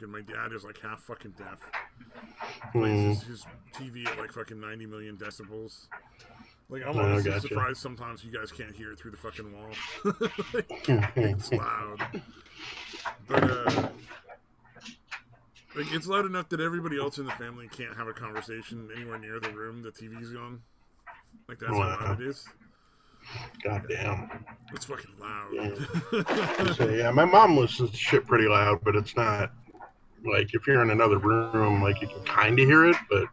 and my dad is like half fucking deaf. Plays his TV at like fucking 90 million decibels. Like, I'm honestly surprised sometimes you guys can't hear it through the fucking wall. Like, it's loud. But, like, it's loud enough that everybody else in the family can't have a conversation anywhere near the room the TV's on. Like, that's how loud it is. God damn. It's fucking loud. Yeah. So, yeah, my mom listens to shit pretty loud, but it's not, like, if you're in another room, like, you can kind of hear it, but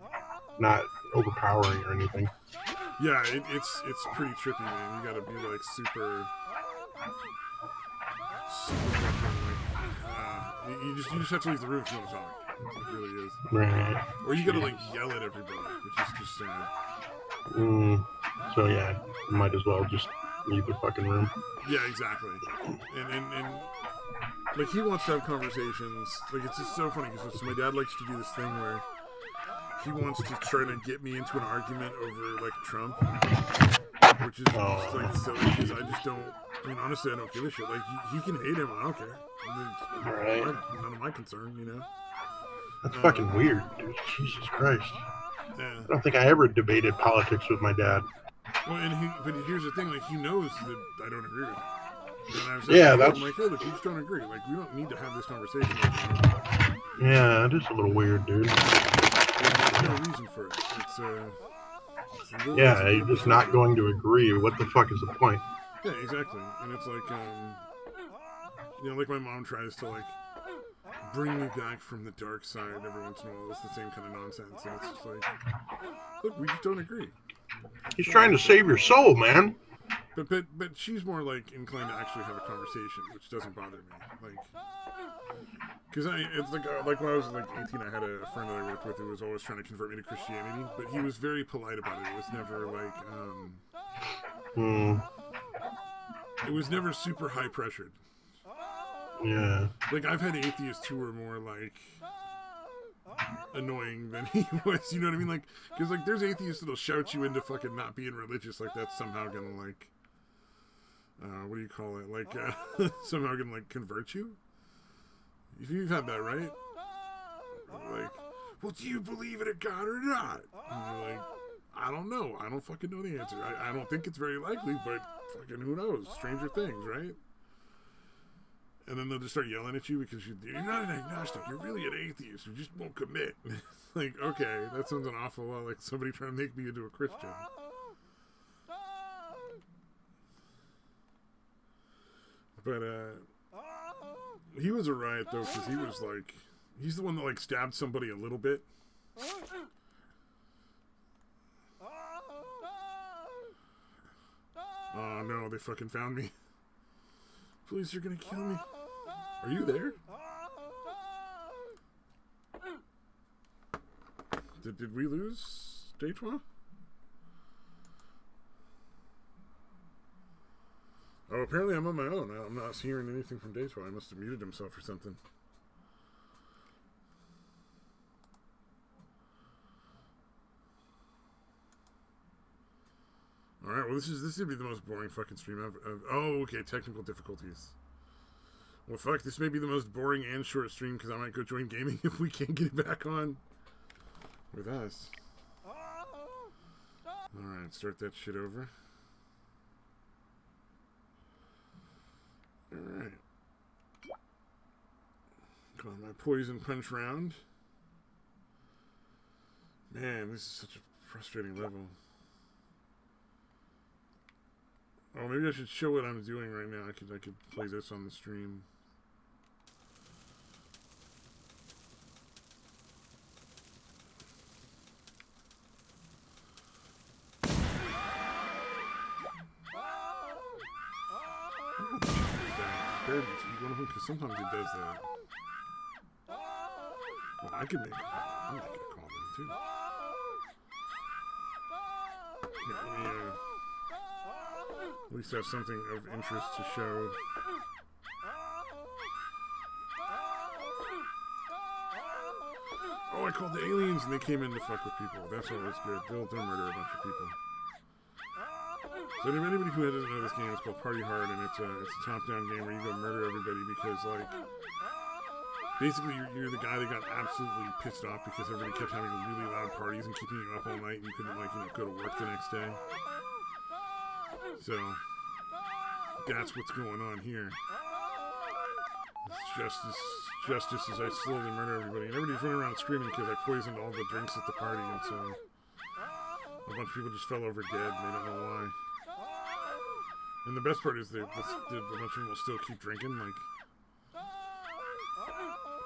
not overpowering or anything. Yeah, it's pretty trippy, man. You gotta be, like, super fucking, like, you just have to leave the room if you want to talk. It really is. Right. Or you gotta, like, yell at everybody, which is just sad. So, yeah, might as well just leave the fucking room. Yeah, exactly. And like, he wants to have conversations. Like, it's just so funny because my dad likes to do this thing where he wants to try to get me into an argument over, like, Trump, which is just, like, silly because I just don't. I mean, honestly, I don't give a shit. Like, he can hate him. I don't care. It's none of my concern, you know. That's fucking weird, dude. Jesus Christ. Yeah. I don't think I ever debated politics with my dad. Well, but here's the thing, like, he knows that I don't agree with him. And I've said I'm like, hey, look, we just don't agree. Like, we don't need to have this conversation. Yeah, it is a little weird, dude. There's no reason for it. You're just not going to agree. What the fuck is the point? Yeah, exactly. And it's like, you know, like my mom tries to, like, bring me back from the dark side every once in a while. It's the same kind of nonsense. And it's just like, look, we just don't agree. He's trying to save your soul, man. But she's more, like, inclined to actually have a conversation, which doesn't bother me. Like, because it's like when I was like 18, I had a friend that I worked with who was always trying to convert me to Christianity, but he was very polite about it. It was never like, it was never super high pressured. Yeah. Like, I've had atheists who were more like annoying than he was. You know what I mean? Like, because like there's atheists that'll shout you into fucking not being religious. Like, that's somehow gonna like, what do you call it? Like, somehow gonna like convert you. You've had that, right? Like, well, do you believe in a God or not? And you're like, I don't know. I don't fucking know the answer. I don't think it's very likely, but fucking who knows? Stranger things, right? And then they'll just start yelling at you because you're not an agnostic. You're really an atheist. You just won't commit. Like, okay, that sounds an awful lot like somebody trying to make me into a Christian. But, he was a riot, though, because he was, like, he's the one that, like, stabbed somebody a little bit. Oh, no, they fucking found me. Police are gonna kill me. Are you there? Did we lose Detroit? Oh, apparently I'm on my own. I'm not hearing anything from Detroit. I must have muted himself or something. Alright, well this would be the most boring fucking stream I've oh, okay, technical difficulties. Well, fuck, this may be the most boring and short stream because I might go join gaming if we can't get it back on with us. Alright, start that shit over. Alright. Go on my poison punch round. Man, this is such a frustrating level. Oh, maybe I should show what I'm doing right now. I could play this on the stream. Because sometimes it does that. Well, I could make I'm making a call then too. Yeah, let me at least have something of interest to show. Oh, I called the aliens and they came in to fuck with people. That's always good. They'll murder a bunch of people. So anybody who doesn't know this game, it's called Party Hard, and it's a top-down game where you go murder everybody because, like, Basically, you're the guy that got absolutely pissed off because everybody kept having really loud parties and keeping you up all night, and you couldn't, like, go to work the next day. So that's what's going on here. It's justice as I slowly murder everybody, and everybody's running around screaming because I poisoned all the drinks at the party, and so a bunch of people just fell over dead, and they don't know why. And the best part is that a bunch of them will still keep drinking, like.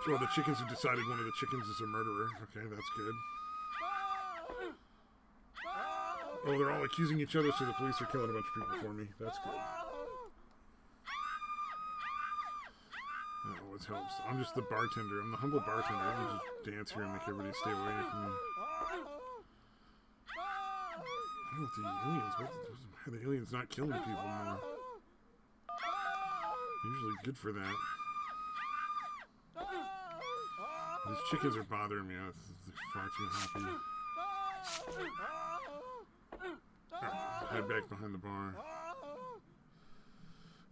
Well, the chickens have decided one of the chickens is a murderer. Okay, that's good. Oh, they're all accusing each other, so the police are killing a bunch of people for me. That's good. That always helps. I'm just the bartender. I'm the humble bartender. I can just dance here and make everybody stay away from me. I don't know if the aliens... Why are the aliens not killing people more? They're usually good for that. These chickens are bothering me. They're far too happy. Head back behind the bar.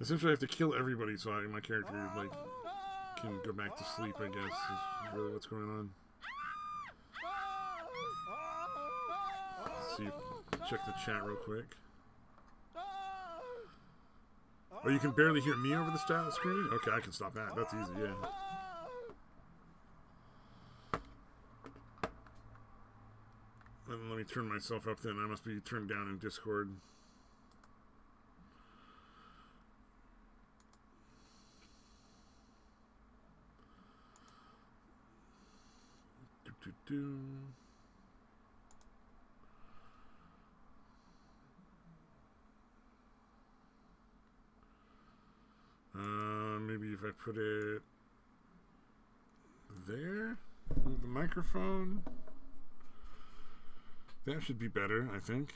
Essentially, I have to kill everybody so my character like can go back to sleep. I guess is really what's going on. Let's see. Check the chat real quick. Oh, you can barely hear me over the screen? Okay, I can stop that. That's easy. Yeah. And let me turn myself up then. I must be turned down in Discord. Maybe if I put it there, move the microphone. That should be better, I think.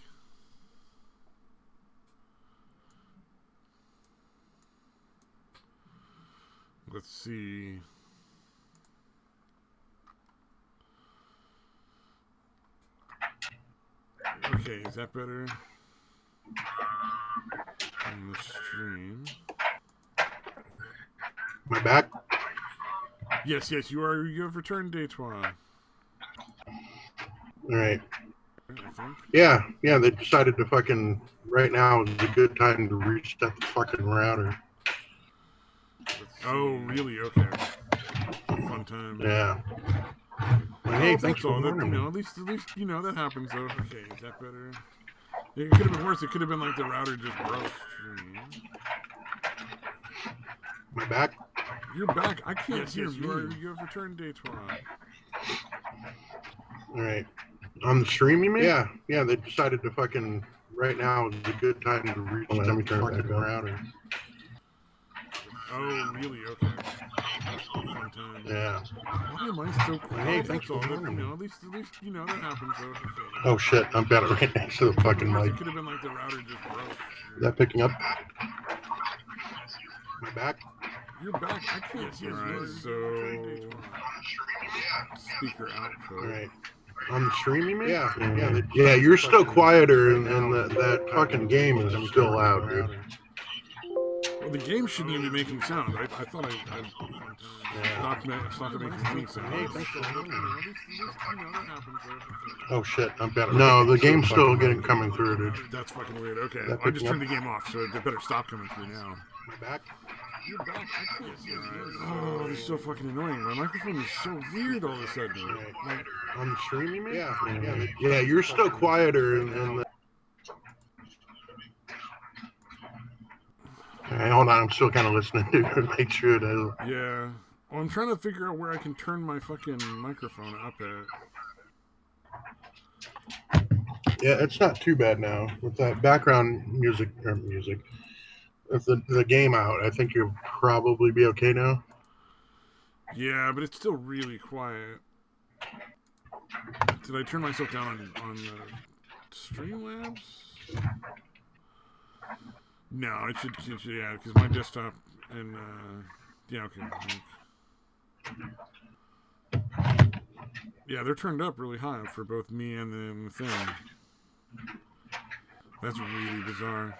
Let's see. Okay, is that better? On the stream. Am I back? Yes, you have returned, Deitois. Alright. I think. Yeah, they decided to fucking, right now is a good time to reset the fucking router. Oh, really? Okay. Fun time. Yeah. Well, hey, thanks for warning me. At least that happens though. Okay, is that better? It could have been worse. It could have been like the router just broke. Am I back? You're back. I can't hear you. You have returned, Deitois. Alright. On the stream, you mean? Yeah, they decided to fucking, right now is a good time to reset the fucking router. Oh, really? Okay. Fun time. Yeah. Why am I so quiet? Hey, thanks for warning me. At least that happens though. Okay. Oh shit, I'm better right next to the fucking mic. It could have been like the router just broke. Is that picking up? Am I back? You're back. I can't hear you. Alright, so speaker output. Alright. On the stream, you mean? Yeah, you're still quieter, and that fucking game is still loud, dude. Well, the game shouldn't even be making sound. I thought I stopped making any sound. Hey, thanks for Oh shit, I'm better. No, the game's still coming through, dude. That's fucking weird. Okay, I just turned the game off, so they better stop coming through now. Am I back? You're back. I can't hear you. Oh, this is so fucking annoying. My microphone is so weird all of a sudden. Like, on the stream, you mean? Yeah, you're still quieter, and Okay, hold on, I'm still kind of listening to make sure that. Yeah. Well, I'm trying to figure out where I can turn my fucking microphone up at. Yeah, it's not too bad now. With that background music, with the game out, I think you'll probably be okay now. Yeah, but it's still really quiet. Did I turn myself down on Streamlabs? No, it should yeah, because my desktop and yeah, okay. Yeah, they're turned up really high for both me and the thing. That's really bizarre.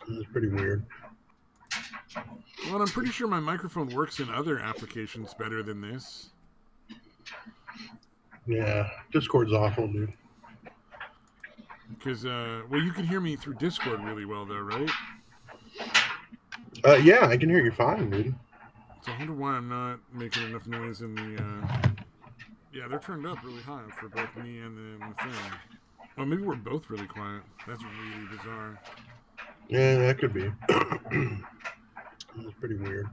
It's pretty weird. Well, Well, I'm pretty sure my microphone works in other applications better than this. Yeah, Discord's awful, dude. Because, well, you can hear me through Discord really well, though, right? Yeah, I can hear you fine, dude. So I wonder why I'm not making enough noise in the, yeah, they're turned up really high for both me and the thing. Oh, maybe we're both really quiet. That's really bizarre. Yeah, that could be. It's pretty weird.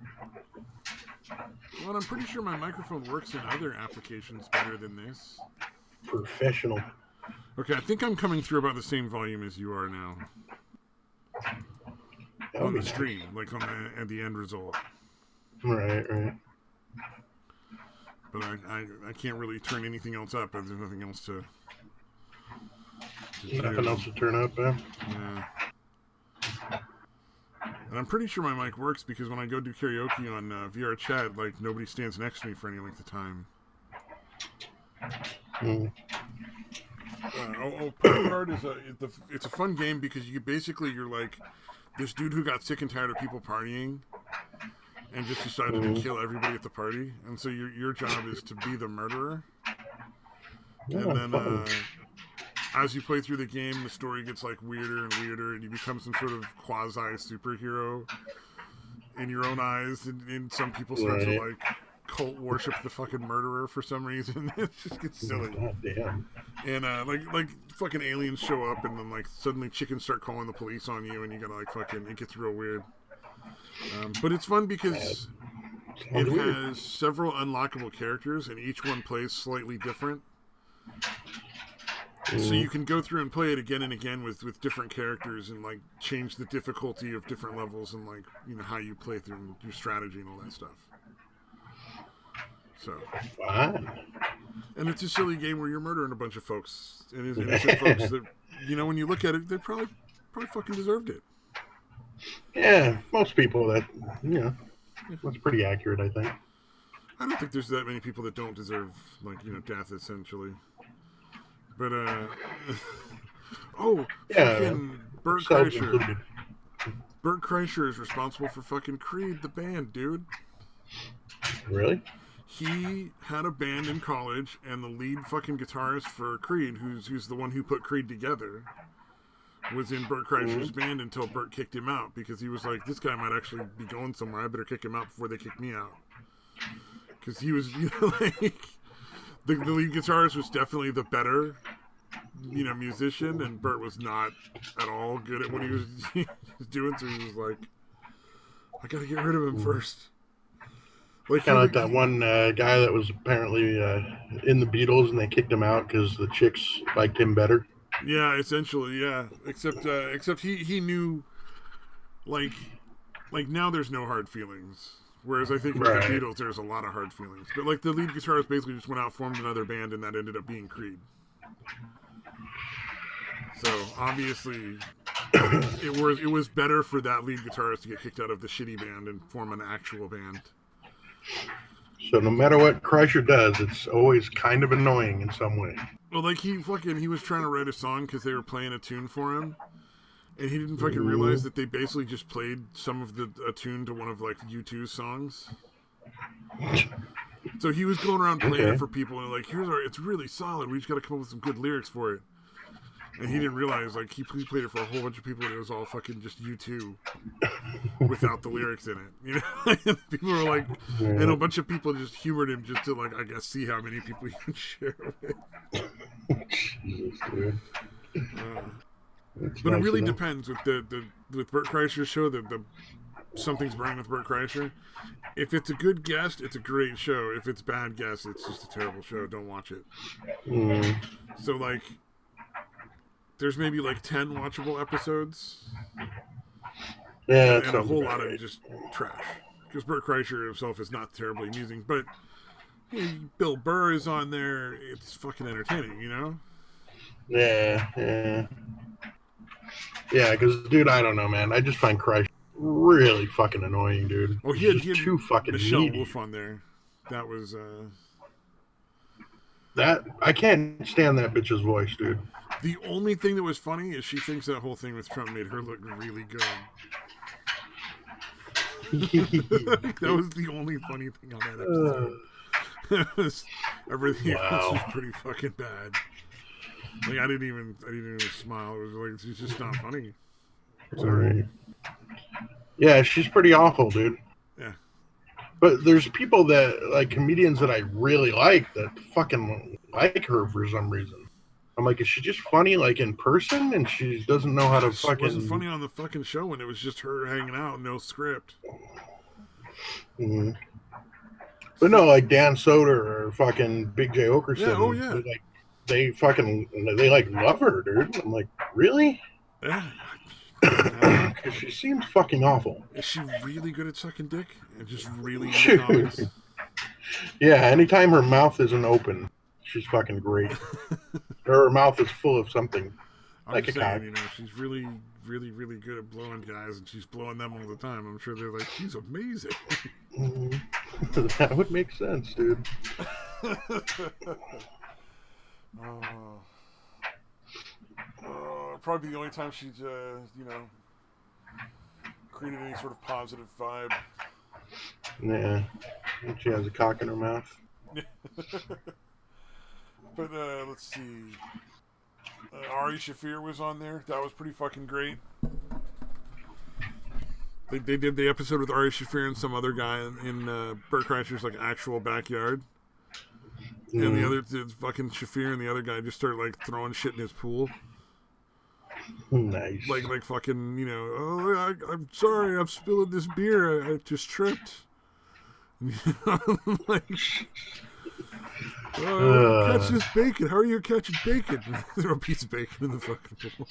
Well, I'm pretty sure my microphone works in other applications better than this. Professional. Okay, I think I'm coming through about the same volume as you are now. On the stream, like at the end result. Right. But I can't really turn anything else up, and there's nothing else to Nothing else to turn up, man. Yeah. And I'm pretty sure my mic works because when I go do karaoke on VR chat, like, nobody stands next to me for any length of time. Party Hard is it's a fun game because you're like this dude who got sick and tired of people partying and just decided to kill everybody at the party, and so your job is to be the murderer. And then as you play through the game, the story gets like weirder and weirder, and you become some sort of quasi superhero in your own eyes, and some people start to like cult worship the fucking murderer for some reason. It just gets silly. God damn. And like fucking aliens show up, and then like suddenly chickens start calling the police on you, and you gotta like fucking, it gets real weird. But it's fun because it has several unlockable characters, and each one plays slightly different. So you can go through and play it again and again with different characters, and like change the difficulty of different levels, and like, you know, how you play through and your strategy and all that stuff. So, and it's a silly game where you're murdering a bunch of folks, and it's innocent folks that, you know, when you look at it, they probably fucking deserved it. Yeah, most people that, you know, that's pretty accurate, I think. I don't think there's that many people that don't deserve, like, you know, death, essentially. But, fucking Bert Kreischer. Bert Kreischer is responsible for fucking Creed, the band, dude. Really? He had a band in college, and the lead fucking guitarist for Creed, who's the one who put Creed together, was in Bert Kreischer's band until Bert kicked him out, because he was like, this guy might actually be going somewhere, I better kick him out before they kick me out. Because he was, you know, like, the lead guitarist was definitely the better, you know, musician, and Bert was not at all good at what he was doing, so he was like, I gotta get rid of him first. Like, kind of like that one guy that was apparently in the Beatles, and they kicked him out because the chicks liked him better. Yeah, essentially, yeah. Except he knew, like now there's no hard feelings. Whereas I think with the Beatles, there's a lot of hard feelings. But like the lead guitarist basically just went out, formed another band, and that ended up being Creed. So obviously, it was better for that lead guitarist to get kicked out of the shitty band and form an actual band. So no matter what Kreischer does, it's always kind of annoying in some way. Well, like he was trying to write a song because they were playing a tune for him, and he didn't fucking realize that they basically just played some of a tune to one of like U2's songs. So he was going around playing it for people, and like, it's really solid. We just got to come up with some good lyrics for it. And he didn't realize, like, he played it for a whole bunch of people, and it was all fucking just U2 without the lyrics in it. You know, people were like, and a bunch of people just humored him just to, like, I guess, see how many people he could share with. Jesus, dude. But it really depends with with Bert Kreischer's show. The Something's Burning with Bert Kreischer. If it's a good guest, it's a great show. If it's bad guest, it's just a terrible show. Don't watch it. So like, there's maybe like 10 watchable episodes. Yeah, and a whole lot of just trash. Because Bert Kreischer himself is not terribly amusing, but Bill Burr is on there. It's fucking entertaining, you know? Yeah, because, dude, I don't know, man. I just find Kreischer really fucking annoying, dude. Oh, he had too fucking Michelle needy. Wolf on there. That was, That, I can't stand that bitch's voice, dude. The only thing that was funny is she thinks that whole thing with Trump made her look really good. That was the only funny thing on that episode. Everything else was pretty fucking bad. Like I didn't even smile. It was like it's just not funny. Sorry. Right. Yeah, she's pretty awful, dude. Yeah. But there's people that like comedians that I really like that fucking like her for some reason. I'm like, is she just funny like in person, and she doesn't know how to fucking? She wasn't funny on the fucking show when it was just her hanging out, no script. Mm-hmm. But no, like Dan Soder or fucking Big J Okerson. Yeah, oh yeah. They like love her, dude. I'm like, really? Yeah. Because she seems fucking awful. Is she really good at sucking dick? And just really into comics? Yeah, anytime her mouth isn't open, she's fucking great. Her mouth is full of something. I'm like just a saying, cock. you know, she's really, really, really good at blowing guys, and she's blowing them all the time. I'm sure they're like, she's amazing. Mm-hmm. That would make sense, dude. Probably the only time she's, you know, created any sort of positive vibe. Yeah. She has a cock in her mouth. But, let's see. Ari Shaffir was on there. That was pretty fucking great. They did the episode with Ari Shaffir and some other guy in Bert Kreischer's, like, actual backyard. Mm. And the fucking Shaffir and the other guy just started, like, throwing shit in his pool. Nice. Like fucking, you know, oh, I'm sorry, I'm spilling this beer. I just tripped. Like, catch this bacon. How are you catching bacon? Throw a piece of bacon in the fucking pool.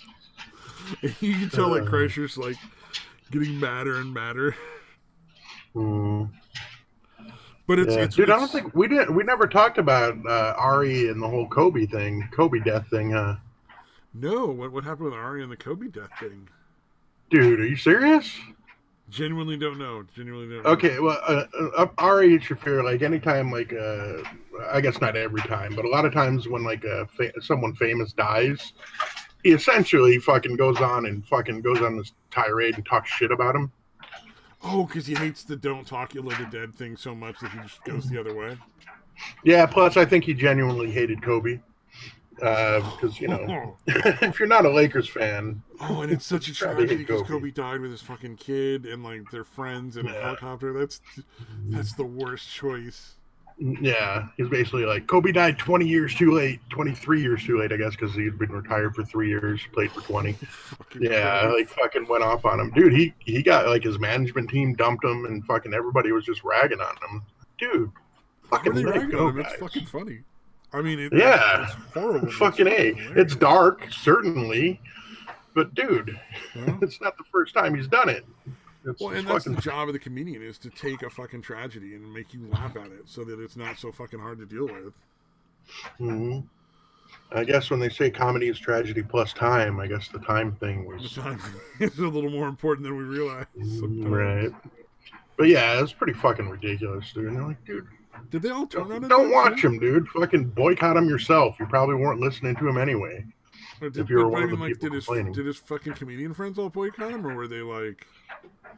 And you can tell, like, Kreischer's, like, getting madder and madder. But it's dude, I don't think we never talked about Ari and the whole Kobe death thing, huh? No, what happened with Ari and the Kobe death thing? Dude, are you serious? Genuinely don't know. Okay, well, Ari Shaffir, like anytime, like I guess not every time, but a lot of times when like someone famous dies, he essentially fucking goes on this tirade and talks shit about him. Oh, because he hates the "don't talk ill of the dead" thing so much that he just goes the other way. Yeah, plus I think he genuinely hated Kobe. Because, you know, if you're not a Lakers fan... Oh, and it's such a tragedy because Kobe died with his fucking kid and, like, their friends in a helicopter. That's the worst choice. Yeah, he's basically like, Kobe died 20 years too late. 23 years too late, I guess, because he'd been retired for 3 years, played for 20. Yeah, Kobe. Like, fucking went off on him. Dude, he got, like, his management team dumped him, and fucking everybody was just ragging on him. Dude, fucking let it go, guys. It's fucking funny. I mean, it's horrible. Fucking A. It's dark, certainly. But, dude, it's not the first time he's done it. That's the job of the comedian, is to take a fucking tragedy and make you laugh at it so that it's not so fucking hard to deal with. Mm-hmm. I guess when they say comedy is tragedy plus time, I guess the time thing was... The time is a little more important than we realize sometimes. Right. But, yeah, it's pretty fucking ridiculous, dude. And they're like, dude... Did they all turn on it? Don't watch him, dude. Fucking boycott him yourself. You probably weren't listening to him anyway. If you were one of the people complaining. Did his fucking comedian friends all boycott him, or were they like...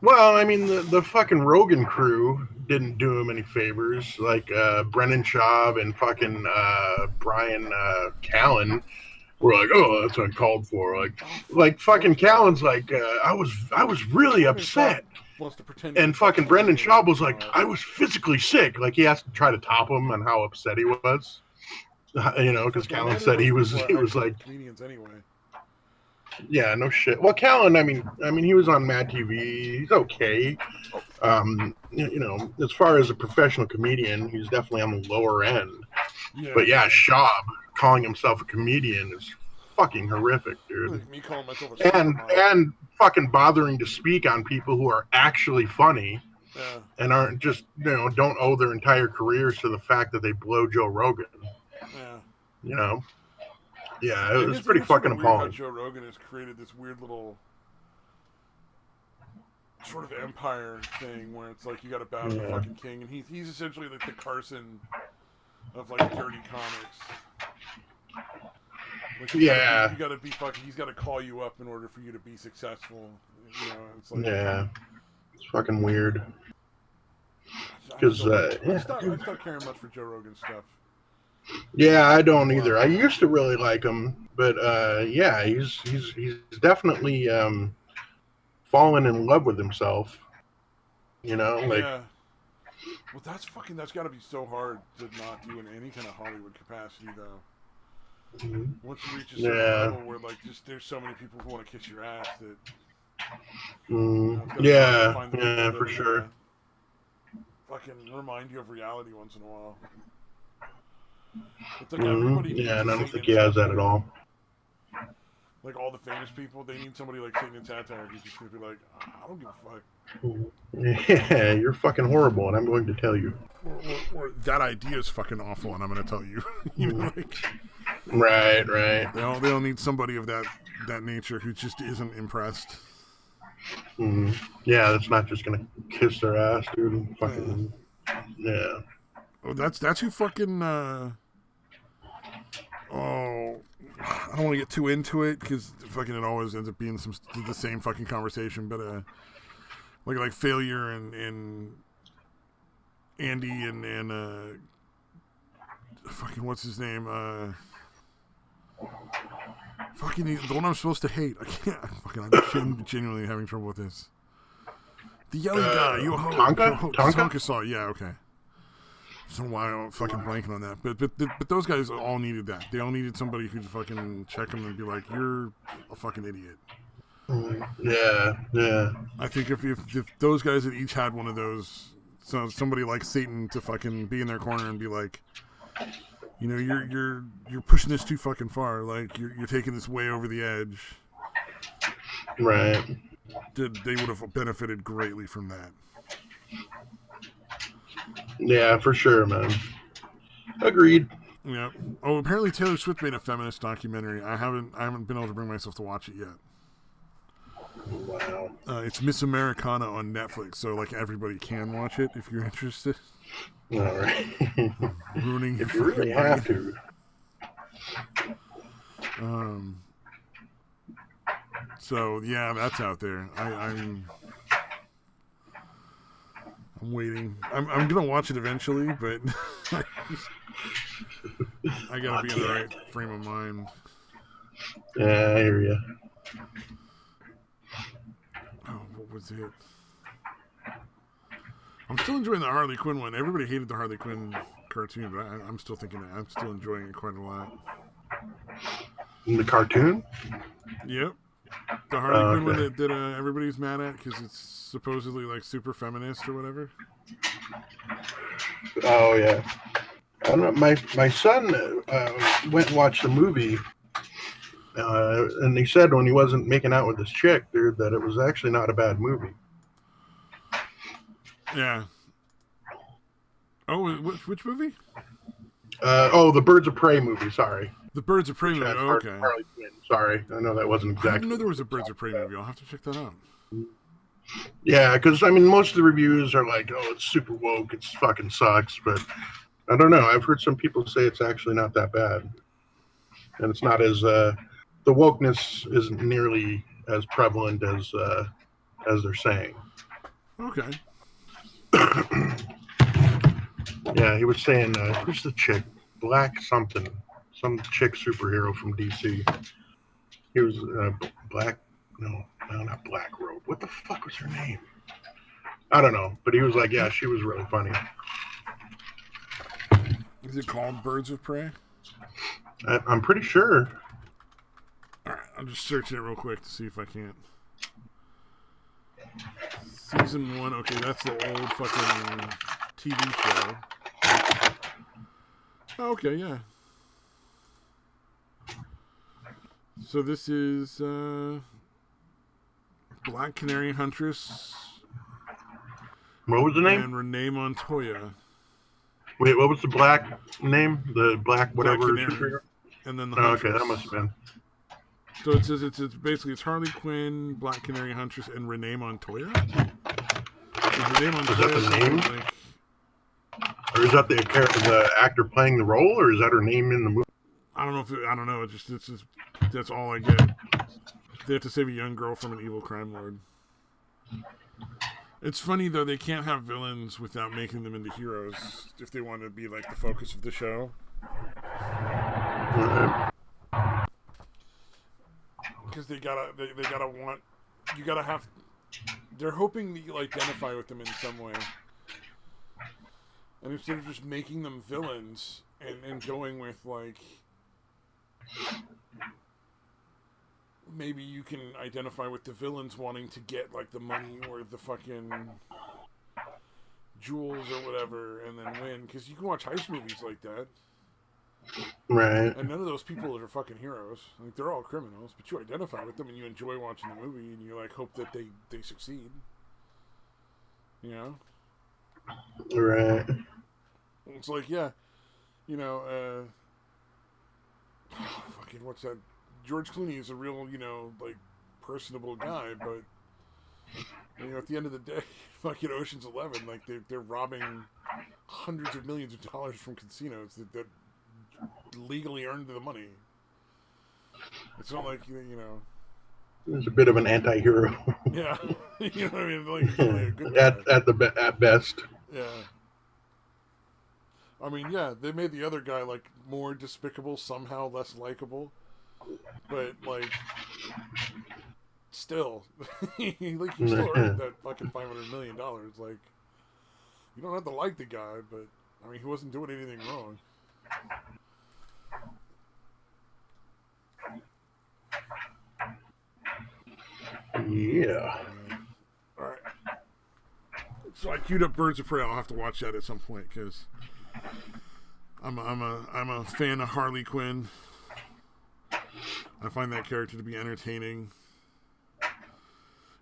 Well, I mean, the fucking Rogan crew didn't do him any favors. Like, Brennan Schaub and fucking Brian Callen were like, oh, that's uncalled for. Like fucking Callen's like, I was really upset. And fucking Brendan Schaub was like, I was physically sick. Like, he has to try to top him on how upset he was. You know, because Callen said he was like... Comedians anyway. Yeah, no shit. Well, Callen, I mean, he was on Mad TV. He's okay. You know, as far as a professional comedian, he's definitely on the lower end. Yeah, but yeah, Schaub calling himself a comedian is fucking horrific, dude. Like me calling myself a and fucking bothering to speak on people who are actually funny and aren't just, you know, don't owe their entire careers to the fact that they blow Joe Rogan. Yeah. You know? Yeah, it was pretty fucking appalling. Joe Rogan has created this weird little sort of empire thing where it's like you got to bow to the fucking king, and he's essentially like the Carson of like dirty comics. Like you gotta be fucking. He's got to call you up in order for you to be successful. You know, it's like It's fucking weird. I Because still, I yeah, stopped, I stopped caring much for Joe Rogan's stuff. yeah, I don't either. I used to really like him, but yeah, he's definitely fallen in love with himself. You know, like Yeah. Well, that's got to be so hard to not do in any kind of Hollywood capacity, though. Once you reach a certain yeah, level where, like, just there's so many people who want to kiss your ass that it's got to be hard to yeah, find the people yeah, that for are sure. gonna fucking remind you of reality once in a while. It's like everybody Yeah, needs a and I don't Satan think and he has that at satire. all. Like all the famous people, they need somebody like Satan and satire who's just gonna be like, I don't give a fuck. Yeah, you're fucking horrible, and I'm going to tell you. Or that idea is fucking awful, and I'm gonna tell you. You know, like Right, right. they all need somebody of that nature who just isn't impressed. Yeah, that's not just gonna kiss their ass, dude. And Yeah. fucking yeah. Oh, that's who fucking. Oh, I don't want to get too into it because fucking it always ends up being the same fucking conversation. But like failure and Andy and fucking what's his name fucking the one I'm supposed to hate. I can't. I'm genuinely having trouble with this. The yelling guy, Tonka. Tonka saw. Yeah, okay. So why I'm fucking blanking on that. But those guys all needed that. They all needed somebody who'd fucking check them and be like, "You're a fucking idiot." Yeah, yeah. I think if those guys had each had one of those, so somebody like Satan to fucking be in their corner and be like, you know, you're pushing this too fucking far. Like you're taking this way over the edge. Right. They would have benefited greatly from that. Yeah, for sure, man. Agreed. Yeah. Oh, apparently Taylor Swift made a feminist documentary. I haven't been able to bring myself to watch it yet. Wow. It's Miss Americana on Netflix, so like everybody can watch it if you're interested. All right. Ruining your if you really fucking have brain. to. So yeah, that's out there. I'm waiting. I'm gonna watch it eventually, but I gotta be in the right frame of mind. Yeah, I hear you. Oh, what was it? I'm still enjoying the Harley Quinn one. Everybody hated the Harley Quinn cartoon, but I'm still thinking that I'm still enjoying it quite a lot. The cartoon? Yep. The Harley Quinn one Okay. that everybody's mad at because it's supposedly like super feminist or whatever. Oh yeah. I don't know. My son went and watched the movie, and he said when he wasn't making out with this chick, dude, that it was actually not a bad movie. Yeah. Oh, which movie? The Birds of Prey movie. Sorry. The Birds of Prey Which movie. has Oh, okay. Harley Quinn. Sorry, I know that wasn't I didn't exactly. know there was a Birds of Prey movie. I'll have to check that out. Yeah, because I mean, most of the reviews are like, "Oh, it's super woke. It's fucking sucks." But I don't know. I've heard some people say it's actually not that bad, and it's not as the wokeness isn't nearly as prevalent as they're saying. Okay. Yeah, he was saying, who's the chick? Black something. Some chick superhero from DC. He was Black. No, not Black Robe. What the fuck was her name? I don't know. But he was like, yeah, she was really funny. Is it called Birds of Prey? I'm pretty sure. All right, I'm just searching it real quick to see if I can't. Season 1. Okay, that's the old fucking TV show. Oh, okay, yeah. So this is Black Canary Huntress. What was the name? And Renee Montoya. Wait, what was the black name? The black whatever Black Canary. superhero? And then the Huntress. Huntress. Okay, that must have been. So it says it's basically it's Harley Quinn, Black Canary Huntress, and Renee Montoya. Renee Montoya is that the name? Like, or is that the actor playing the role, or is that her name in the movie? I don't know. I don't know. It's just that's all I get. They have to save a young girl from an evil crime lord. It's funny though, they can't have villains without making them into heroes if they want to be like the focus of the show. Because they gotta want, you gotta have, they're hoping that you identify with them in some way. And instead of just making them villains and going with like, maybe you can identify with the villains wanting to get like the money or the fucking jewels or whatever and then win. Because you can watch heist movies like that. Right. And none of those people are fucking heroes. Like, they're all criminals, but you identify with them and you enjoy watching the movie and you like hope that they succeed. You know? Right. It's like, yeah, you know, fucking what's that? George Clooney is a real, you know, like personable guy, but you know, at the end of the day, fucking Ocean's 11, like they're robbing hundreds of millions of dollars from casinos that legally earned the money. It's not like, you know. He's a bit of an anti-hero. Yeah, you know what I mean. Like he's really a good guy. at best. Yeah. I mean, yeah, they made the other guy like more despicable, somehow less likable, but like, still, like he still earned that fucking $500 million. Like, you don't have to like the guy, but I mean, he wasn't doing anything wrong. Yeah. All right. So I queued up Birds of Prey. I'll have to watch that at some point because I'm a fan of Harley Quinn. I find that character to be entertaining.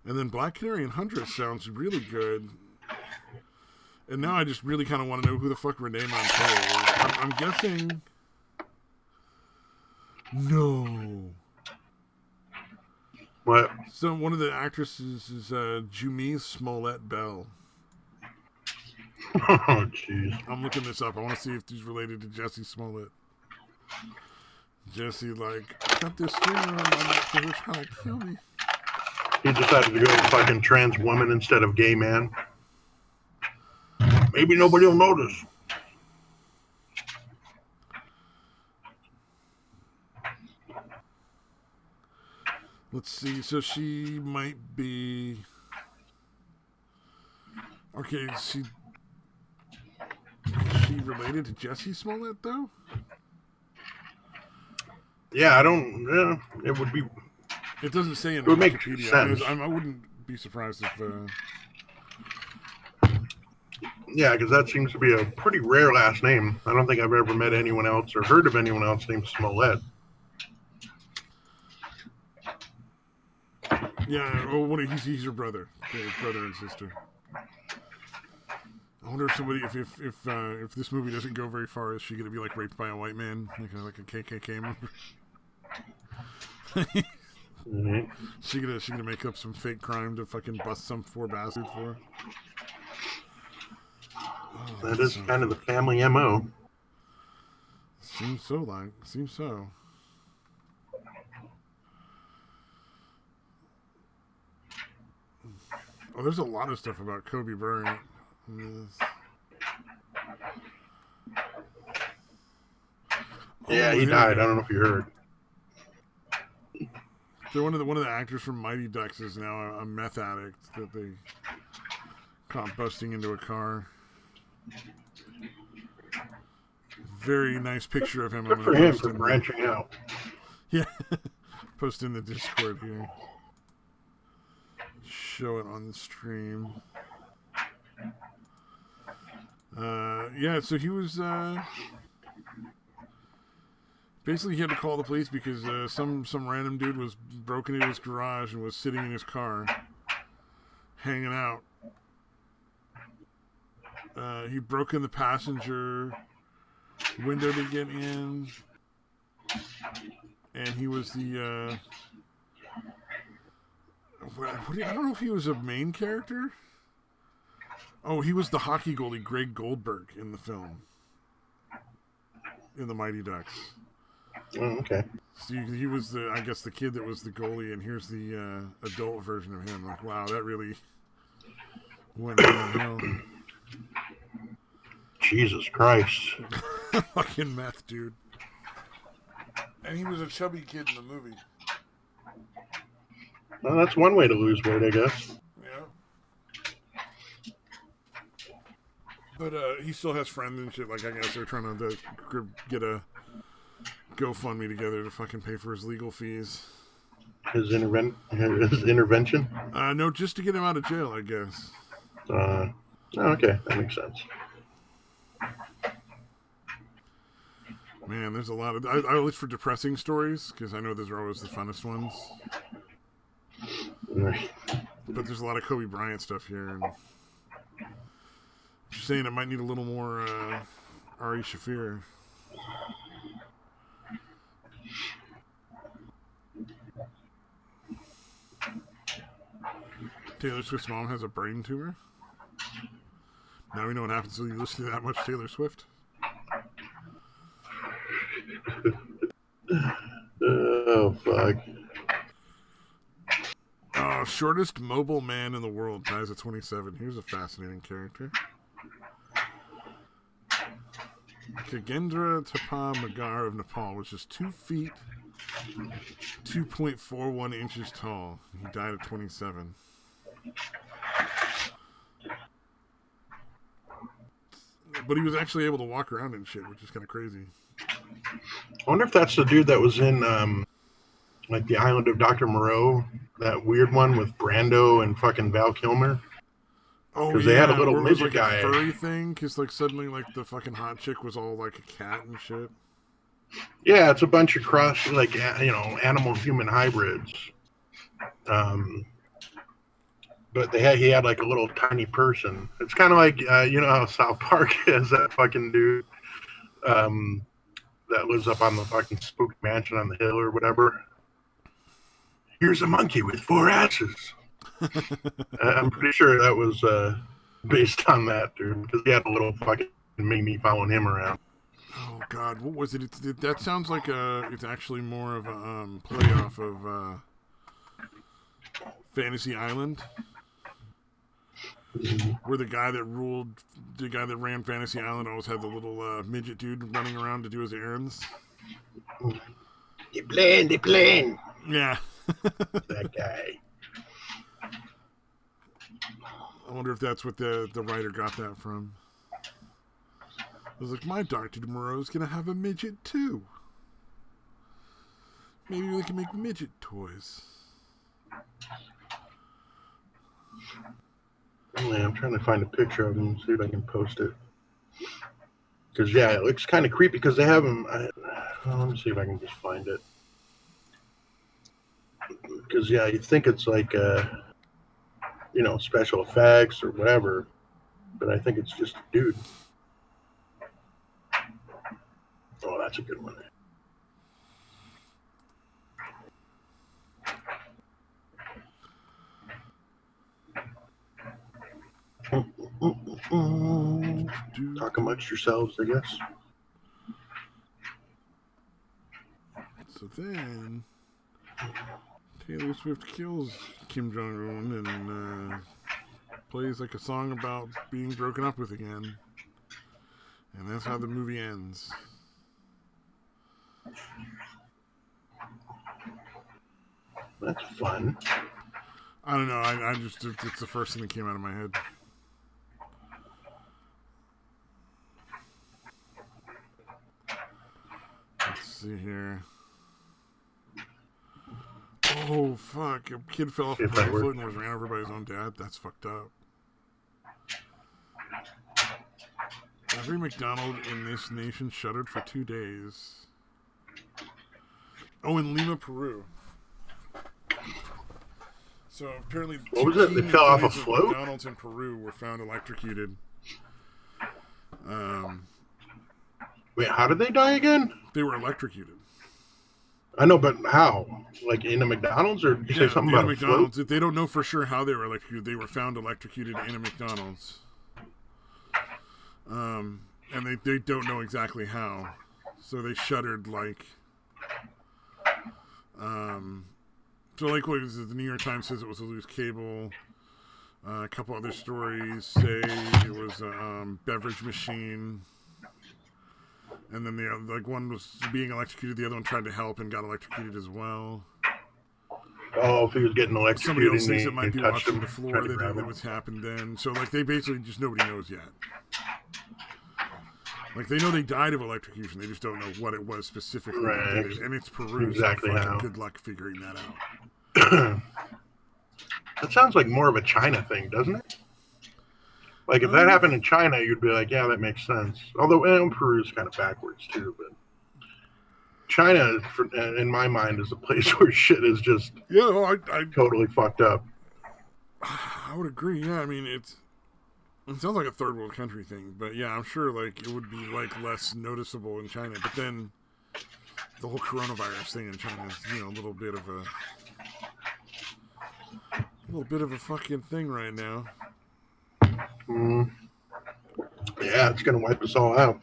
And then Black Canary and Huntress sounds really good. And now I just really kind of want to know who the fuck Renee Montoya is. I'm guessing. No. What? So one of the actresses is Jumi Smollett Bell. Oh, jeez. I'm looking this up. I want to see if she's related to Jesse Smollett. Jesse, like, I got this thing on my neck because they're trying to kill me. He decided to go fucking trans woman instead of gay man. Maybe nobody will notice. Let's see. So she might be. Okay, is she related to Jesse Smollett though? Yeah, I don't. Yeah, it would be. It doesn't say in it would make Wikipedia. sense. I wouldn't be surprised if. Yeah, because that seems to be a pretty rare last name. I don't think I've ever met anyone else or heard of anyone else named Smollett. Yeah, oh, he's your brother. Yeah, his brother and sister. I wonder if somebody, if this movie doesn't go very far, is she gonna be like raped by a white man, like a KKK member? Mm-hmm. She gonna make up some fake crime to fucking bust some poor bastard for? Oh, that is kind of the family MO. Seems so. Oh, there's a lot of stuff about Kobe Bryant. Yeah, he died. I don't know if you heard. So one of the actors from Mighty Ducks is now a meth addict that they caught busting into a car. Very nice picture of him. Good for him for branching out. Yeah, post in the Discord here. Show it on the stream. Yeah, so he was basically he had to call the police because some random dude was broken into his garage and was sitting in his car hanging out. He broke in the passenger window to get in, and he was the I don't know if he was a main character. Oh, he was the hockey goalie Greg Goldberg in the film, in the Mighty Ducks. Oh, okay. So he was I guess the kid that was the goalie, and here's the adult version of him. Like, wow, that really went downhill. Jesus Christ. Fucking meth, dude. And he was a chubby kid in the movie. Well, that's one way to lose weight, I guess. Yeah. But he still has friends and shit. Like, I guess they're trying to get a GoFundMe together to fucking pay for his legal fees. His intervention? No, just to get him out of jail, I guess. Okay, that makes sense. Man, there's a lot of... I look for depressing stories, because I know those are always the funnest ones. But there's a lot of Kobe Bryant stuff here, and... Just saying it might need a little more Ari Shaffir. Taylor Swift's mom has a brain tumor. Now we know what happens when you listen to that much Taylor Swift. Oh, fuck. Shortest mobile man in the world dies at 27. Here's a fascinating character. Kagendra Tapa Magar of Nepal was just 2 feet, 2.41 inches tall. He died at 27. But he was actually able to walk around and shit, which is kind of crazy. I wonder if that's the dude that was in, like, The Island of Dr. Moreau, that weird one with Brando and fucking Val Kilmer. Oh, because they had a little midget like guy. A furry thing, because like suddenly like the fucking hot chick was all like a cat and shit. Yeah, it's a bunch of cross, like, animal-human hybrids. But he had like a little tiny person. It's kind of like, you know how South Park has that fucking dude that lives up on the fucking spooky mansion on the hill or whatever. Here's a monkey with 4 asses. I'm pretty sure that was based on that, dude, because he had a little fucking Mimi following him around. Oh God, what was it? That sounds like it's actually more of a play off of Fantasy Island, where the guy that ran Fantasy Island always had the little midget dude running around to do his errands. The plane. Yeah. That guy. I wonder if that's what the writer got that from. I was like, my Dr. Moreau's gonna have a midget too. Maybe we can make midget toys. Oh, man, I'm trying to find a picture of him, see if I can post it. Because, yeah, it looks kind of creepy because they have him. Let me see if I can just find it. Because, yeah, you'd think it's like, special effects or whatever. But I think it's just a dude. Oh, that's a good one. Talk amongst yourselves, I guess. So then, Taylor Swift kills Kim Jong-un and plays like a song about being broken up with again. And that's how the movie ends. That's fun. I don't know. I just, it's the first thing that came out of my head. Let's see here. Oh, fuck. A kid fell off a plane float and was ran over by his own dad. That's fucked up. Every McDonald in this nation shuttered for 2 days. Oh, in Lima, Peru. So apparently, what was it? They fell off a float? McDonald's in Peru were found electrocuted. Wait, how did they die again? They were electrocuted. I know, but how? Like in a McDonald's, or did you say something about a McDonald's? Float? They don't know for sure how they were electrocuted. They were found electrocuted in a McDonald's. And they don't know exactly how. So they shuttered like. So like what is it? The New York Times says it was a loose cable. A couple other stories say it was a beverage machine, and then the like one was being electrocuted. The other one tried to help and got electrocuted as well. Oh, if he was getting Somebody electrocuted else thinks it and might he be touched watching him, the tried floor to grab that him. was happened then. So like they basically just nobody knows yet. Like they know they died of electrocution, they just don't know what it was specifically that did it. And it's Peru, exactly so fucking how. good luck figuring that out. That sounds like more of a China thing, doesn't it? Like if that happened in China, you'd be like, yeah, that makes sense. Although Peru's kind of backwards too, but China, in my mind, is a place where shit is just totally fucked up. I would agree. Yeah, I mean it sounds like a third world country thing, but yeah, I'm sure like it would be like less noticeable in China. But then the whole coronavirus thing in China is a little bit of a fucking thing right now. Mm. Yeah, it's gonna wipe us all out.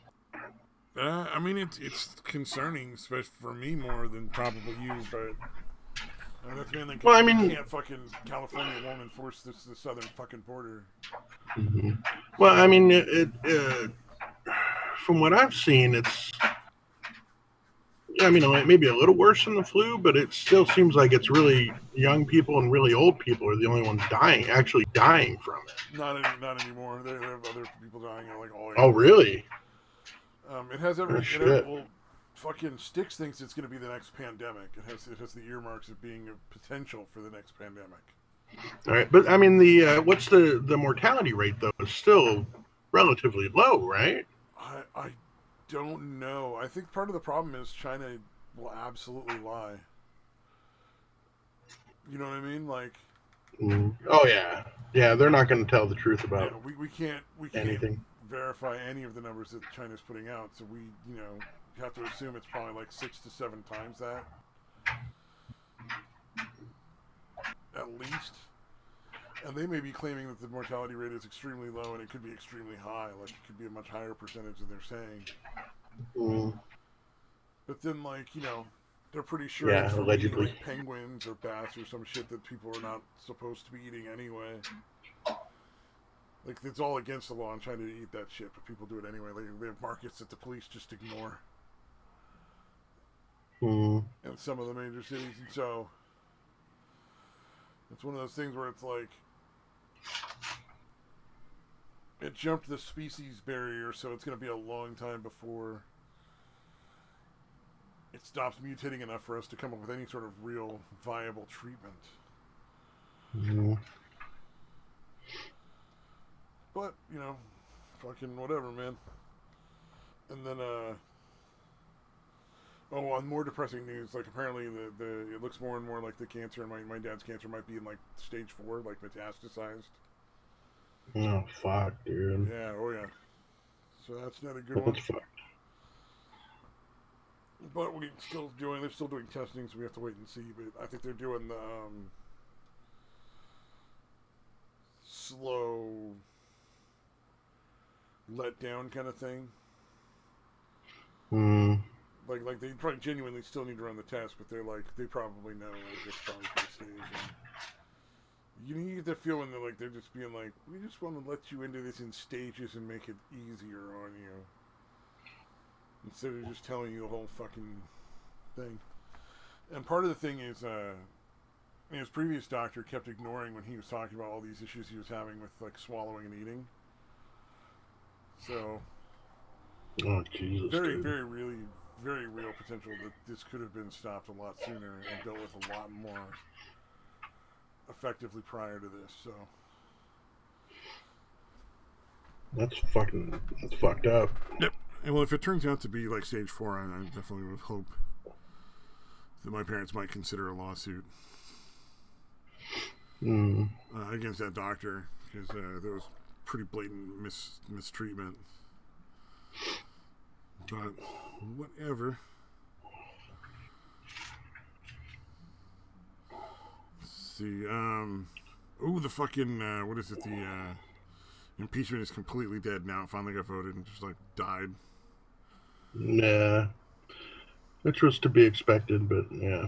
I mean, it's concerning, especially for me more than probably you, but that's mainly because can't fucking California won't enforce the southern fucking border. Mm-hmm. Well, I mean, from what I've seen, it's. I mean, maybe a little worse than the flu, but it still seems like it's really young people and really old people are the only ones actually dying from it. Not anymore. They have other people dying at like all ages. Oh, really? It has fucking Styx thinks it's going to be the next pandemic. It has the earmarks of being a potential for the next pandemic. All right, but I mean, what's the mortality rate though? Is still relatively low, right? I don't know. I think part of the problem is China will absolutely lie. You know what I mean? Like. Oh yeah. They're not going to tell the truth about. Yeah, we can't anything. Verify any of the numbers that China's putting out, so we have to assume it's probably like 6 to 7 times that, at least. And they may be claiming that the mortality rate is extremely low, and it could be extremely high. Like it could be a much higher percentage than they're saying. But then, like they're pretty sure it's from eating like penguins or bats or some shit that people are not supposed to be eating anyway. Like, it's all against the law in China to eat that shit, but people do it anyway. Like, they have markets that the police just ignore. In some of the major cities, and so it's one of those things where it's like it jumped the species barrier, so it's going to be a long time before it stops mutating enough for us to come up with any sort of real viable treatment. But, fucking whatever, man. And then, on more depressing news, like, apparently it looks more and more like the cancer, and my dad's cancer might be in, like, stage 4, like, metastasized. Oh, fuck, dude. Yeah, oh yeah. So that's not a good one. Fucked. But they're still doing testing, so we have to wait and see. But I think they're doing the, slow let down kind of thing. Like they probably genuinely still need to run the test, but they probably know it's probably for the stage. And you get that feeling that they're just being like, we just want to let you into this in stages and make it easier on you, instead of just telling you the whole fucking thing. And part of the thing is, his previous doctor kept ignoring when he was talking about all these issues he was having with like swallowing and eating. So, Jesus, very real potential that this could have been stopped a lot sooner and dealt with a lot more effectively prior to this. So that's fucked up. Yep. And well, if it turns out to be like stage 4, I definitely would hope that my parents might consider a lawsuit against that doctor, because there was pretty blatant mistreatment. But whatever. Let's see. The fucking what is it? The impeachment is completely dead now. It finally got voted and just like died. Nah, which was to be expected, but yeah.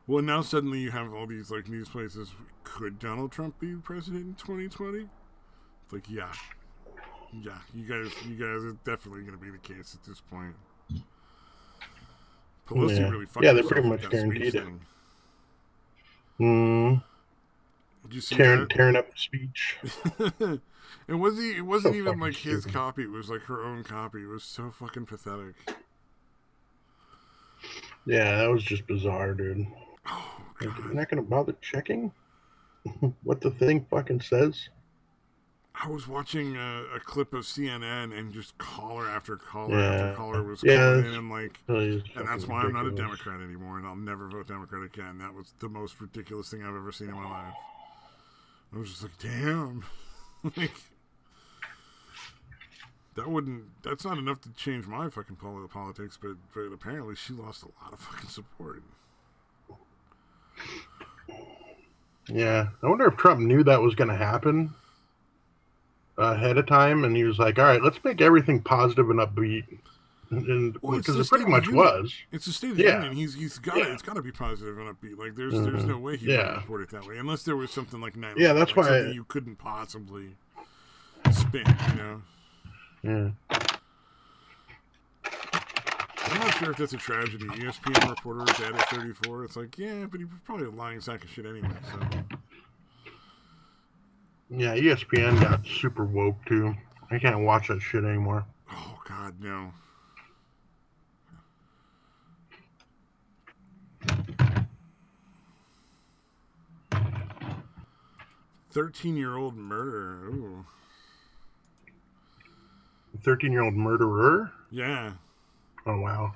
Well, now suddenly you have all these like news places. Could Donald Trump be president in 2020? It's like, yeah, you guys are definitely going to be the case at this point. Pelosi Yeah, really fucked yeah, they herself pretty with much that speech guaranteed it. thing. Mm, Did you see tearing up the speech. that? It wasn't So even fucking like his stupid. copy. It was like her own copy. It was so fucking pathetic. Yeah, that was just bizarre, dude. Oh Like, you're god. not gonna bother checking what the thing fucking says? I was watching a clip of CNN and just caller after caller after Yeah, caller was calling yeah, in it's and like, really just and fucking that's why I'm not a ridiculous. Democrat anymore and I'll never vote Democrat again. That was the most ridiculous thing I've ever seen in my life. I was just like, damn, like that's not enough to change my fucking politics, but apparently she lost a lot of fucking support. Yeah, I wonder if Trump knew that was gonna happen ahead of time, and he was like, "All right, let's make everything positive and upbeat," and Well, it's because the it State pretty of the much Union. was. It's the State of the Yeah, Union. He's got to yeah, it's got to be positive and upbeat. Like there's hmm no way he wouldn't yeah, report it that way unless there was something like yeah. 9/11, That's like something why. you couldn't possibly spin. You know, Yeah, I'm not sure if that's a tragedy. ESPN reporter is dead at 34. It's like, yeah, but he was probably a lying sack of shit anyway. So yeah. ESPN got super woke too. I can't watch that shit anymore. oh god, no. 13-year-old murder. Ooh, 13-year-old murderer. yeah. Oh wow.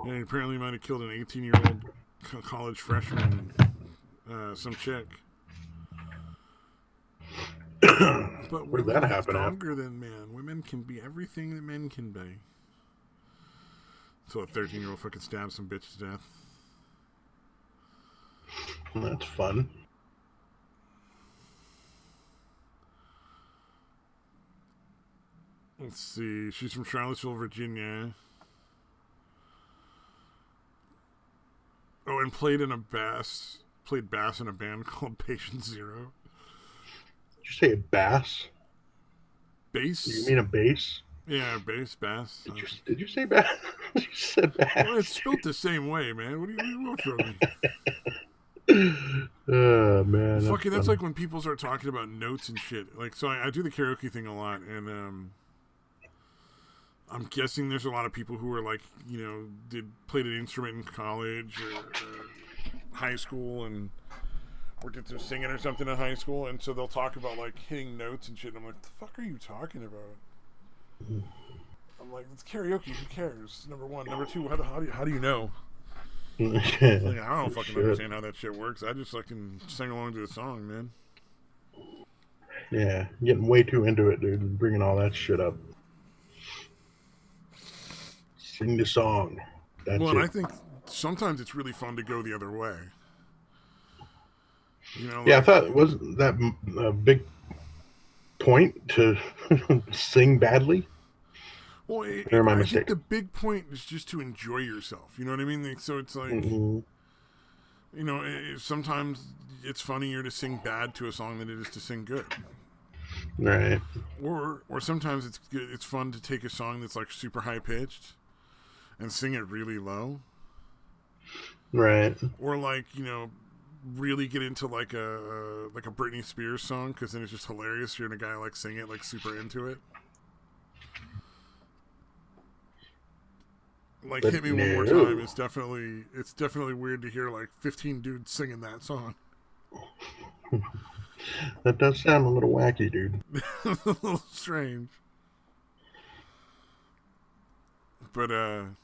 Yeah, he apparently might have killed an 18-year-old college freshman, some chick. But Where did that women are happen at? stronger than men. Women can be everything that men can be. So a 13-year-old fucking stabs some bitch to death. That's fun. Let's see. She's from Charlottesville, Virginia. Oh, and played bass in a band called Patient Zero. Did you say a bass? Do you Bass? mean a bass? Yeah, bass. Did you say bass? You said Well, it's bass. spelt the same way, man. What do you want from me? Oh man, that's Fucking, that's fun. like when people start talking about notes and shit. Like, so I do the karaoke thing a lot, and I'm guessing there's a lot of people who are like, played an instrument in college or high school, and or did some singing or something in high school, and so they'll talk about like hitting notes and shit. And I'm like, what the fuck are you talking about? I'm like, it's karaoke. Who cares? Number one, number two. How do you know? Like, I don't fucking Shit. understand how that shit works. I just fucking sing along to the song, man. Yeah, getting way too into it, dude. Bringing all that shit up. Sing the song. That's Well, and it. I think sometimes it's really fun to go the other way. Yeah, I Like, thought wasn't that a big point to sing badly? well, Or am I I think the mistaken? big point is just to enjoy yourself. You know what I mean? Like, so it's like, Mm-hmm. sometimes it's funnier to sing bad to a song than it is to sing good. Right. Or sometimes it's fun to take a song that's like super high pitched and sing it really low. Right. Or like, really get into like a Britney Spears song because then it's just hilarious hearing a guy like sing it like super into it. Like But Hit Me One More Time no. is definitely weird to hear like 15 dudes singing that song. That does sound a little wacky, dude. A little strange. But or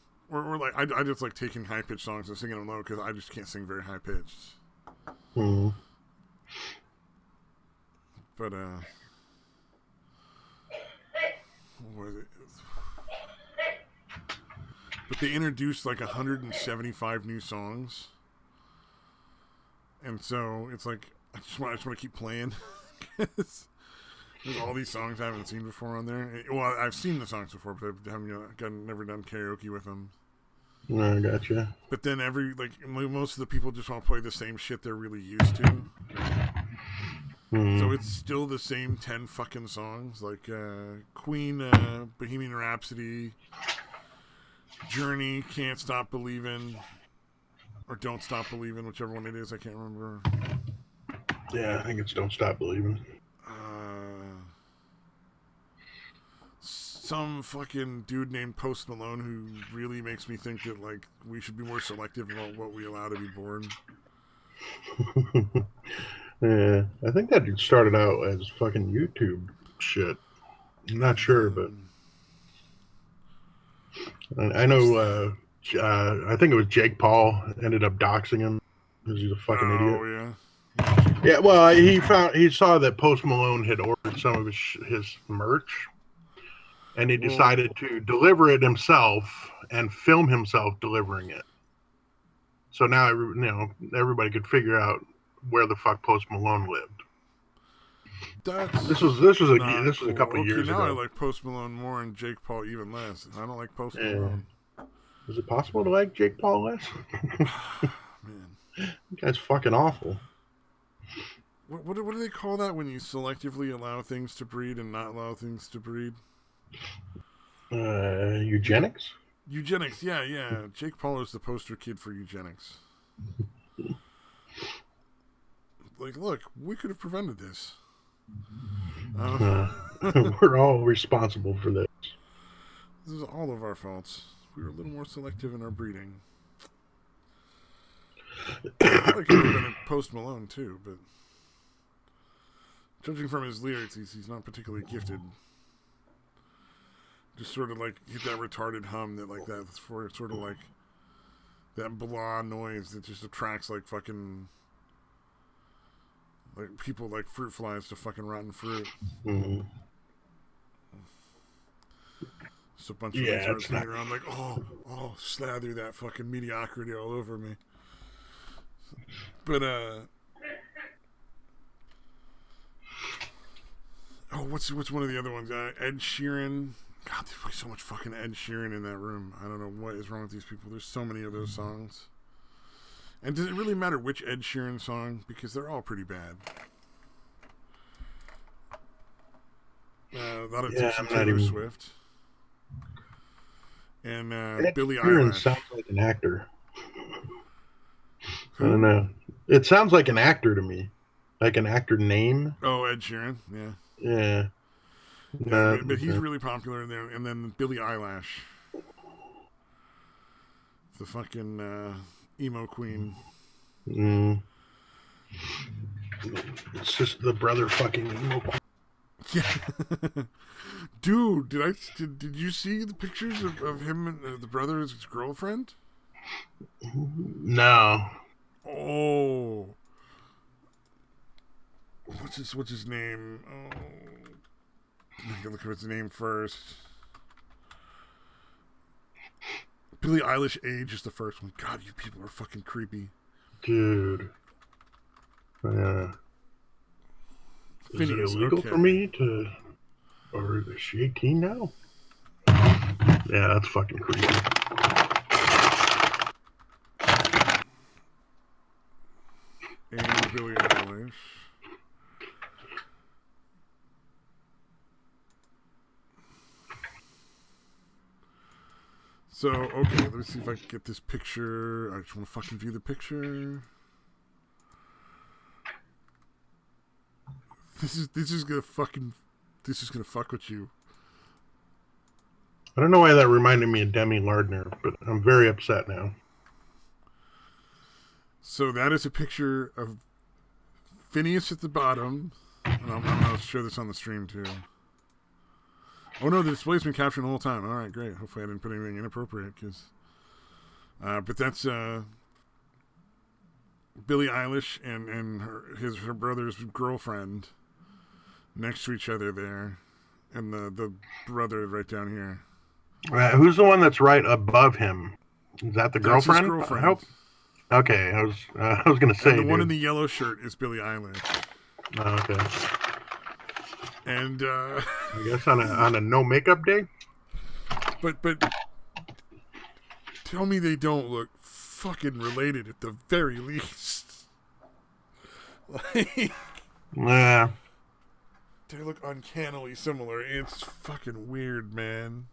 like I just like taking high pitched songs and singing them low because I just can't sing very high pitched. Mm-hmm. But what was it? But they introduced like 175 new songs, and so it's like I just want to keep playing. There's all these songs I haven't seen before on there. Well, I've seen the songs before, but I haven't never done karaoke with them. I gotcha. But then most of the people just want to play the same shit they're really used to. So it's still the same 10 fucking songs, like Queen, Bohemian Rhapsody, Journey, Can't Stop Believin', or Don't Stop Believin', whichever one it is, I can't remember. Yeah, I think it's Don't Stop Believing. Some fucking dude named Post Malone who really makes me think that like we should be more selective about what we allow to be born. Yeah, I think that started out as fucking YouTube shit. I'm not sure, but I know. I think it was Jake Paul ended up doxing him because he's a fucking idiot. Oh yeah. Yeah, well, he saw that Post Malone had ordered some of his merch, and he decided to deliver it himself and film himself delivering it. So now everybody could figure out where the fuck Post Malone lived. This was a couple of years now ago. I like Post Malone more and Jake Paul even less. I don't like Post Malone. Is it possible to like Jake Paul less? Man, that guy's fucking awful. What do they call that when you selectively allow things to breed and not allow things to breed? Eugenics? Eugenics, yeah. Jake Paul is the poster kid for eugenics. Like, look, we could have prevented this. We're all responsible for this. This is all of our faults. We were a little more selective in our breeding. I like prevented Post Malone too, but judging from his lyrics, he's not particularly gifted. Just sort of like hit that retarded hum that's for sort of like that blah noise that just attracts like fucking like people like fruit flies to fucking rotten fruit. Mm-hmm. Just a bunch of retards hanging around like, oh, slather that fucking mediocrity all over me. But what's one of the other ones? Ed Sheeran. God, they play so much fucking Ed Sheeran in that room. I don't know what is wrong with these people. There's so many of those songs. And does it really matter which Ed Sheeran song? Because they're all pretty bad. A lot of Taylor Swift. And Billie Eilish. Sounds like an actor. I don't know. It sounds like an actor to me. Like an actor name. Oh, Ed Sheeran, yeah. Yeah. But he's really popular there. And then Billie Eilish. The fucking emo queen. It's just the brother fucking emo queen. Yeah. Dude, did you see the pictures of him and the brother as his girlfriend? No. Oh. What's his name? Oh. I can look at his name first. Billie Eilish Age is the first one. God, you people are fucking creepy. Dude. Is it illegal for me to... Or is she 18 now? Yeah, that's fucking creepy. And Billie Eilish. So, okay, let me see if I can get this picture. I just want to fucking view the picture. This is gonna fuck with you. I don't know why that reminded me of Demi Lardner, but I'm very upset now. So that is a picture of Phineas at the bottom. And I'm going to show this on the stream too. Oh no, the display's been capturing the whole time. All right, great. Hopefully I didn't put anything inappropriate. But that's Billie Eilish and her brother's girlfriend next to each other there. And the brother right down here. Who's the one that's right above him? Is that the girlfriend? His girlfriend. Okay, I was gonna say. And the one in the yellow shirt is Billie Eilish. Oh, okay. And I guess on a no makeup day. But Tell me they don't look fucking related at the very least. Like, Yeah. they look uncannily similar. It's fucking weird, man.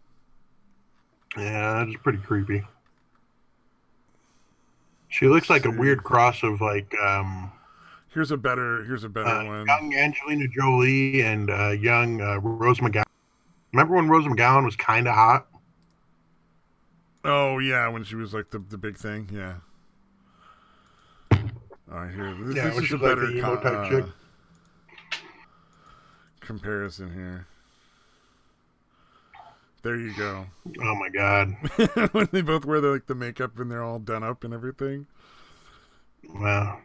Yeah, that's pretty creepy. She looks like a weird cross of like Here's a better one. young Angelina Jolie and young Rose McGowan. Remember when Rose McGowan was kind of hot? Oh yeah, when she was like the big thing, yeah. All right, here. This when is she a was like better the emo type chick. comparison here. There you go. Oh my god! When they both wear the makeup and they're all done up and everything. Wow.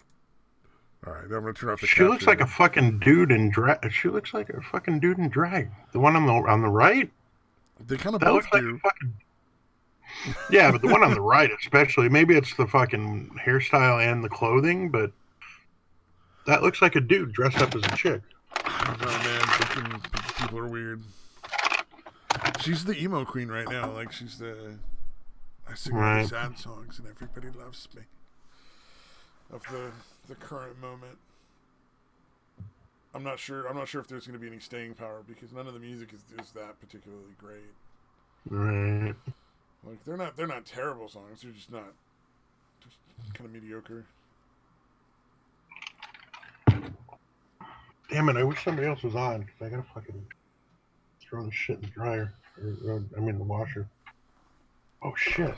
All right, I'm gonna turn off the. She looks like a fucking dude in drag. She looks like a fucking dude in drag. The one on the right. They kind of both do. Like fucking... Yeah, but the one on the right, especially. Maybe it's the fucking hairstyle and the clothing, but that looks like a dude dressed up as a chick. I don't know, man. People are weird. She's the emo queen right now. Like she's the. I sing all the sad songs and everybody loves me. Of the current moment. I'm not sure if there's going to be any staying power because none of the music is that particularly great. Right. Like they're not terrible songs. They're just kind of mediocre. Damn it! I wish somebody else was on because I gotta fucking throw this shit in the dryer. The washer. Oh shit!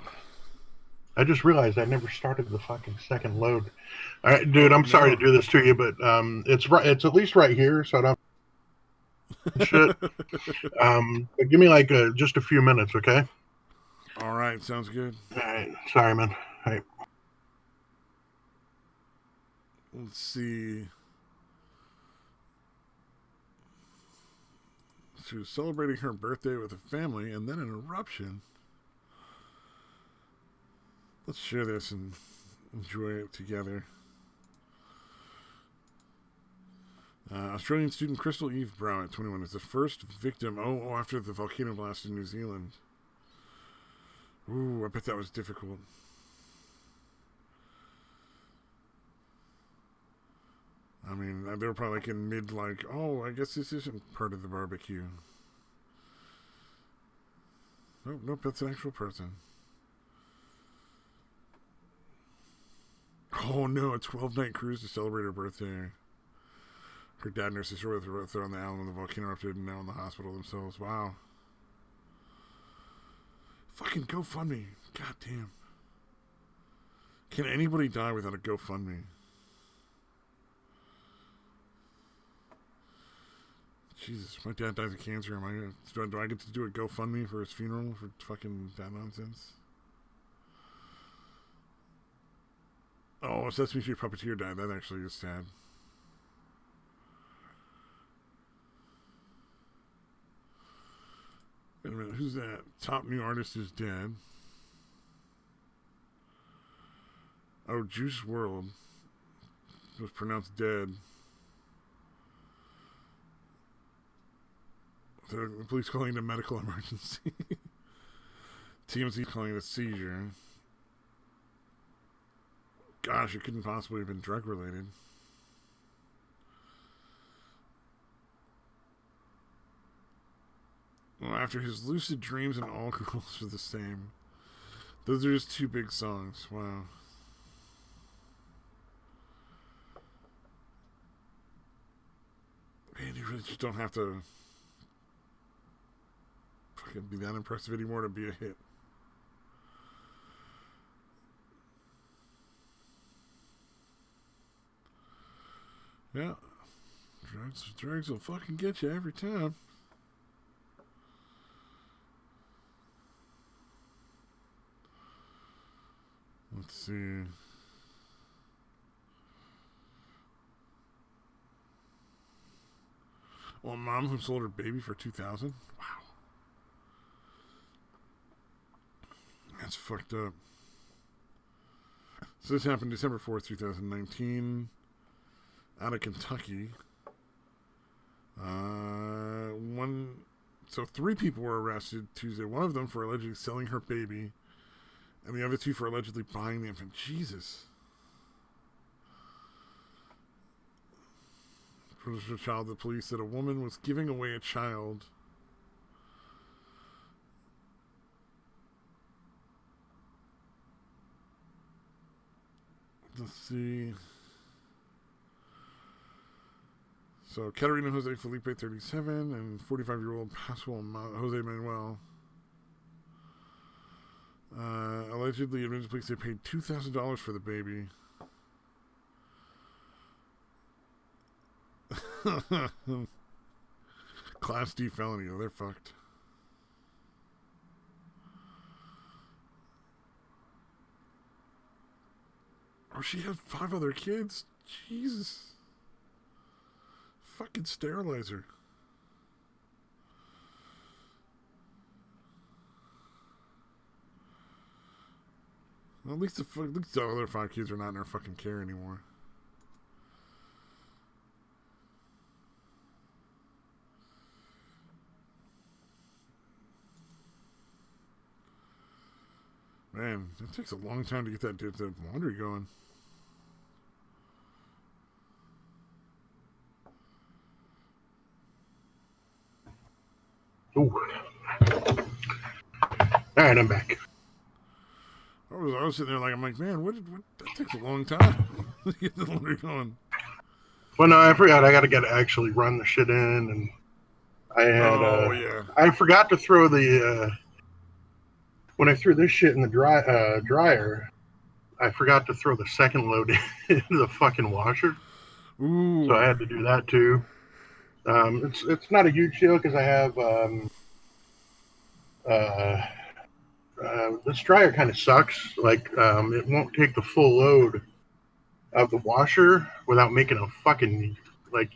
I just realized I never started the fucking second load. All right, dude, I'm sorry to do this to you, but it's at least right here, so I don't. Shit. But give me like just a few minutes, okay? All right, sounds good. All right, sorry, man. All right. Let's see. She was celebrating her birthday with a family, and then an eruption. Let's share this and enjoy it together. Australian student Crystal Eve Browett, 21, is the first victim. After the volcano blast in New Zealand. Ooh, I bet that was difficult. I mean, they were probably like in mid, like, I guess this isn't part of the barbecue. Nope, that's an actual person. Oh no, a 12-night cruise to celebrate her birthday. Her dad and her sister were there on the island when the volcano erupted and now in the hospital themselves. Wow. Fucking GoFundMe. God damn. Can anybody die without a GoFundMe? Jesus, my dad dies of cancer. Do I get to do a GoFundMe for his funeral for fucking that nonsense? Oh, Sesame Street Puppeteer died. That actually is sad. Wait a minute, who's that? Top new artist is dead. Oh, Juice WRLD was pronounced dead. The police calling it a medical emergency. TMZ calling it a seizure. Gosh, it couldn't possibly have been drug related. Well, after his lucid dreams and all girls are the same. Those are just two big songs. Wow. Man, you really just don't have to fucking be that impressive anymore to be a hit. Yeah. Drugs will fucking get you every time. Let's see. Well, a mom who sold her baby for $2,000? Wow. That's fucked up. So this happened December 4th, 2019. Out of Kentucky. So 3 people were arrested Tuesday. One of them for allegedly selling her baby And the other 2 for allegedly buying the infant. Jesus. For the child, the police said a woman was giving away a child. Let's see. So, Caterina Jose Felipe, 37, and 45-year-old Pascual Jose Manuel. Allegedly, admitted to police they paid $2,000 for the baby. Class D felony. Oh, they're fucked. Oh, she had 5 other kids? Jesus. Fucking sterilizer. Well, at least the other 5 kids are not in her fucking care anymore. Man, it takes a long time to get that laundry going. Ooh. All right, I'm back. I was sitting there like, I'm like, man, that takes a long time to get the laundry going. Well, no, I forgot. I got to actually run the shit in, and I had. Yeah. I forgot to throw the. When I threw this shit in the dryer, I forgot to throw the second load into the fucking washer. Ooh. So I had to do that too. It's not a huge deal because I have this dryer kind of sucks. Like it won't take the full load of the washer without making a fucking like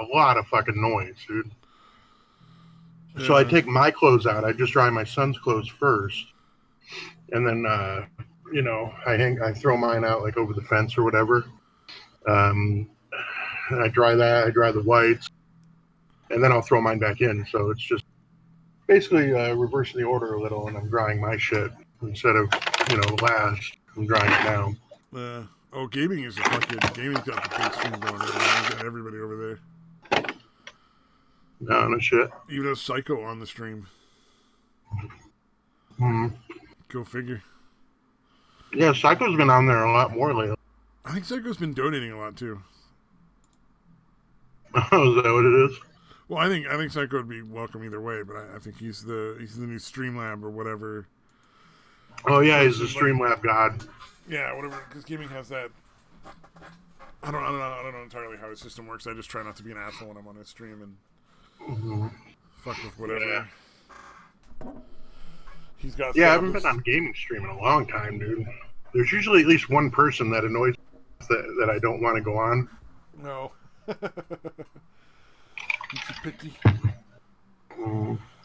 a lot of fucking noise, dude. Yeah. So I take my clothes out. I just dry my son's clothes first, and then I throw mine out like over the fence or whatever. And I dry that. I dry the whites, and then I'll throw mine back in. So it's just basically reversing the order a little, and I'm drying my shit instead of last. I'm drying it now. Gaming is gaming's got the big stream going right now. We've got everybody over there. No shit. Even a Psycho on the stream. Go figure. Yeah, Psycho's been on there a lot more lately. I think Psycho's been donating a lot too. Oh, is that what it is? Well, I think Psycho would be welcome either way, but I think he's the new Streamlab or whatever. Oh yeah, he's the Streamlab god. Yeah, whatever. Because gaming has that. I don't know entirely how his system works. I just try not to be an asshole when I'm on his stream and fuck with whatever. Yeah. He's got. Yeah, I haven't been on gaming stream in a long time, dude. There's usually at least one person that annoys that I don't want to go on. No. You too picky?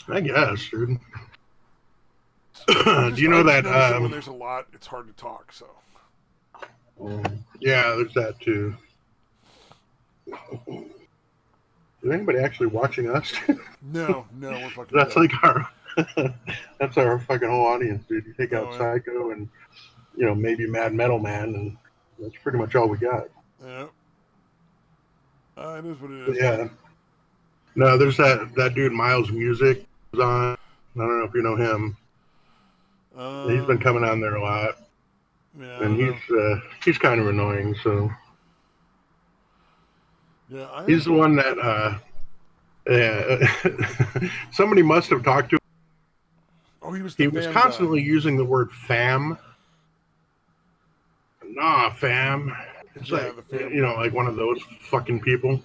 I guess, dude. Do you know that when there's a lot, it's hard to talk, so. Yeah, there's that too. Is anybody actually watching us? No, we're fucking. That's like our that's our fucking whole audience, dude. You take out Psycho and maybe Mad Metal Man, and that's pretty much all we got. Yeah. It is what it is. Yeah. No, there's that dude Miles Music is on. I don't know if you know him. He's been coming on there a lot. Yeah. And he's kind of annoying, so. Yeah, he's the one that somebody must have talked to him. Oh, he was constantly using the word fam. Nah, fam. It's like like one of those fucking people.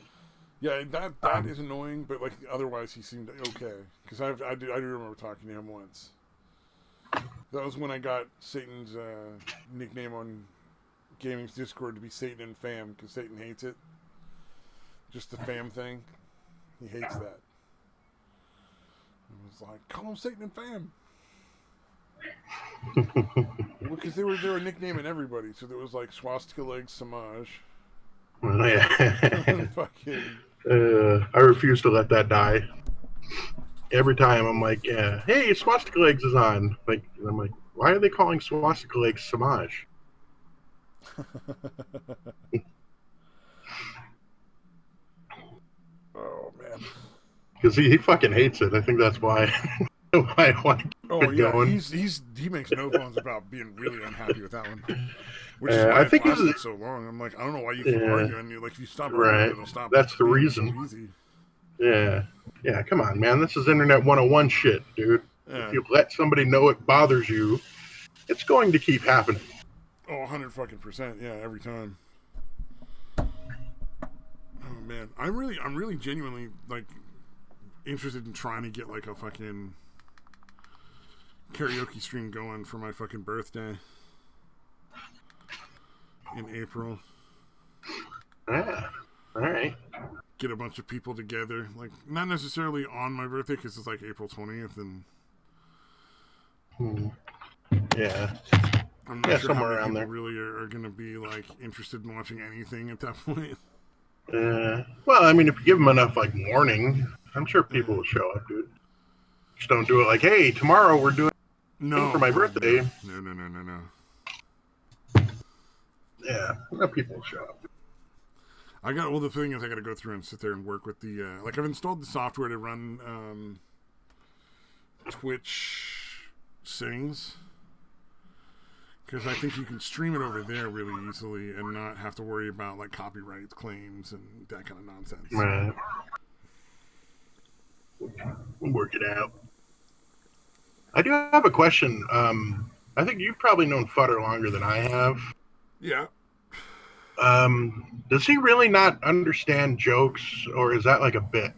Yeah, that is annoying, but like otherwise he seemed okay. Because I do remember talking to him once. That was when I got Satan's nickname on Gaming's Discord to be Satan and Fam, because Satan hates it. Just the fam thing. He hates that. It was like, call him Satan and Fam. Because they were nicknaming everybody, so there was like Swastika Legs Samaj. Oh, yeah. Fucking. I refuse to let that die. Every time I'm like, hey, Swastika Legs is on. Like, I'm like, Why are they calling Swastika Lake Samaj? Oh man. Because he fucking hates it. I think that's why. Why I want to keep Oh it yeah, going. he makes no bones about being really unhappy with that one, which is why I it think lasted so long. I'm like, I don't know why you keep arguing. You're like, if you stop arguing, right. it'll stop. That's the being reason. so easy. Yeah. Yeah, come on, man. This is Internet 101 shit, dude. Yeah. If you let somebody know it bothers you, it's going to keep happening. Oh, 100% yeah, every time. Oh man, I'm really genuinely like interested in trying to get like a fucking karaoke stream going for my fucking birthday in April. Yeah. All right. Get a bunch of people together, like not necessarily on my birthday because it's like April 20th, and yeah, I'm not sure how somewhere many around people there. really are going to be like interested in watching anything at that point. Well, I mean, if you give them enough like warning, I'm sure people will show up, dude. Just don't do it like, hey, tomorrow we're doing for my birthday. No. Yeah, enough people will show up. The thing is, I got to go through and sit there and work with the like I've installed the software to run Twitch Sings, because I think you can stream it over there really easily and not have to worry about like copyright claims and that kind of nonsense. Right. We'll work it out. I do have a question. I think you've probably known Futter longer than I have. Yeah. Does he really not understand jokes, or is that like a bit?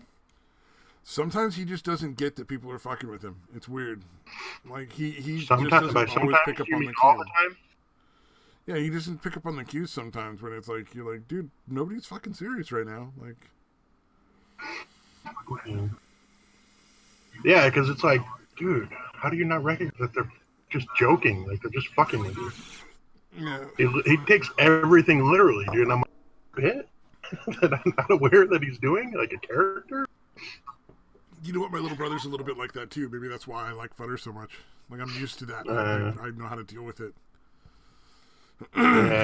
Sometimes he just doesn't get that people are fucking with him. It's weird. Like he just Sometimes, doesn't always pick up on the all cue. the time? Yeah, he doesn't pick up on the cues sometimes when it's like you're like, dude, nobody's fucking serious right now. Like, yeah, because it's like, dude, how do you not recognize that they're just joking? Like they're just fucking with you. yeah. He takes everything literally, dude. And I'm like, bit that I'm not aware that he's doing, like a character. You know what? My little brother's a little bit like that too. Maybe that's why I like Futter so much. Like I'm used to that. I know how to deal with it.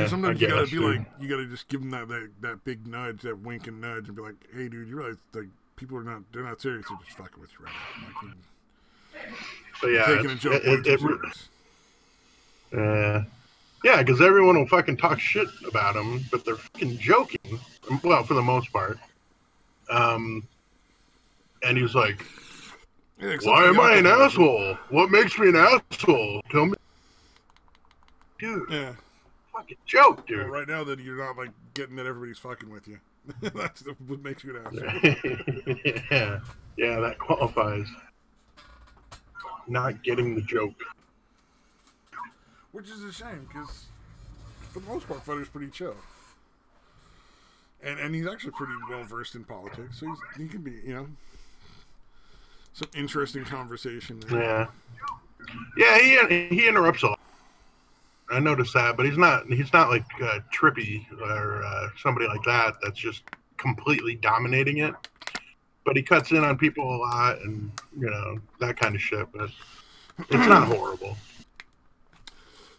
Sometimes you gotta be like, you gotta just give them that big nudge, that wink and nudge, and be like, hey, dude, you realize like people they're not serious. They're just fucking with you right now. Like, but yeah, taking a joke way too serious. Yeah, because everyone will fucking talk shit about him, but they're fucking joking. Well, for the most part. And he was like, why am I an asshole? What makes me an asshole? Tell me. Dude. Yeah. Fucking joke, dude. Well, right now, then you're not like getting that everybody's fucking with you. That's what makes you an asshole. Yeah, that qualifies. Not getting the joke. Which is a shame, because for the most part, Futter's pretty chill. And he's actually pretty well versed in politics, so he can be, some interesting conversation there. Yeah, he interrupts a lot. I noticed that, but he's not like Trippy or somebody like that that's just completely dominating it. But he cuts in on people a lot and, that kind of shit, but it's not horrible.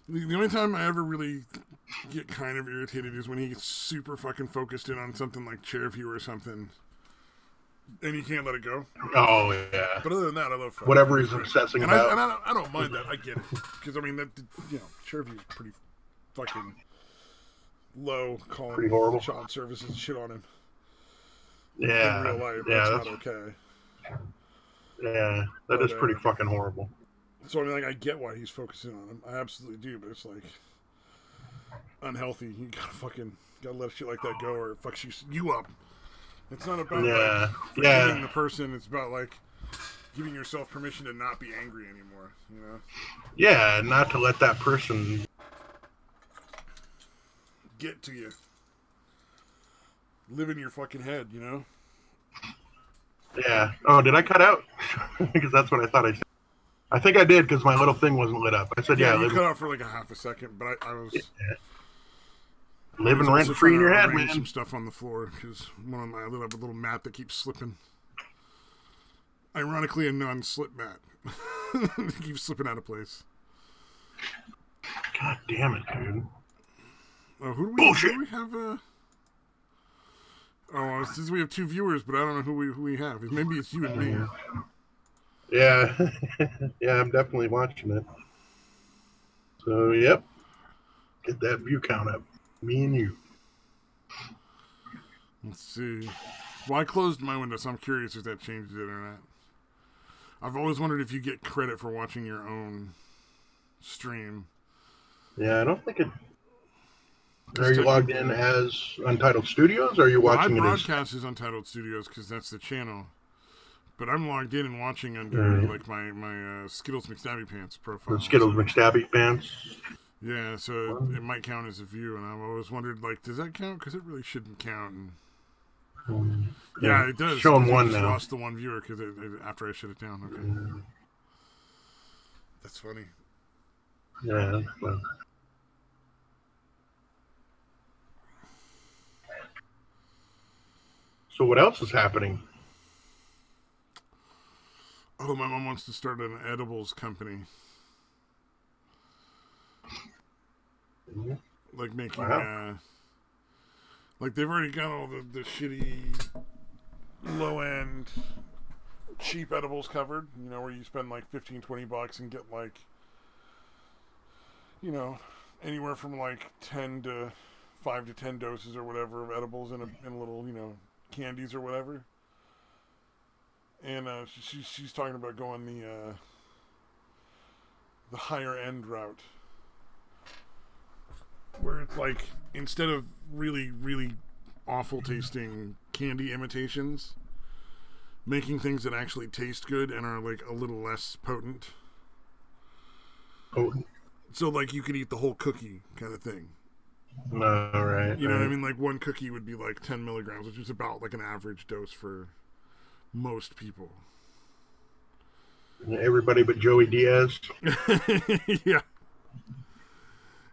The only time I ever really get kind of irritated is when he gets super fucking focused in on something like Chairview or something, and he can't let it go. Oh, yeah. But other than that, I love Futter. Whatever he's obsessing about. I don't mind that. I get it. Because, I mean, that Chairview's pretty fucking low, calling pretty horrible. child services shit on him. Yeah. In real life, that's not okay. Yeah, that is pretty fucking horrible. So, I mean, like, I get why he's focusing on him. I absolutely do, but it's, like, unhealthy. You gotta let shit like that go, or it fucks you up. It's not about, forgiving the person. It's about, like, giving yourself permission to not be angry anymore, Yeah, not to let that person get to you. Live in your fucking head, Yeah. Oh, did I cut out? Because that's what I thought I said. I think I did because my little thing wasn't lit up. I said, you cut out for like a half a second, but I was living rent free in your head, man. Some stuff on the floor because I lit up a little mat that keeps slipping. Ironically, a non-slip mat. It keeps slipping out of place. God damn it, dude. Oh, who do Bullshit. we have? Oh, it says we have 2 viewers, but I don't know who we have. Maybe it's you and me. Yeah, yeah, I'm definitely watching it. So, yep, get that view count up. Me and you. Let's see. Well, I closed my window, so I'm curious if that changed it or not. I've always wondered if you get credit for watching your own stream. Yeah, I don't think it. Are you logged in as Untitled Studios, or are you watching I it broadcast as Untitled Studios because that's the channel. But I'm logged in and watching under like my Skittles McStabby Pants profile. The Skittles McStabby Pants? Yeah, so it might count as a view, and I've always wondered, like, does that count? Because it really shouldn't count. And yeah, it does. Showing one just now. Lost the one viewer because after I shut it down. Okay, that's funny. Yeah. Well. So what else is happening? Oh, my mom wants to start an edibles company. Mm-hmm. Like making, like they've already got all the shitty, low-end, cheap edibles covered. You know, where you spend like $15-$20 and get like, you know, anywhere from like 10 to 5 to 10 doses or whatever of edibles in a little, you know, candies or whatever. And she's talking about going the higher end route, where it's like instead of really awful tasting candy imitations, making things that actually taste good and are like a little less potent. Potent. So like you could eat the whole cookie kind of thing. No, right. You know what I mean? Like one cookie would be like 10 milligrams, which is about like an average dose for most people. Everybody but Joey Diaz. Yeah.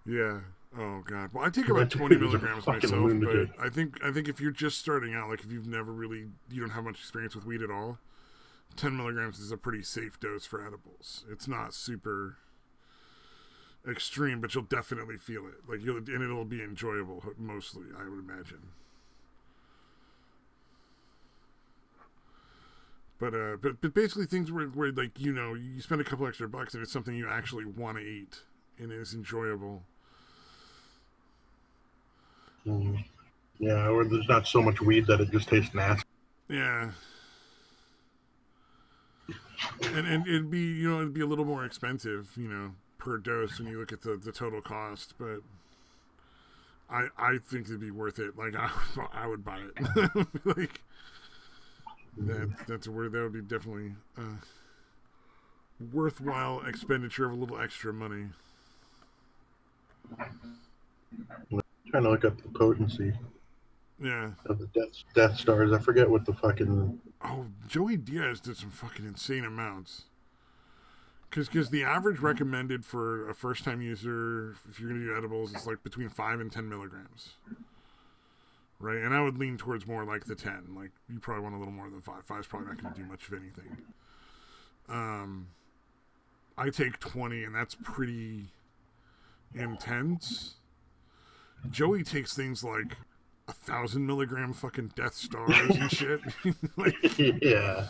Yeah. Oh god. Well, I take about 20 milligrams myself, lunatic. But I think if you're just starting out, like if you've never really, you don't have much experience with weed at all, 10 milligrams is a pretty safe dose for edibles. It's not super extreme, but you'll definitely feel it. Like and it'll be enjoyable mostly, I would imagine. But basically things where like, you know, you spend a couple extra bucks and it's something you actually want to eat and is enjoyable. Yeah, or there's not so much weed that it just tastes nasty. Yeah. And it'd be, you know, it'd be a little more expensive, you know, per dose when you look at the total cost, but I think it'd be worth it. Like I would buy it. Like that's where that would be definitely worthwhile expenditure of a little extra money. I'm trying to look up the potency. Yeah. Of the Death Stars. I forget what the fucking. Oh, Joey Diaz did some fucking insane amounts. Because the average recommended for a first time user, if you're going to do edibles, is like between 5 and 10 milligrams. Right? And I would lean towards more like the 10. Like, you probably want a little more than 5. 5's probably not going to do much of anything. I take 20, and that's pretty intense. Joey takes things like 1,000 milligram fucking Death Stars and shit. Like, yeah.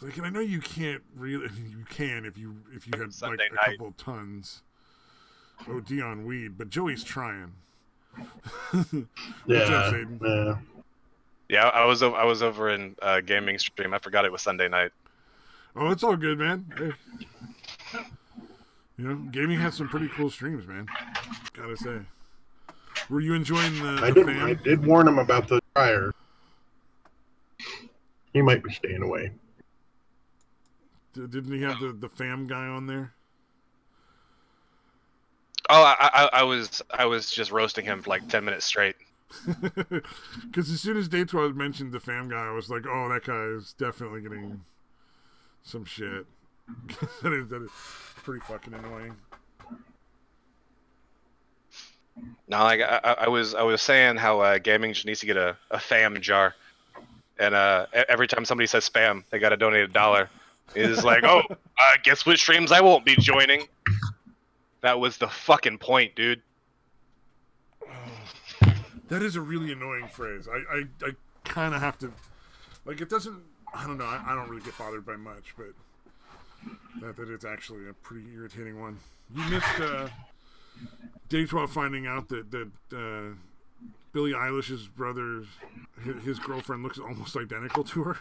Like, and I know you can't really. You can if you had Sunday like a couple tons OD on weed, but Joey's trying. What's up, Saden? Yeah, I was over in gaming stream. I forgot it was Sunday night. Oh, it's all good, man. Hey. You know, gaming has some pretty cool streams, man. Gotta say. Were you enjoying the fam? I did warn him about the dryer. He might be staying away. Didn't he have the fam guy on there? Oh, I was just roasting him for like 10 minutes straight. Because as soon as Day 12 mentioned the fam guy, I was like, oh, that guy is definitely getting some shit. that is pretty fucking annoying. No, like I was saying how gaming just needs to get a fam jar, and every time somebody says spam, they gotta donate $1. It's like, oh, guess which streams I won't be joining. That was the fucking point, dude. That is a really annoying phrase. I kind of have to, like, it doesn't. I don't know. I don't really get bothered by much, but that it's actually a pretty irritating one. You missed days while finding out that Billie Eilish's brother, his girlfriend, looks almost identical to her.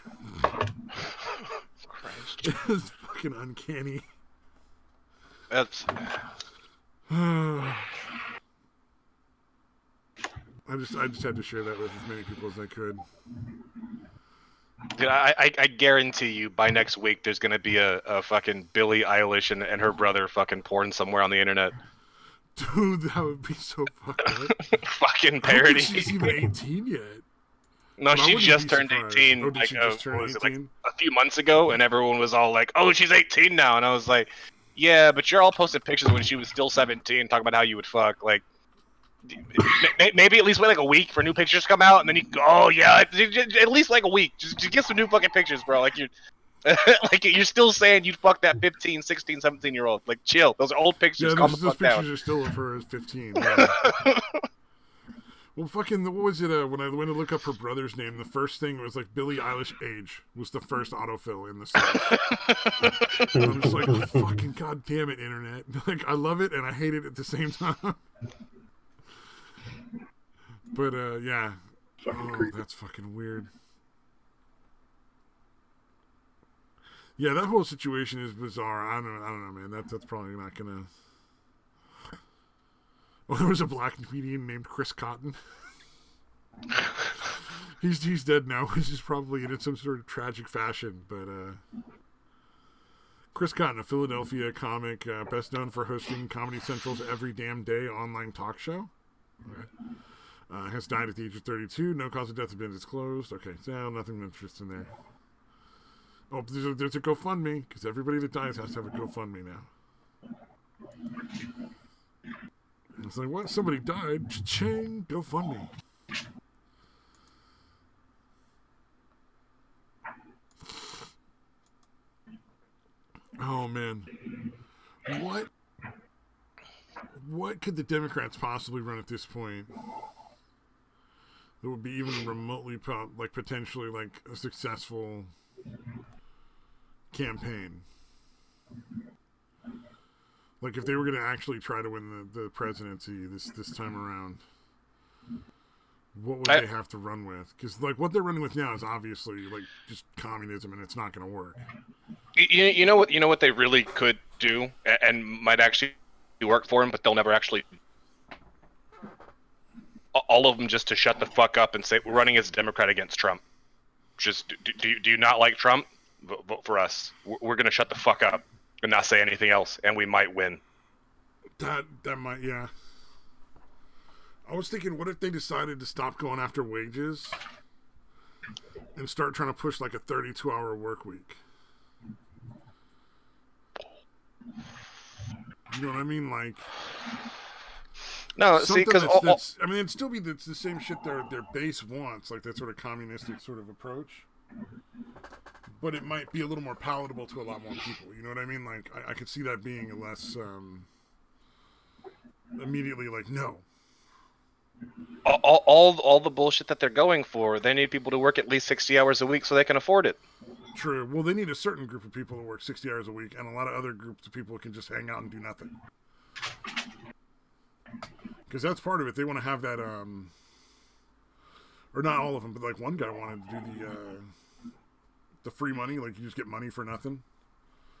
Christ. It's fucking uncanny. That's. I just had to share that with as many people as I could. Dude, I guarantee you by next week there's gonna be a fucking Billie Eilish and her brother fucking porn somewhere on the internet. Dude, that would be so fucked up. Fucking I don't parody. think she's even 18 yet. No, But I she wouldn't just be turned surprised. 18. Oh, did like, she just turn what was it, like 18? a few months ago, and everyone was all like, "Oh, she's 18 now," and I was like, "Yeah, but you're all posting pictures when she was still 17, talking about how you would fuck." Like, maybe at least wait like a week for new pictures to come out, and then you go, "Oh yeah, at least like a week. Just get some new fucking pictures, bro." Like you're. Like you're still saying you'd fuck that 15, 16, 17-year-old. Like chill. Those are old pictures. Yeah, Calm the those fuck pictures down. are still of her as 15. Yeah. Well, fucking, what was it? When I went to look up her brother's name, the first thing was like Billie Eilish age was the first autofill in the search. And I'm just like, fucking goddamn it, internet! Like, I love it and I hate it at the same time. But yeah, that's fucking weird. Yeah, that whole situation is bizarre. I don't know, man. That's probably not gonna. Oh, there was a black comedian named Chris Cotton. he's dead now, which is probably in some sort of tragic fashion. But Chris Cotton, a Philadelphia comic, best known for hosting Comedy Central's Every Damn Day online talk show, has died at the age of 32. No cause of death has been disclosed. Okay, so nothing interesting there. Oh, there's a GoFundMe, because everybody that dies has to have a GoFundMe now. It's like, what? Somebody died? Cha-ching, GoFundMe. Oh, man. What could the Democrats possibly run at this point that would be even remotely, potentially, like, a successful campaign? Like, if they were going to actually try to win the presidency this time around, what would they have to run with? Because, like, what they're running with now is obviously, like, just communism, and it's not going to work. You know what they really could do, and might actually work for them, but they'll never actually. All of them just to shut the fuck up and say we're running as a Democrat against Trump. Just do you not like Trump? Vote for us. We're gonna shut the fuck up and not say anything else, and we might win. That might, yeah. I was thinking, what if they decided to stop going after wages and start trying to push like a 32-hour work week? You know what I mean? Like, no, see, because I mean, it'd still be the same shit their base wants, like that sort of communistic sort of approach. But it might be a little more palatable to a lot more people. You know what I mean? Like, I could see that being a less immediately like, no. All the bullshit that they're going for, they need people to work at least 60 hours a week so they can afford it. True. Well, they need a certain group of people to work 60 hours a week, and a lot of other groups of people can just hang out and do nothing. Because that's part of it. They want to have that, or not all of them, but like one guy wanted to do the free money, like you just get money for nothing.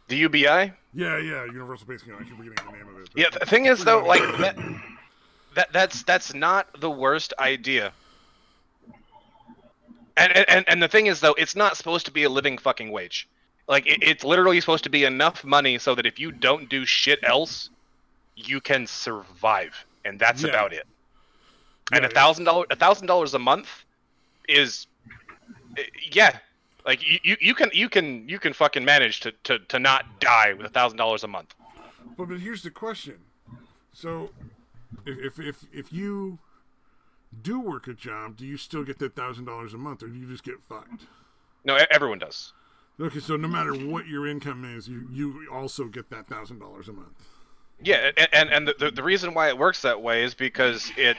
The UBI? Yeah, Universal Basic Income. I keep forgetting the name of it. Yeah, the thing is though, like that's not the worst idea. And the thing is though, it's not supposed to be a living fucking wage. Like it's literally supposed to be enough money so that if you don't do shit else, you can survive, and that's about it. And $1,000 a month is, like you can fucking manage to not die with $1,000 a month. But here's the question: so if you do work a job, do you still get that $1,000 a month, or do you just get fucked? No, everyone does. Okay, so no matter what your income is, you also get that $1,000 a month. Yeah, and the reason why it works that way is because it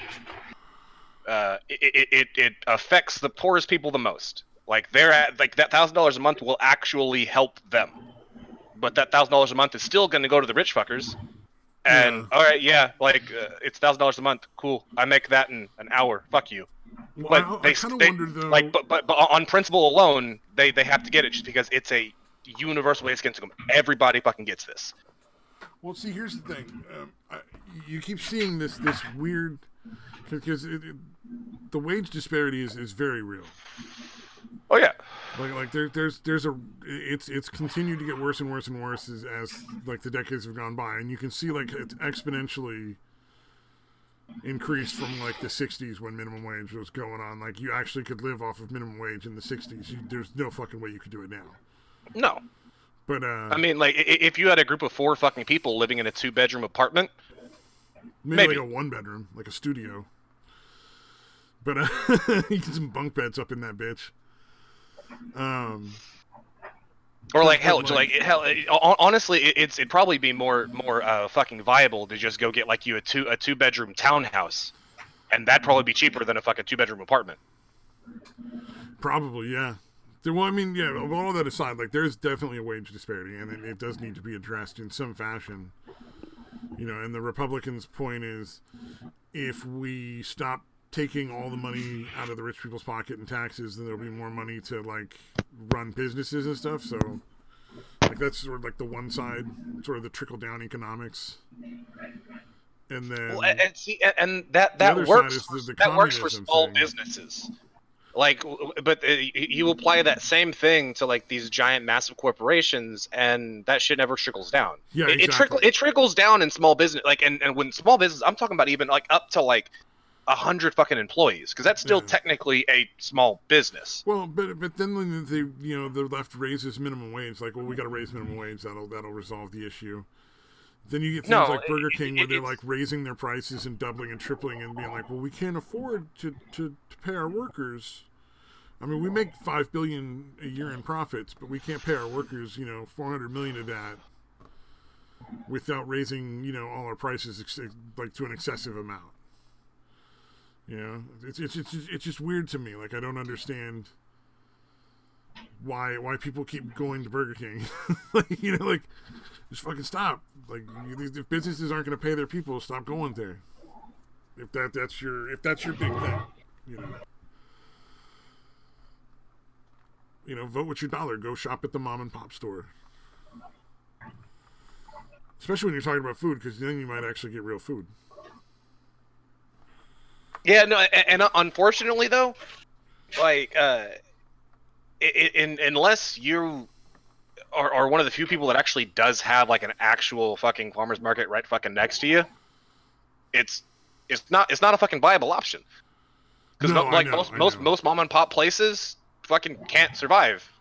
affects the poorest people the most. Like they're at like that $1,000 a month will actually help them, but that $1,000 a month is still going to go to the rich fuckers. And Yeah. all right, yeah, like it's $1,000 a month. Cool, I make that in an hour. Fuck you. But Well, I kind of wonder like though. but on principle alone, they have to get it just because it's a universal way against them. Everybody fucking gets this. Well, see, here's the thing. You keep seeing this weird because the wage disparity is very real. Oh yeah. Like there's a it's continued to get worse and worse and worse as like the decades have gone by, and you can see like it's exponentially increased from like the 60s when minimum wage was going on. Like you actually could live off of minimum wage in the 60s. There's no fucking way you could do it now. No. But I mean, like if you had a group of 4 fucking people living in a 2-bedroom apartment, maybe like a 1-bedroom, like a studio. But you get some bunk beds up in that bitch. Or like hell, honestly, it'd probably be more fucking viable to just go get like you a 2-bedroom townhouse, and that'd probably be cheaper than a fucking 2-bedroom apartment. Probably, yeah. Well, I mean, yeah. All that aside, like there's definitely a wage disparity, and it does need to be addressed in some fashion. You know, and the Republicans' point is, if we stop taking all the money out of the rich people's pocket in taxes, then there'll be more money to like run businesses and stuff. So like that's sort of like the one side, sort of the trickle down economics. And then and that works. That works for small businesses. Like, but you apply that same thing to like these giant, massive corporations, and that shit never trickles down. Yeah, exactly. It trickles down in small business, like, and when small business, I'm talking about even like up to like 100 fucking employees, because that's still technically a small business. Well, but then when the left raises minimum wage, like, well, we got to raise minimum wage, that'll resolve the issue. Then you get things like Burger King where they're like raising their prices and doubling and tripling and being like, well, we can't afford to pay our workers. I mean, we make $5 billion a year in profits, but we can't pay our workers, $400 million of that without raising, all our prices like to an excessive amount. It's just weird to me. Like I don't understand why people keep going to Burger King. like just fucking stop. Like if businesses aren't going to pay their people, stop going there. If that's your big thing, vote with your dollar. Go shop at the mom and pop store. Especially when you're talking about food, because then you might actually get real food. Yeah, no, and unfortunately though, like, unless you are one of the few people that actually does have like an actual fucking farmer's market right fucking next to you, it's not a fucking viable option. Because most mom and pop places fucking can't survive.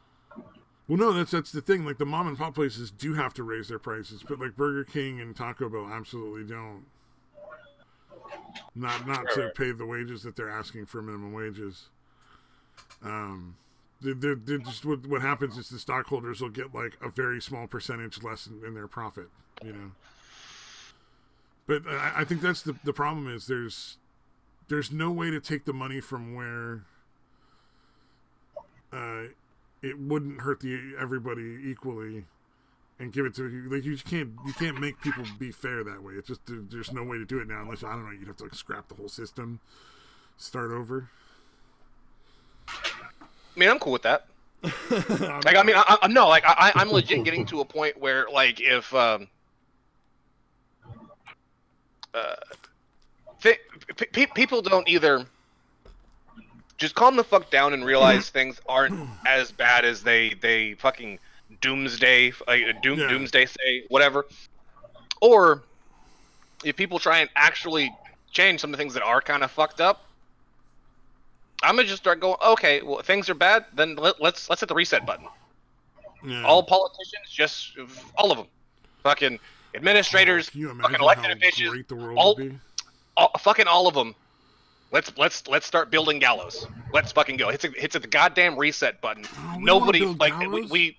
Well, no, that's the thing. Like the mom and pop places do have to raise their prices, but like Burger King and Taco Bell absolutely don't. Not to pay the wages that they're asking for minimum wages. They're just what happens is the stockholders will get like a very small percentage less in their profit, But I think that's the problem is there's no way to take the money from where it wouldn't hurt everybody equally and give it to like you can't make people be fair that way. It's just there's no way to do it now unless I don't know, you'd have to like scrap the whole system, start over. I mean, I'm cool with that. Like, I mean, I'm legit getting to a point where like if people don't either just calm the fuck down and realize things aren't as bad as they fucking doomsday say whatever, or if people try and actually change some of the things that are kind of fucked up, I'm gonna just start going, okay, well, if things are bad, then let's hit the reset button. All politicians, just all of them, fucking administrators, fucking elected officials, fucking all of them. Let's start building gallows. Let's fucking go. Hits at the goddamn reset button. Nobody like we.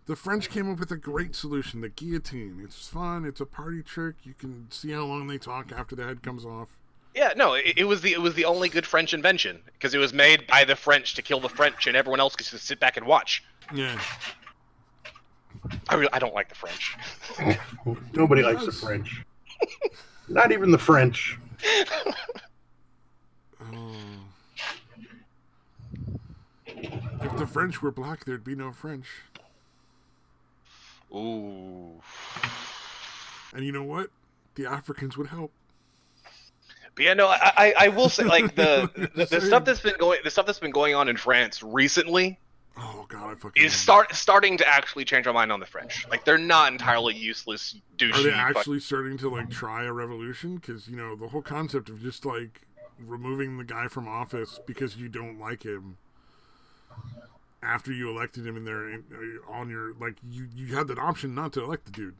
The French came up with a great solution, the guillotine. It's fun, it's a party trick, you can see how long they talk after the head comes off. Yeah, no, it was the only good French invention, because it was made by the French to kill the French, and everyone else gets to sit back and watch. Yeah. I don't like the French. Nobody likes the French. Not even the French. Oh. If the French were black, there'd be no French. Ooh. And you know what? The Africans would help. But yeah, no, I will say, like, the stuff that's been going on in France recently. Oh god, I fucking is starting to actually change my mind on the French. Like, they're not entirely useless douchey. Are they actually starting to like try a revolution? Because the whole concept of just like removing the guy from office because you don't like him after you elected him in there on your like you had that option not to elect the dude.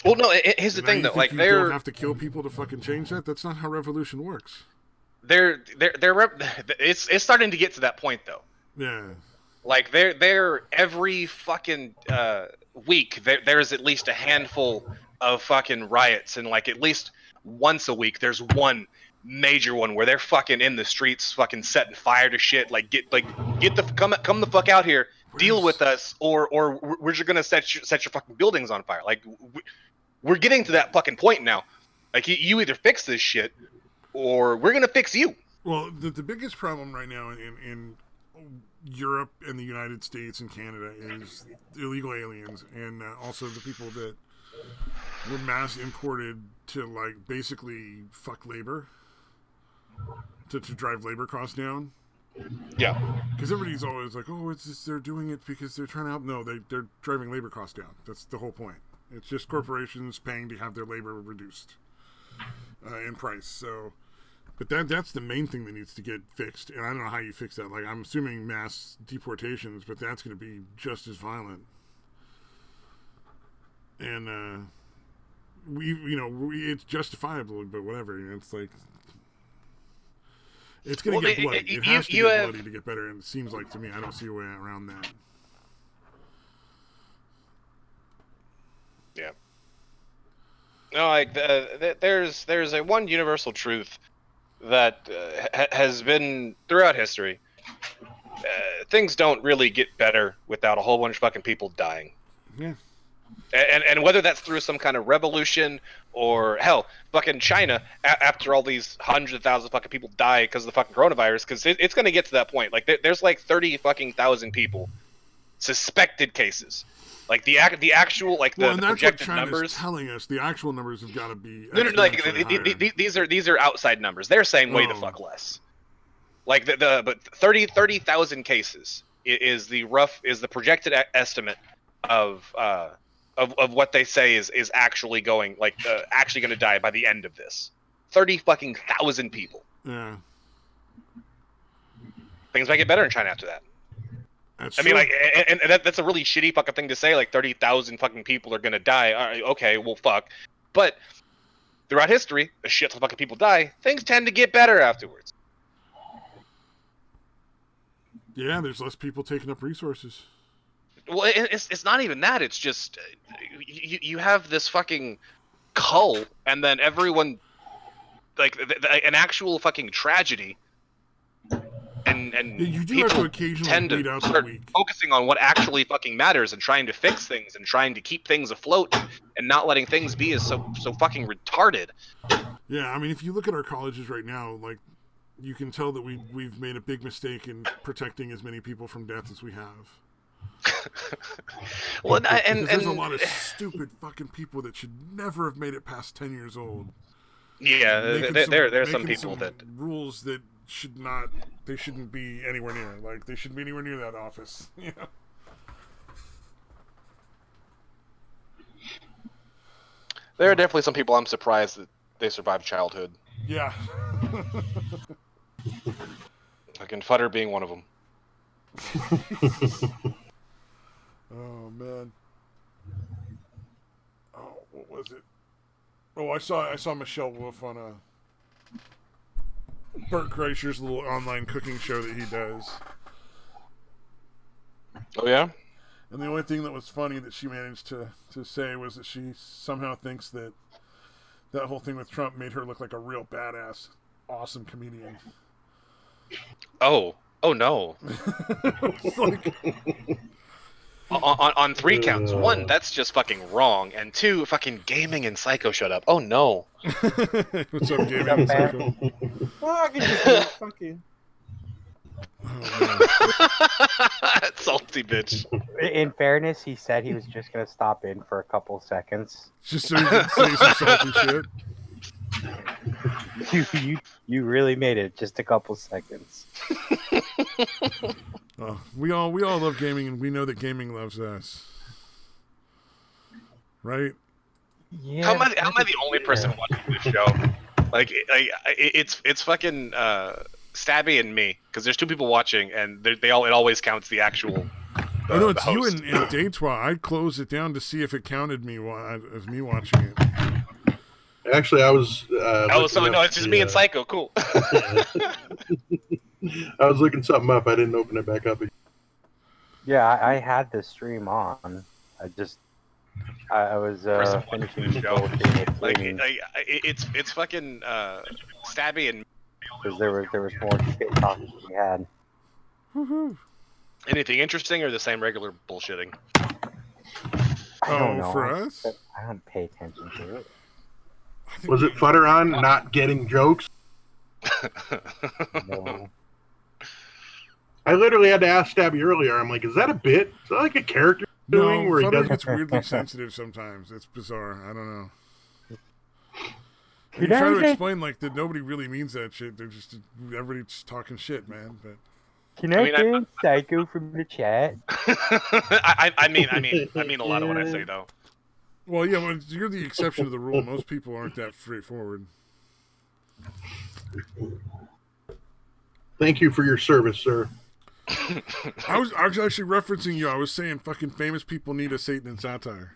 Well, no, here's the thing though. Like, you they're don't have to kill people to fucking change that. That's not how revolution works. It's starting to get to that point though. Yeah. Like, they're every fucking week there's at least a handful of fucking riots, and like at least once a week there's one major one where they're fucking in the streets fucking setting fire to shit. Like, come the fuck out here, deal with us, or we're just gonna set your fucking buildings on fire. Like, we're getting to that fucking point now. Like, you either fix this shit or we're gonna fix you. Well, the biggest problem right now in Europe and the United States and Canada is illegal aliens, and also the people that were mass imported to like basically fuck labor, to drive labor costs down. Yeah, because everybody's always like, oh, it's just, they're doing it because they're trying to help. No, they're driving labor costs down. That's the whole point. It's just corporations paying to have their labor reduced in price. So but that's the main thing that needs to get fixed, and I don't know how you fix that. Like, I'm assuming mass deportations, but that's going to be just as violent. And it's justifiable, but whatever. It's like it's going to get bloody. It has to get bloody to get better, and it seems like to me, I don't see a way around that. Yeah. No, like there's a one universal truth that has been throughout history. Things don't really get better without a whole bunch of fucking people dying. Yeah. And whether that's through some kind of revolution or hell, fucking China, after all these hundreds of thousands of fucking people die because of the fucking coronavirus, because it's going to get to that point. Like, there's like 30 fucking thousand people suspected cases. Like the actual, like the projected numbers. Telling us the actual numbers have got to be. No, like these are outside numbers. They're saying way the fuck less. Like but 30,000 cases is the projected estimate of what they say is actually going actually going to die by the end of this. 30,000 people. Yeah. Things might get better in China after that. That's mean, like, and that's a really shitty fucking thing to say. Like, 30,000 fucking people are gonna die. All right, okay, well, fuck. But throughout history, a shit ton of fucking people die. Things tend to get better afterwards. Yeah, there's less people taking up resources. Well, it's not even that. It's just you have this fucking cull, and then everyone, like, an actual fucking tragedy. And you do people have to occasionally tend to start focusing on what actually fucking matters and trying to fix things and trying to keep things afloat and not letting things be as so fucking retarded. Yeah, I mean, if you look at our colleges right now, like, you can tell that we've made a big mistake in protecting as many people from death as we have. Well, and there's a lot of stupid fucking people that should never have made it past 10 years old. Yeah, there are some people that rules that they shouldn't be anywhere near. Like, they shouldn't be anywhere near that office. Yeah. There are definitely some people I'm surprised that they survived childhood. Yeah. Fucking Futter being one of them. Oh man. Oh, what was it? Oh, I saw Michelle Wolf on a Bert Kreischer's little online cooking show that he does. Oh yeah? And the only thing that was funny that she managed to say was that she somehow thinks that whole thing with Trump made her look like a real badass, awesome comedian. Oh no. It's like, on 3 counts. 1, that's just fucking wrong, and 2, fucking gaming and Psycho shut up. Oh no. what's up, gaming and Psycho? Oh, I can just do it. Fuck you. Oh, Salty bitch. In fairness, he said he was just gonna stop in for a couple seconds. just so you can say some salty shit. You really made it just a couple seconds. We all love gaming, and we know that gaming loves us, right? Yeah. How am I the only person watching this show? Like it's fucking Stabby and me, because there's 2 people watching, and it always counts the actual. Oh no, it's you host. and Datewa. I closed it down to see if it counted me as me watching it. Actually, I was. It's just me and Psycho. Cool. I was looking something up. I didn't open it back up. Yeah, I had the stream on. I was finishing the whole thing with Like cleaning, it's fucking Stabby and. because there was more shit talking to be had. Woohoo! Anything interesting or the same regular bullshitting? I don't know. For us? I don't pay attention to it. Was it Futter on not getting jokes? No. I literally had to ask Stabby earlier. I'm like, is that a bit? Is that like a character doing No, where he Futter does? gets weirdly sensitive sometimes. It's bizarre. I don't know. You Could try I to get- explain like that nobody really means that shit. They're just everybody's talking shit, man. But Can I I mean, get Psycho from the chat? I mean a lot of what I say though. well, yeah, well, you're the exception to the rule. Most people aren't that straightforward. Thank you for your service, sir. I was actually referencing you. I was saying fucking famous people need a Satan and satire.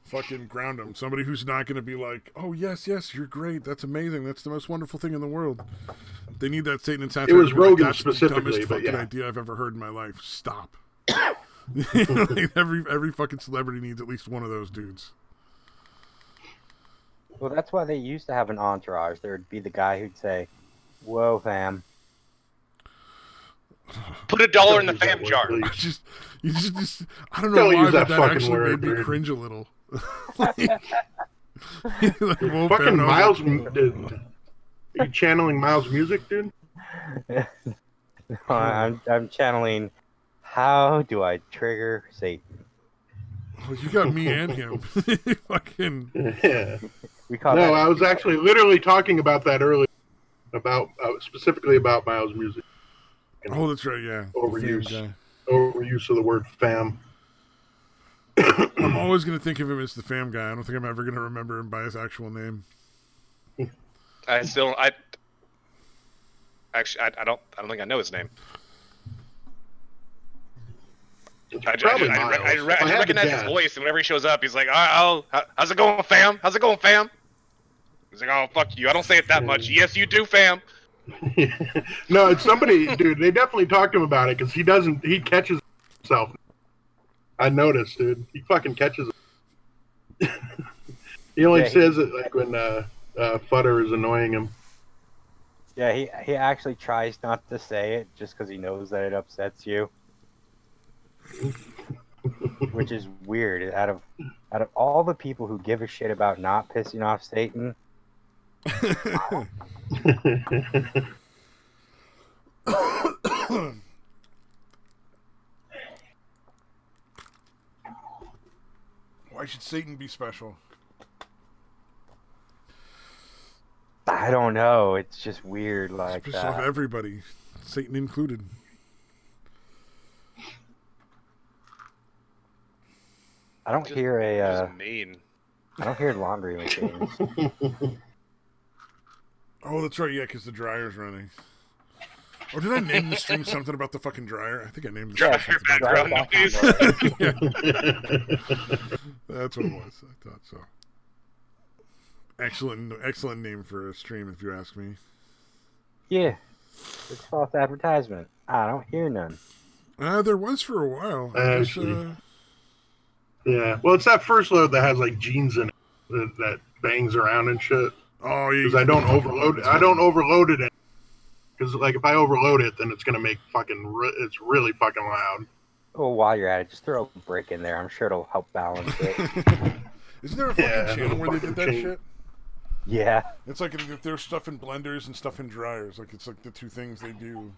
Fucking ground them. Somebody who's not going to be like, oh, yes, you're great. That's amazing. That's the most wonderful thing in the world. They need that Satan and satire. It was to be like, Rogan that's specifically, the dumbest but fucking yeah. idea I've ever heard in my life. Stop. Like, every fucking celebrity needs at least one of those dudes. Well, that's why they used to have an entourage. There would be the guy who'd say, "Whoa, fam." Put $1 in the fam jar. I just I don't know Don't why, use but that that fucking actually word, made me dude. cringe a little. Like, Wolf Fucking Band, Miles. I was like, Are you channeling Miles' music, dude? I'm channeling. How do I trigger Satan? oh, you got me and him. Fucking. Yeah. We call No, that. I was actually literally talking about that earlier. About specifically about Miles' music. Oh, that's right. Yeah. The Overuse. fam Overuse of the word "fam." guy. I'm always gonna think of him as the fam guy. I don't think I'm ever gonna remember him by his actual name. I don't think I know his name. I Probably just Miles. If I had to recognize his guess. voice, and whenever he shows up, he's like, "Oh, how's it going, fam? How's it going, fam?" He's like, "Oh, fuck you. I don't say it that much." Yes, you do, fam. No, it's somebody, dude. They definitely talked to him about it because he doesn't. He catches himself. I noticed, dude. He fucking catches it. He only says it like when Futter is annoying him. Yeah, he actually tries not to say it just because he knows that it upsets you, which is weird. Out of all the people who give a shit about not pissing off Satan, Why should Satan be special? I don't know. It's just weird like Piss off that. everybody, Satan included. I don't hear Just mean. I don't hear laundry machines. Oh, that's right. Yeah, because the dryer's running. Or did I name the stream something about the fucking dryer? I think I named the stream Dryer something about background noise. That's what it was. I thought so. Excellent name for a stream, if you ask me. Yeah, it's false advertisement. I don't hear none. There was for a while. Actually. Yeah. Well, it's that first load that has like jeans in it that bangs around and shit. Oh, yeah. Because I don't overload. I don't overload it. Because like if I overload it, then it's gonna make fucking. It's really fucking loud. Oh, while you're at it, just throw a brick in there. I'm sure it'll help balance it. Isn't there a fucking channel where they did that shit? Yeah. It's like if there's stuff in blenders and stuff in dryers. Like it's like the two things they do.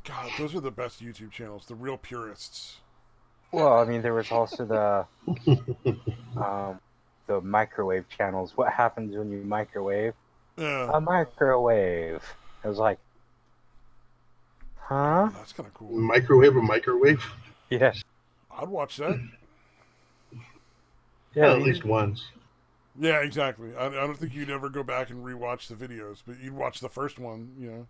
God, those are the best YouTube channels. The real purists. Well, I mean, there was also the microwave channels. What happens when you microwave? A microwave. I was like, huh? Oh, that's kind of cool. Microwave a microwave? Yeah. I'd watch that. Yeah, at least once. Yeah, exactly. I don't think you'd ever go back and rewatch the videos, but you'd watch the first one, you know.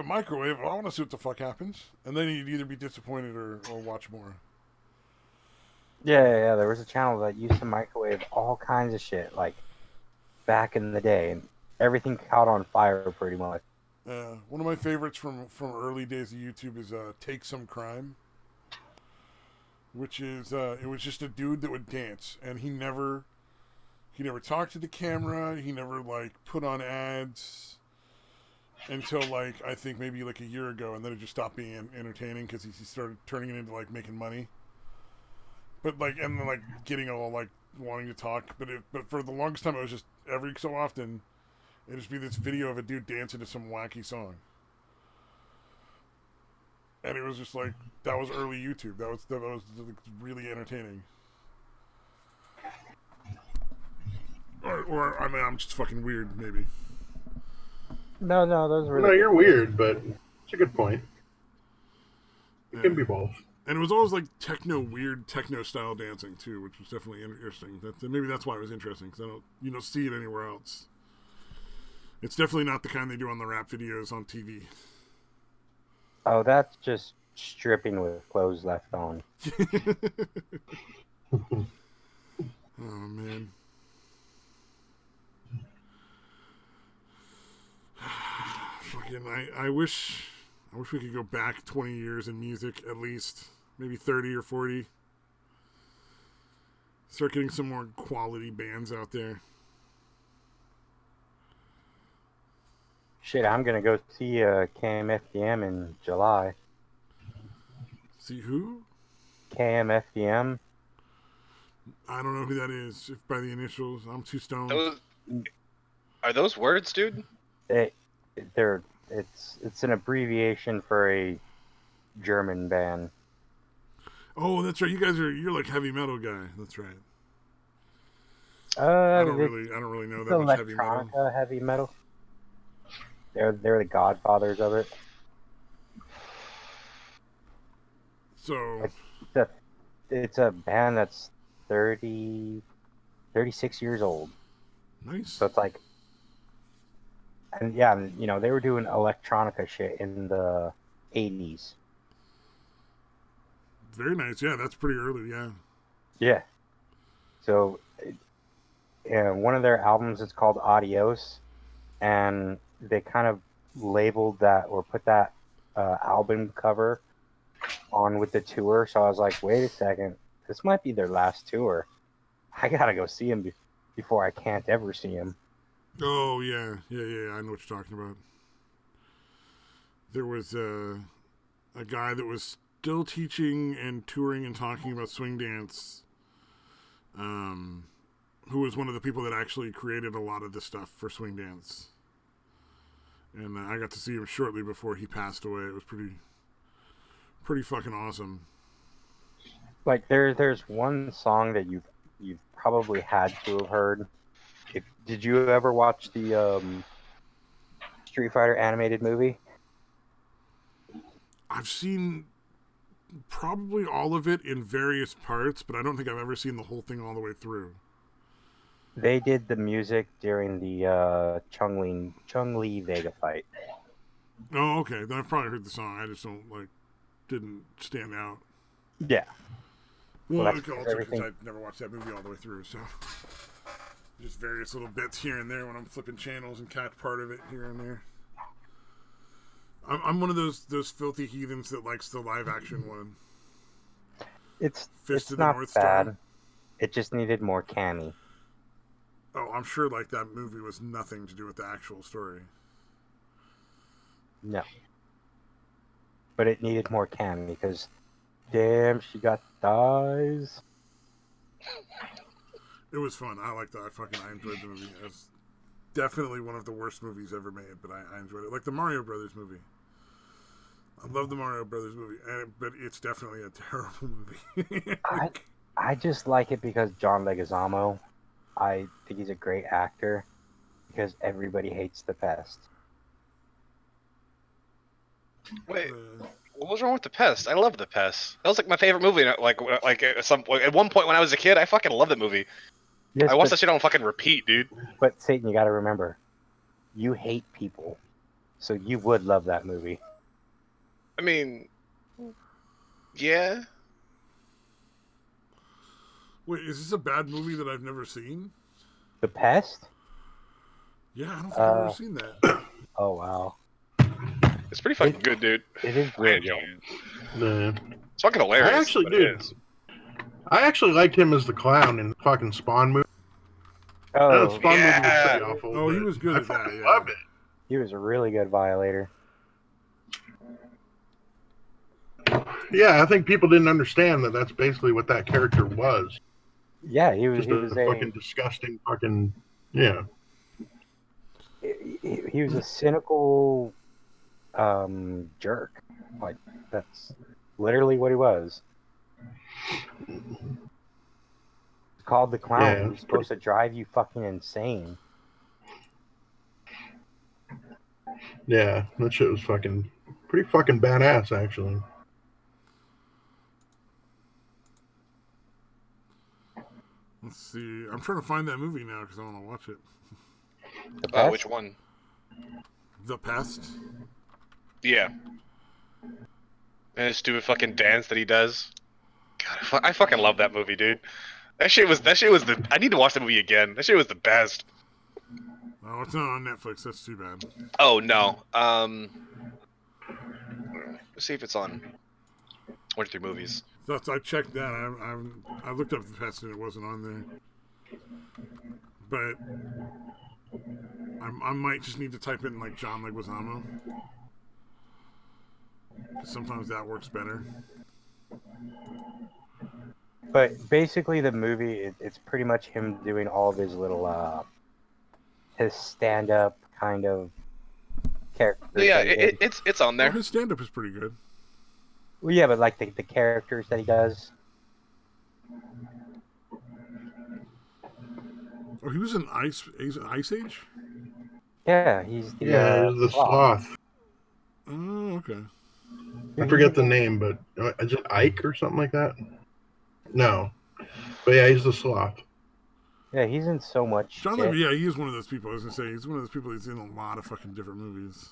Microwave. I want to see what the fuck happens, and then you'd either be disappointed or watch more. Yeah. There was a channel that used to microwave all kinds of shit, like back in the day, and everything caught on fire pretty much. One of my favorites from early days of YouTube is Take Some Crime, which is it was just a dude that would dance, and he never talked to the camera. He never like put on ads until like I think maybe like a year ago, and then it just stopped being entertaining because he started turning it into like making money. But like and then like getting all like wanting to talk, but for the longest time it was just every so often it'd just be this video of a dude dancing to some wacky song, and it was just like that was early YouTube. That was really entertaining. Or I mean I'm just fucking weird maybe. No, those were. No, you're weird, but it's a good point. It can be both. And it was always like weird techno style dancing too, which was definitely interesting. Maybe that's why it was interesting because I don't see it anywhere else. It's definitely not the kind they do on the rap videos on TV. Oh, that's just stripping with clothes left on. Oh man. Fucking I wish we could go back 20 years in music at least. Maybe 30 or 40. Start getting some more quality bands out there. Shit, I'm gonna go see KMFDM in July. See who? KMFDM. I don't know who that is. If by the initials, I'm too stoned. Are those words, dude? It's an abbreviation for a German band. Oh, that's right. You're like heavy metal guy. That's right. I don't really know that much heavy metal. Heavy metal. They're the godfathers of it. So it's a band that's 36 years old. Nice. So it's like, and yeah, you know, they were doing electronica shit in the 80s. Very nice. Yeah, that's pretty early. Yeah. Yeah. So, one of their albums is called Adios, and they kind of labeled that or put that album cover on with the tour. So I was like, wait a second, this might be their last tour. I gotta go see them before I can't ever see them. Oh yeah. I know what you're talking about. There was a guy that was still teaching and touring and talking about swing dance, who was one of the people that actually created a lot of the stuff for swing dance. And I got to see him shortly before he passed away. It was pretty fucking awesome. Like there's one song that you've probably had to have heard. Did you ever watch the Street Fighter animated movie? I've seen probably all of it in various parts, but I don't think I've ever seen the whole thing all the way through. They did the music during the Chun-Li Vega fight. Oh, okay. Then I've probably heard the song. I just didn't stand out. Yeah. Well, Well, also because I've never watched that movie all the way through, so just various little bits here and there when I'm flipping channels and catch part of it here and there. I'm one of those filthy heathens that likes the live action one. It's Fist of the not North bad. Star. It just needed more Cammy. Oh, I'm sure like that movie was nothing to do with the actual story. No. But it needed more Cammy because, damn, she got thighs. It was fun. I liked that. I enjoyed the movie. It's definitely one of the worst movies ever made, but I enjoyed it. Like the Mario Brothers movie. I love the Mario Brothers movie, but it's definitely a terrible movie. I just like it because John Leguizamo. I think he's a great actor because everybody hates the pest. Wait, what was wrong with The Pest? I love The Pest. That was like my favorite movie. Like at one point when I was a kid, I fucking loved that movie. Yes, I watched that shit on fucking repeat, dude. But Satan, you got to remember, you hate people, so you would love that movie. I mean, yeah. Wait, is this a bad movie that I've never seen? The Pest? Yeah, I don't think I've ever seen that. Oh wow, It's pretty fucking good, dude. it is really good. Nah. It's fucking hilarious. I actually but did. it is. I actually liked him as the clown in the fucking Spawn movie. I know the Oh, Spawn movie was yeah. pretty awful. Oh, he but was good I at that, fucking yeah. loved it. he was a really good violator. Yeah, I think people didn't understand that that's basically what that character was. Yeah, he was. Just He a was fucking disgusting fucking yeah. he was a cynical jerk. Like that's literally what he was. It's called the clown. Yeah, He's supposed to drive you fucking insane. Yeah, that shit was fucking pretty fucking badass actually. Let's see. I'm trying to find that movie now because I want to watch it. The Oh, Pest? which one? The Pest. Yeah. And his stupid fucking dance that he does. God, I fucking love that movie, dude. That shit was the. I need to watch the movie again. That shit was the best. Oh, it's not on Netflix. That's too bad. Oh no. Let's see if it's on 23 movies. I checked that. I looked up The Pest and it wasn't on there. But I might just need to type in like John Leguizamo. Sometimes that works better. But basically, the movie it's pretty much him doing all of his little his stand-up kind of characters. Yeah, that he did. it's on there. Well, his stand-up is pretty good. Well, yeah, but like the characters that he does. Oh, he was in Ice Age? Yeah, he's the Yeah, the sloth. Oh, okay. I forget the name, but is it Ike or something like that? No, but yeah, he's the sloth. Yeah, he's in so much John shit. Levy, yeah, he is one of those people. I was gonna say he's one of those people that's in a lot of fucking different movies.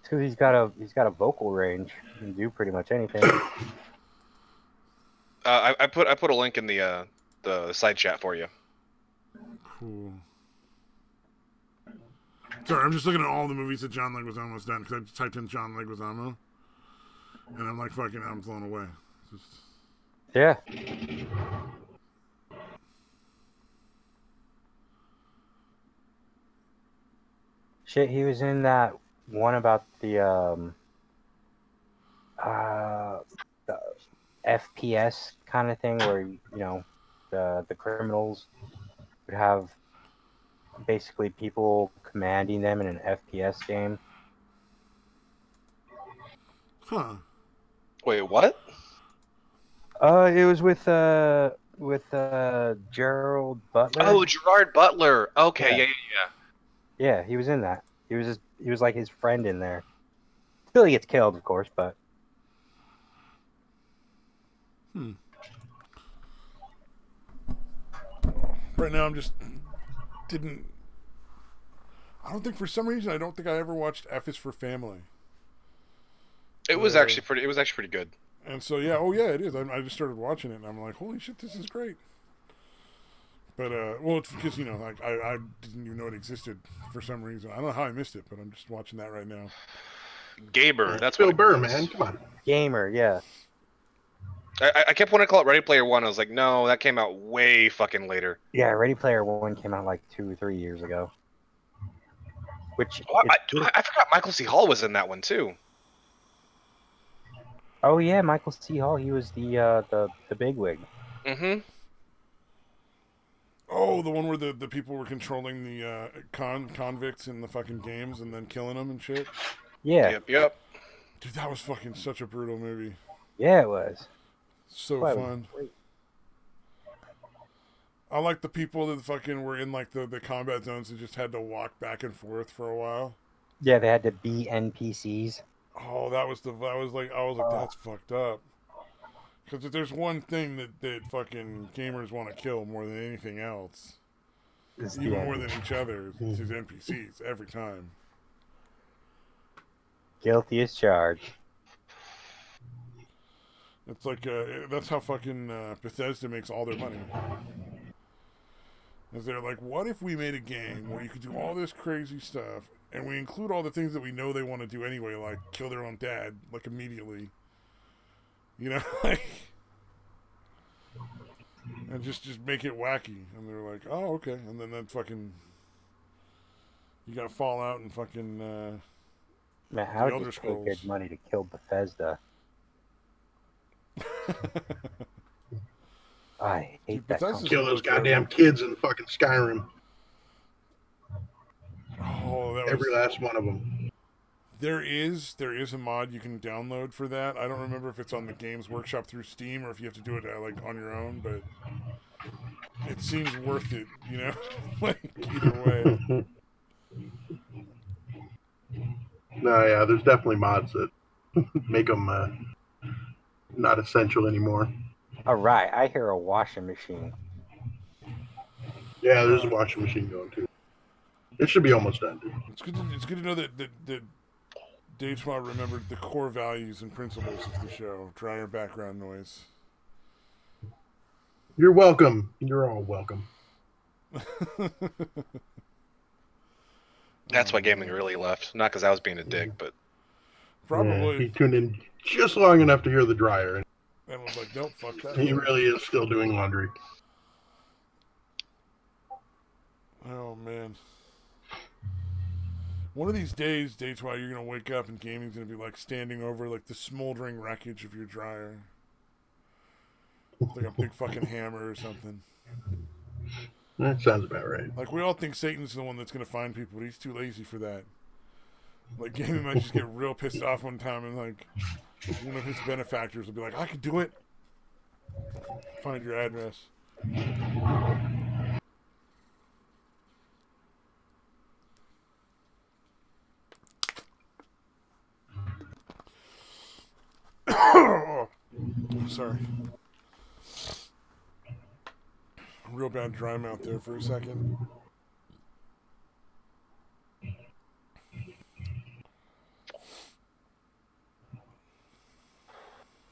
Because he's got a vocal range. He can do pretty much anything. I put a link in the side chat for you. Cool. Sorry, I'm just looking at all the movies that John Leguizamo's done because I just typed in John Leguizamo, and I'm like, fucking, I'm blown away. Just... Yeah. Shit, he was in that one about the FPS kind of thing where the criminals would have basically people commanding them in an FPS game. Huh. Wait, what? It was with Gerald Butler. Oh, Gerard Butler. Okay, Yeah. yeah. Yeah, he was in that. He was like his friend in there. Still, he gets killed, of course, but Right now, I don't think for some reason I don't think I ever watched F is for Family. It was actually pretty. It was actually pretty good. And so yeah, oh yeah, it is. I just started watching it and I'm like, holy shit, this is great. But well, it's because like I didn't even know it existed for some reason. I don't know how I missed it, but I'm just watching that right now. Gamer. That's Bill what it Burr, was. man. Come on. Gamer, yeah. I kept wanting to call it Ready Player One. I was like, no, that came out way fucking later. Yeah, Ready Player One came out like 2 or 3 years ago. Which Oh, is good. I forgot Michael C. Hall was in that one too. Oh yeah, Michael C. Hall. He was the bigwig. Mm-hmm. Oh, the one where the people were controlling the convicts in the fucking games and then killing them and shit. Yeah, Yep. Dude, that was fucking such a brutal movie. yeah, it was. So Well, it was fun. great. I like the people that fucking were in like the combat zones and just had to walk back and forth for a while. Yeah, they had to be NPCs. Oh, that was that's fucked up. Because if there's one thing that fucking gamers want to kill more than anything else, It's even the more than NPC. each other, it's his NPCs every time. Guilty as charged. It's like that's how fucking Bethesda makes all their money. Is they're like, what if we made a game where you could do all this crazy stuff, and we include all the things that we know they want to do anyway, like kill their own dad, like immediately, like, and just make it wacky. And they're like, oh, okay, and then that fucking, you got Fallout and fucking Man, how the would Elder you pay Scrolls. good money to kill Bethesda? I hate Dude, that Bethesda's company. Kill those forever. goddamn kids in fucking Skyrim. Oh, that was Every last one of them. There is a mod you can download for that. I don't remember if it's on the Games Workshop through Steam or if you have to do it like on your own, but it seems worth it, like either way. No, yeah, there's definitely mods that make them not essential anymore. All right, I hear a washing machine. Yeah, there's a washing machine going too. It should be almost done, dude. It's good to know that Dave Schwab remembered the core values and principles of the show. Dryer background noise. You're welcome. You're all welcome. That's why gaming really left. Not because I was being a dick, but Probably. Yeah, he tuned in just long enough to hear the dryer. And was like, nope, fuck that. He really is still doing laundry. Oh, man. One of these days, Dates, while you're going to wake up and gaming's going to be like standing over like the smoldering wreckage of your dryer. It's like a big fucking hammer or something. That sounds about right. Like, we all think Satan's the one that's going to find people, but he's too lazy for that. Like, gaming might just get real pissed off one time and, like, one of his benefactors will be like, I could do it. Find your address. Oh, sorry. Real bad dry mouth there for a second.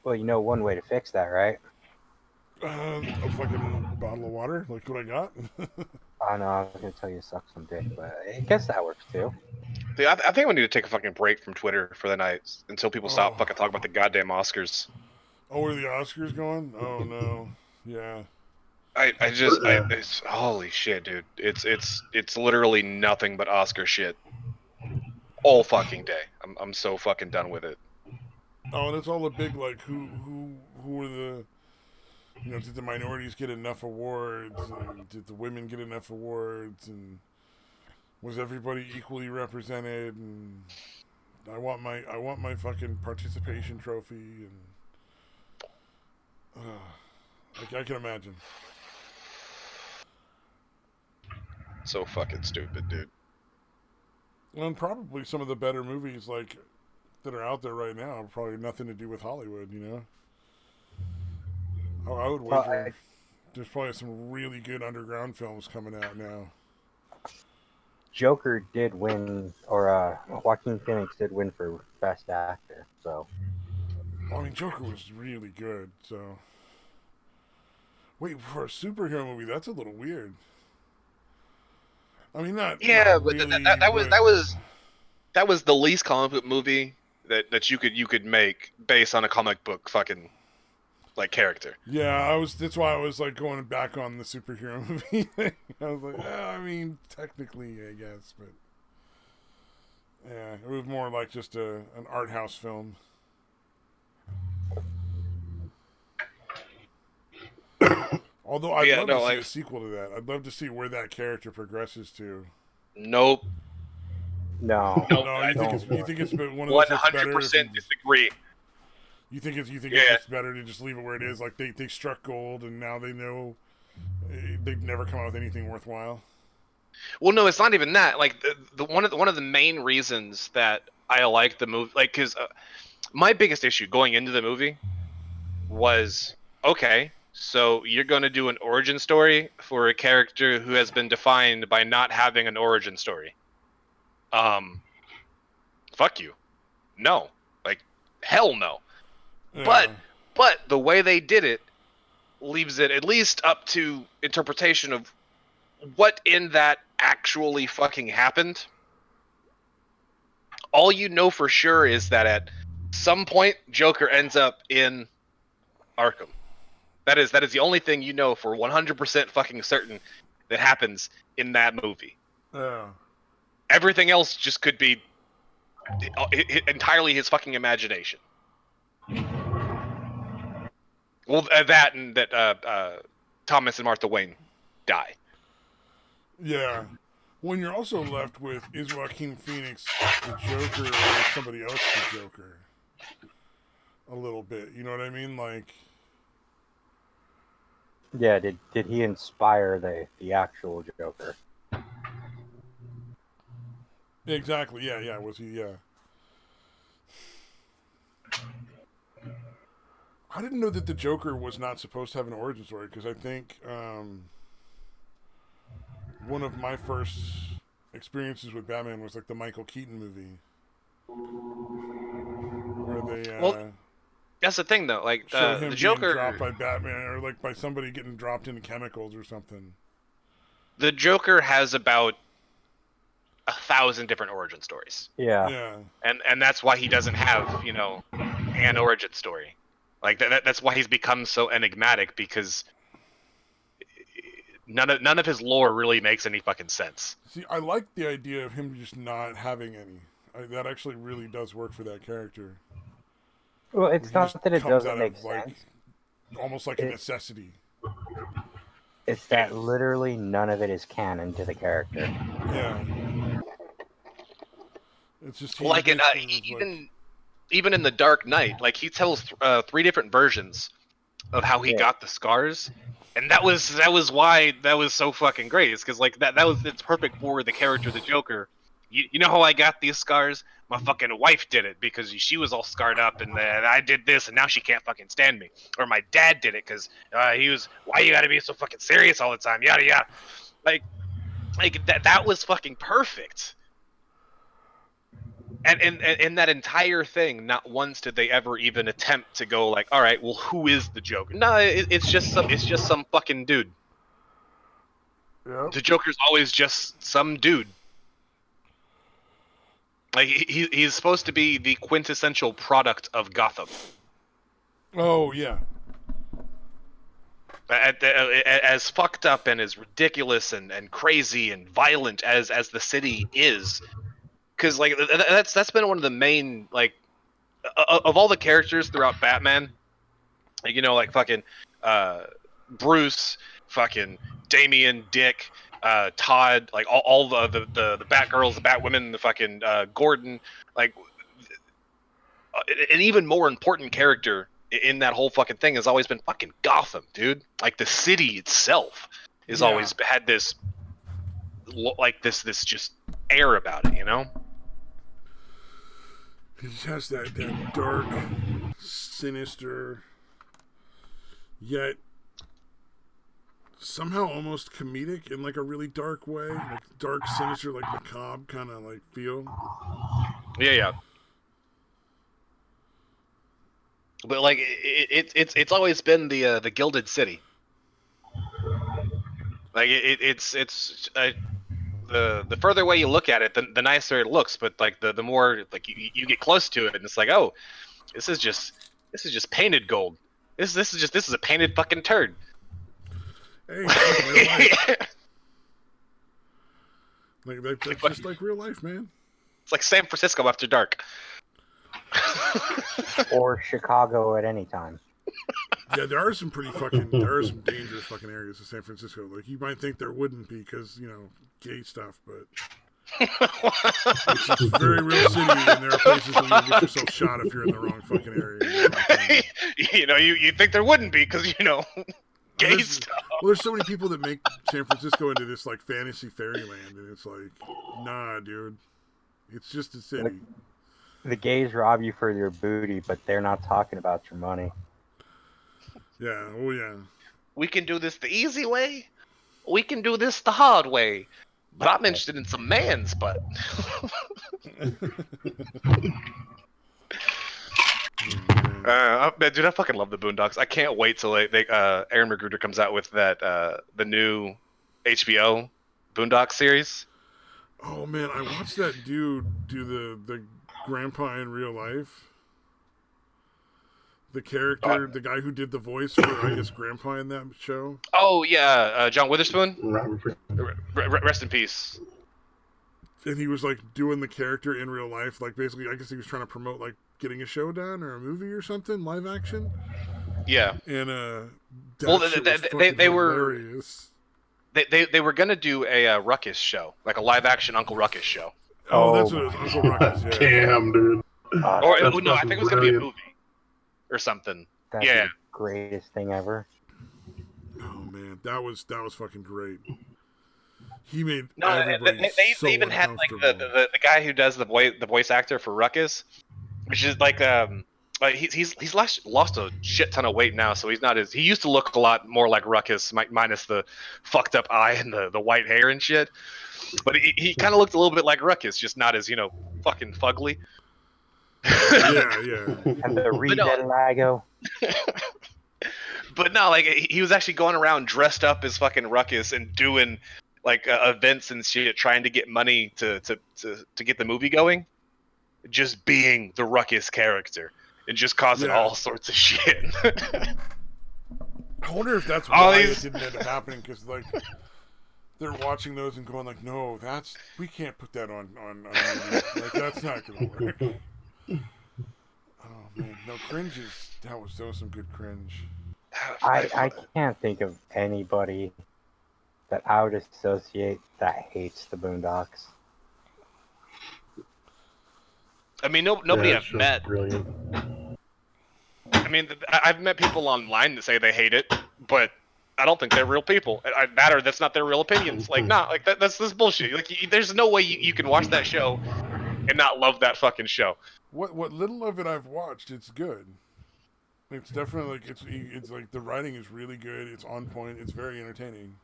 Well, you know one way to fix that, right? A fucking bottle of water, like what I got. I know, I was going to tell you to suck some dick, but I guess that works too. dude, I think we need to take a fucking break from Twitter for the night until people stop fucking talking about the goddamn Oscars. Oh, where are the Oscars going? Oh no, yeah. It's, holy shit, dude! It's literally nothing but Oscar shit all fucking day. I'm so fucking done with it. Oh, and it's all the big like who were the, did the minorities get enough awards, and did the women get enough awards, and was everybody equally represented, and I want my fucking participation trophy, and I can imagine. So fucking stupid, dude. And probably some of the better movies like that are out there right now have probably nothing to do with Hollywood, Oh, I would wager there's probably some really good underground films coming out now. Joker did win, or Joaquin Phoenix did win for Best Actor, so. I mean, Joker was really good, so. Wait, for a superhero movie, that's a little weird. I mean, not Yeah, but really, that was the least comic book movie that you could make based on a comic book fucking like character. Yeah, that's why I was like going back on the superhero movie thing. I was like, I mean, technically, I guess, but yeah, it was more like just an art house film. Although But I'd yeah, love no, to see like a sequel to that. I'd love to see where that character progresses to. nope, No, nope. No, I you think it's one of those that's better if 100% disagree. you think Yeah. it's just better to just leave it where it is. Like they struck gold and now they know they'd never come out with anything worthwhile. Well, no, it's not even that. Like one of the main reasons that I like the movie, like, because my biggest issue going into the movie was, okay, so you're going to do an origin story for a character who has been defined by not having an origin story. Fuck you. No. Like, hell no. Yeah. But the way they did it leaves it at least up to interpretation of what in that actually fucking happened. All you know for sure is that at some point Joker ends up in Arkham. That is the only thing you know for 100% fucking certain that happens in that movie. Yeah. Everything else just could be entirely his fucking imagination. Well, that and that Thomas and Martha Wayne die. Yeah. When you're also left with, is Joaquin Phoenix the Joker or is somebody else the Joker? A little bit, you know what I mean? Like, yeah. Did he inspire the actual Joker? exactly. Yeah. Was he? Yeah. I didn't know that the Joker was not supposed to have an origin story because I think one of my first experiences with Batman was like the Michael Keaton movie, where they Well, that's the thing though. Like show him the being Joker, dropped by Batman, or like by somebody getting dropped into chemicals or something. the Joker has about 1,000 different origin stories. Yeah. Yeah. And that's why he doesn't have, an origin story. Like that's why he's become so enigmatic, because none of his lore really makes any fucking sense. See, I like the idea of him just not having any. That actually really does work for that character. Well, it's He not just that it comes doesn't out make of, like, sense. almost like a necessity. It's that literally none of it is canon to the character. Yeah. It's just he Like even in the Dark Knight, like he tells 3 different versions of how he got the scars, and that was why that was so fucking great. It's because like it's perfect for the character of the Joker. You know how I got these scars? My fucking wife did it because she was all scarred up, and I did this, and now she can't fucking stand me. Or my dad did it because he was, why you gotta be so fucking serious all the time? Yada yada. Like that was fucking perfect. And in that entire thing, not once did they ever even attempt to go like, all right, well, who is the Joker? No, it's just some fucking dude. Yep. The Joker's always just some dude. Like he's supposed to be the quintessential product of Gotham. Oh yeah. As fucked up and as ridiculous and crazy and violent as the city is, because like that's been one of the main, like, of all the characters throughout Batman, like, like fucking Bruce, fucking Damian, Dick, Todd, like all the Batgirls, the Batwomen, the fucking Gordon, like an even more important character in that whole fucking thing has always been fucking Gotham, dude. Like the city itself has always had this this just air about it, He just has that dark, sinister, yet somehow almost comedic in like a really dark way, like dark, sinister, like macabre kind of like feel. Yeah. But like it's always been the Gilded City. Like the further away you look at it, the nicer it looks. But like the more like you get close to it, and it's like, oh, this is just painted gold. This is a painted fucking turd. Hey, it's like real life. That's just like real life, man. It's like San Francisco after dark. Or Chicago at any time. Yeah, there are some dangerous fucking areas in San Francisco. Like, you might think there wouldn't be because, gay stuff, but it's a very real city, and there are places where you get yourself shot if you're in the wrong fucking area. You think there wouldn't be because gay stuff. Well, there's so many people that make San Francisco into this like fantasy fairyland, and it's like, nah, dude, it's just a city. The gays rob you for your booty, but they're not talking about your money. Yeah, oh yeah. We can do this the easy way. We can do this the hard way. But I'm interested in some man's butt. Man, dude, I fucking love the Boondocks. I can't wait till Aaron McGruder comes out with that the new HBO Boondocks series. Oh man, I watched that dude do the grandpa in real life. The character, the guy who did the voice for, I guess, grandpa in that show. Oh yeah, John Witherspoon. Rest in peace. And he was like doing the character in real life, like basically, I guess he was trying to promote like getting a show done or a movie or something, live action. Yeah. And well, they were hilarious. They were gonna do a Ruckus show, like a live action Uncle Ruckus show. Oh, that's what it was, Uncle Ruckus. Yeah. Damn, dude. Or no, I think it was gonna be a movie or something. That's the greatest thing ever. Oh man, that was fucking great. He made they so even had like the guy who does the voice actor for Ruckus, which is like he's lost a shit ton of weight now, so he's not as he used to look a lot more like Ruckus, minus the fucked up eye and the white hair and shit. But he kind of looked a little bit like Ruckus, just not as fucking fugly. Yeah. And the Lago. But no, like he was actually going around dressed up as fucking Ruckus and doing like events and shit, trying to get money to get the movie going. Just being the Ruckus character and just causing all sorts of shit. I wonder if that's why it didn't end up happening, because like they're watching those and going like, no, we can't put that on movie. Like, that's not gonna work. Oh man, no, cringe is that was some good cringe. I can't think of anybody that I would associate that hates the Boondocks. I mean, nobody I've met. Brilliant. I mean, I've met people online that say they hate it, but I don't think they're real people. That's not their real opinions. Like, nah, like that's this bullshit. Like, there's no way you can watch that show and not love that fucking show. What little of it I've watched, it's good. It's definitely like it's like the writing is really good. It's on point. It's very entertaining.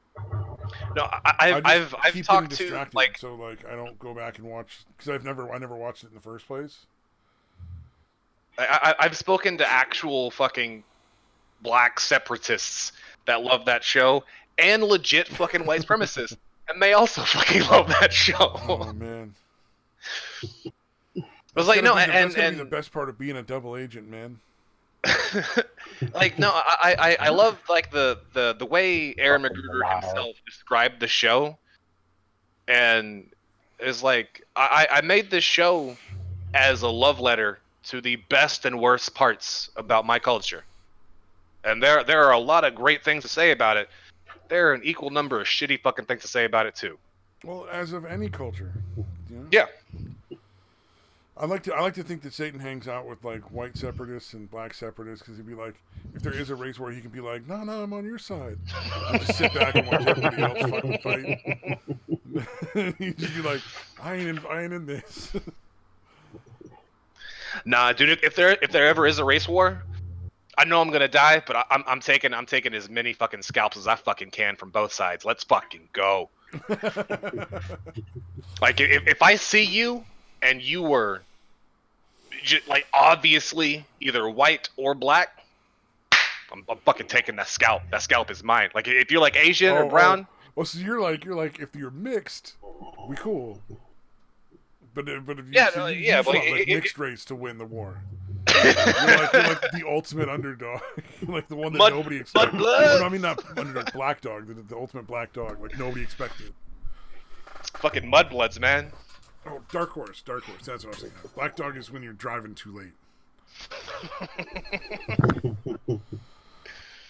No, I've talked to like so like I don't go back and watch because I never watched it in the first place. I've spoken to actual fucking black separatists that love that show and legit fucking white supremacists, and they also fucking love that show. Oh man. I was like, no, that's gonna be the best part of being a double agent, man. Like, no, I love like the way Aaron McGruder himself described the show, and is like, I made this show as a love letter to the best and worst parts about my culture, and there are a lot of great things to say about it. There are an equal number of shitty fucking things to say about it too. Well, as of any culture, Yeah. I like to think that Satan hangs out with like white separatists and black separatists, because he'd be like, if there is a race war, he can be like, no, I'm on your side. And just sit back and watch everybody else fucking fight. He'd just be like, I ain't in this. Nah, dude. If there ever is a race war, I know I'm gonna die, but I'm taking as many fucking scalps as I fucking can from both sides. Let's fucking go. Like if I see you and you were just, like, obviously either white or black, I'm fucking taking that scalp. That scalp is mine. Like, if you're like Asian or brown, Well, so you're like if you're mixed, we cool. But if you, Yeah, so no, you yeah, just but want like it- mixed race to win the war. You're like the ultimate underdog, like the one that nobody expected. Mudblood. Or no, I mean not underdog, black dog, the ultimate black dog, like nobody expected. Fucking mudbloods, man. Oh, dark horse, that's what I was thinking. Black dog is when you're driving too late.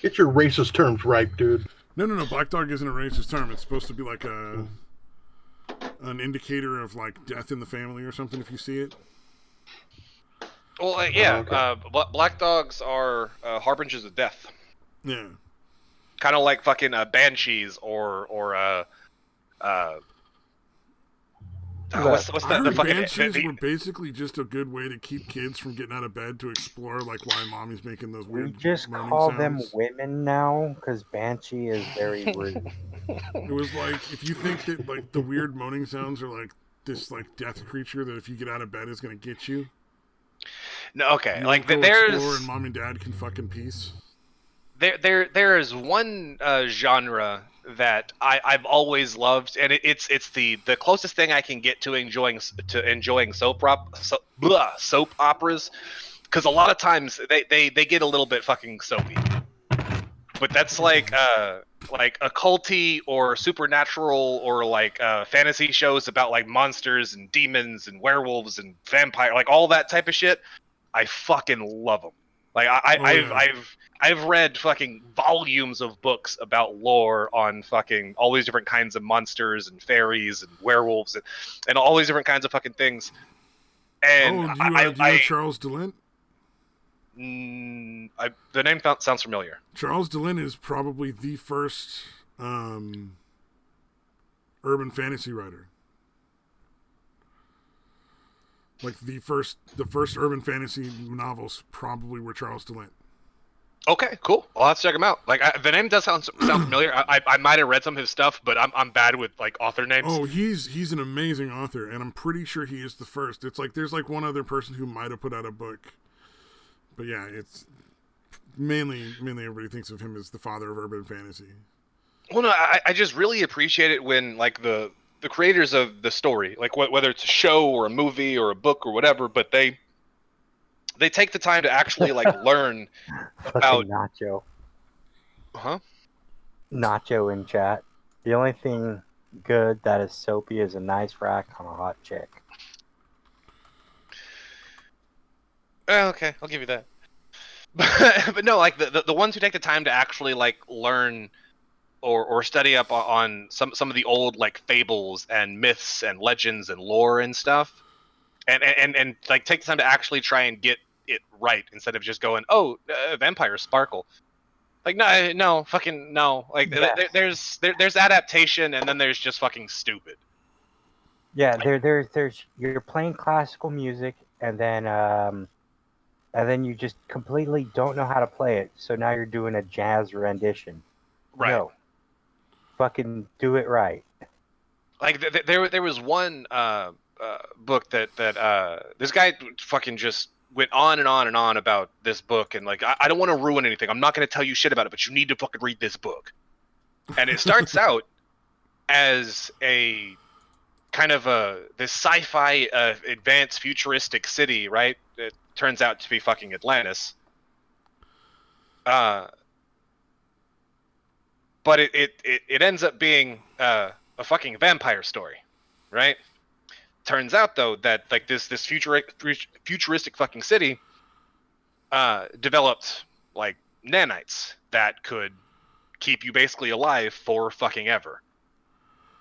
Get your racist terms right, dude. No. Black dog isn't a racist term. It's supposed to be like an indicator of like death in the family or something. If you see it. Well, yeah. Okay. Black dogs are harbingers of death. Yeah. Kind of like fucking banshees or what's I the heard fucking banshees were basically just a good way to keep kids from getting out of bed to explore like why mommy's making those We weird just moaning call sounds. them women now because Banshee is very rude. It was like if you think that like the weird moaning sounds are like this like death creature that if you get out of bed is gonna get you. No, okay. You Like go explore and there's mom and dad can fucking peace. there is one genre that I've always loved, and it's the closest thing I can get to enjoying soap operas, because a lot of times they get a little bit fucking soapy. But that's like occulty or supernatural or like fantasy shows about like monsters and demons and werewolves and vampire, like all that type of shit. I fucking love them. Like I've read fucking volumes of books about lore on fucking all these different kinds of monsters and fairies and werewolves and all these different kinds of fucking things. And do you know Charles DeLint? The name sounds familiar. Charles DeLint is probably the first urban fantasy writer. Like the first urban fantasy novels probably were Charles DeLint. Okay, cool. I'll have to check him out. Like the name does sound familiar. I might have read some of his stuff, but I'm bad with like author names. Oh, he's an amazing author, and I'm pretty sure he is the first. It's like there's like one other person who might have put out a book, but yeah, it's mainly everybody thinks of him as the father of urban fantasy. Well, no, I just really appreciate it when like the creators of the story, like whether it's a show or a movie or a book or whatever, but they take the time to actually like learn about Nacho. Huh? Nacho in chat. The only thing good that is soapy is a nice rack on a hot chick. Okay, I'll give you that. But no, like the ones who take the time to actually like learn or study up on some of the old like fables and myths and legends and lore and stuff, and like take the time to actually try and get it right instead of just going, oh, vampires sparkle. Like no, fucking no. Like there's adaptation and then there's just fucking stupid. Yeah, there's you're playing classical music and then you just completely don't know how to play it. So now you're doing a jazz rendition. Right. No. Fucking do it right. Like there was one book that this guy fucking just went on and on and on about this book, and like I don't want to ruin anything. I'm not going to tell you shit about it, but you need to fucking read this book. And it starts out as a kind of this sci-fi advanced futuristic city, right? It turns out to be fucking Atlantis. But it ends up being a fucking vampire story, right? Turns out though that like this futuristic fucking city developed like nanites that could keep you basically alive for fucking ever.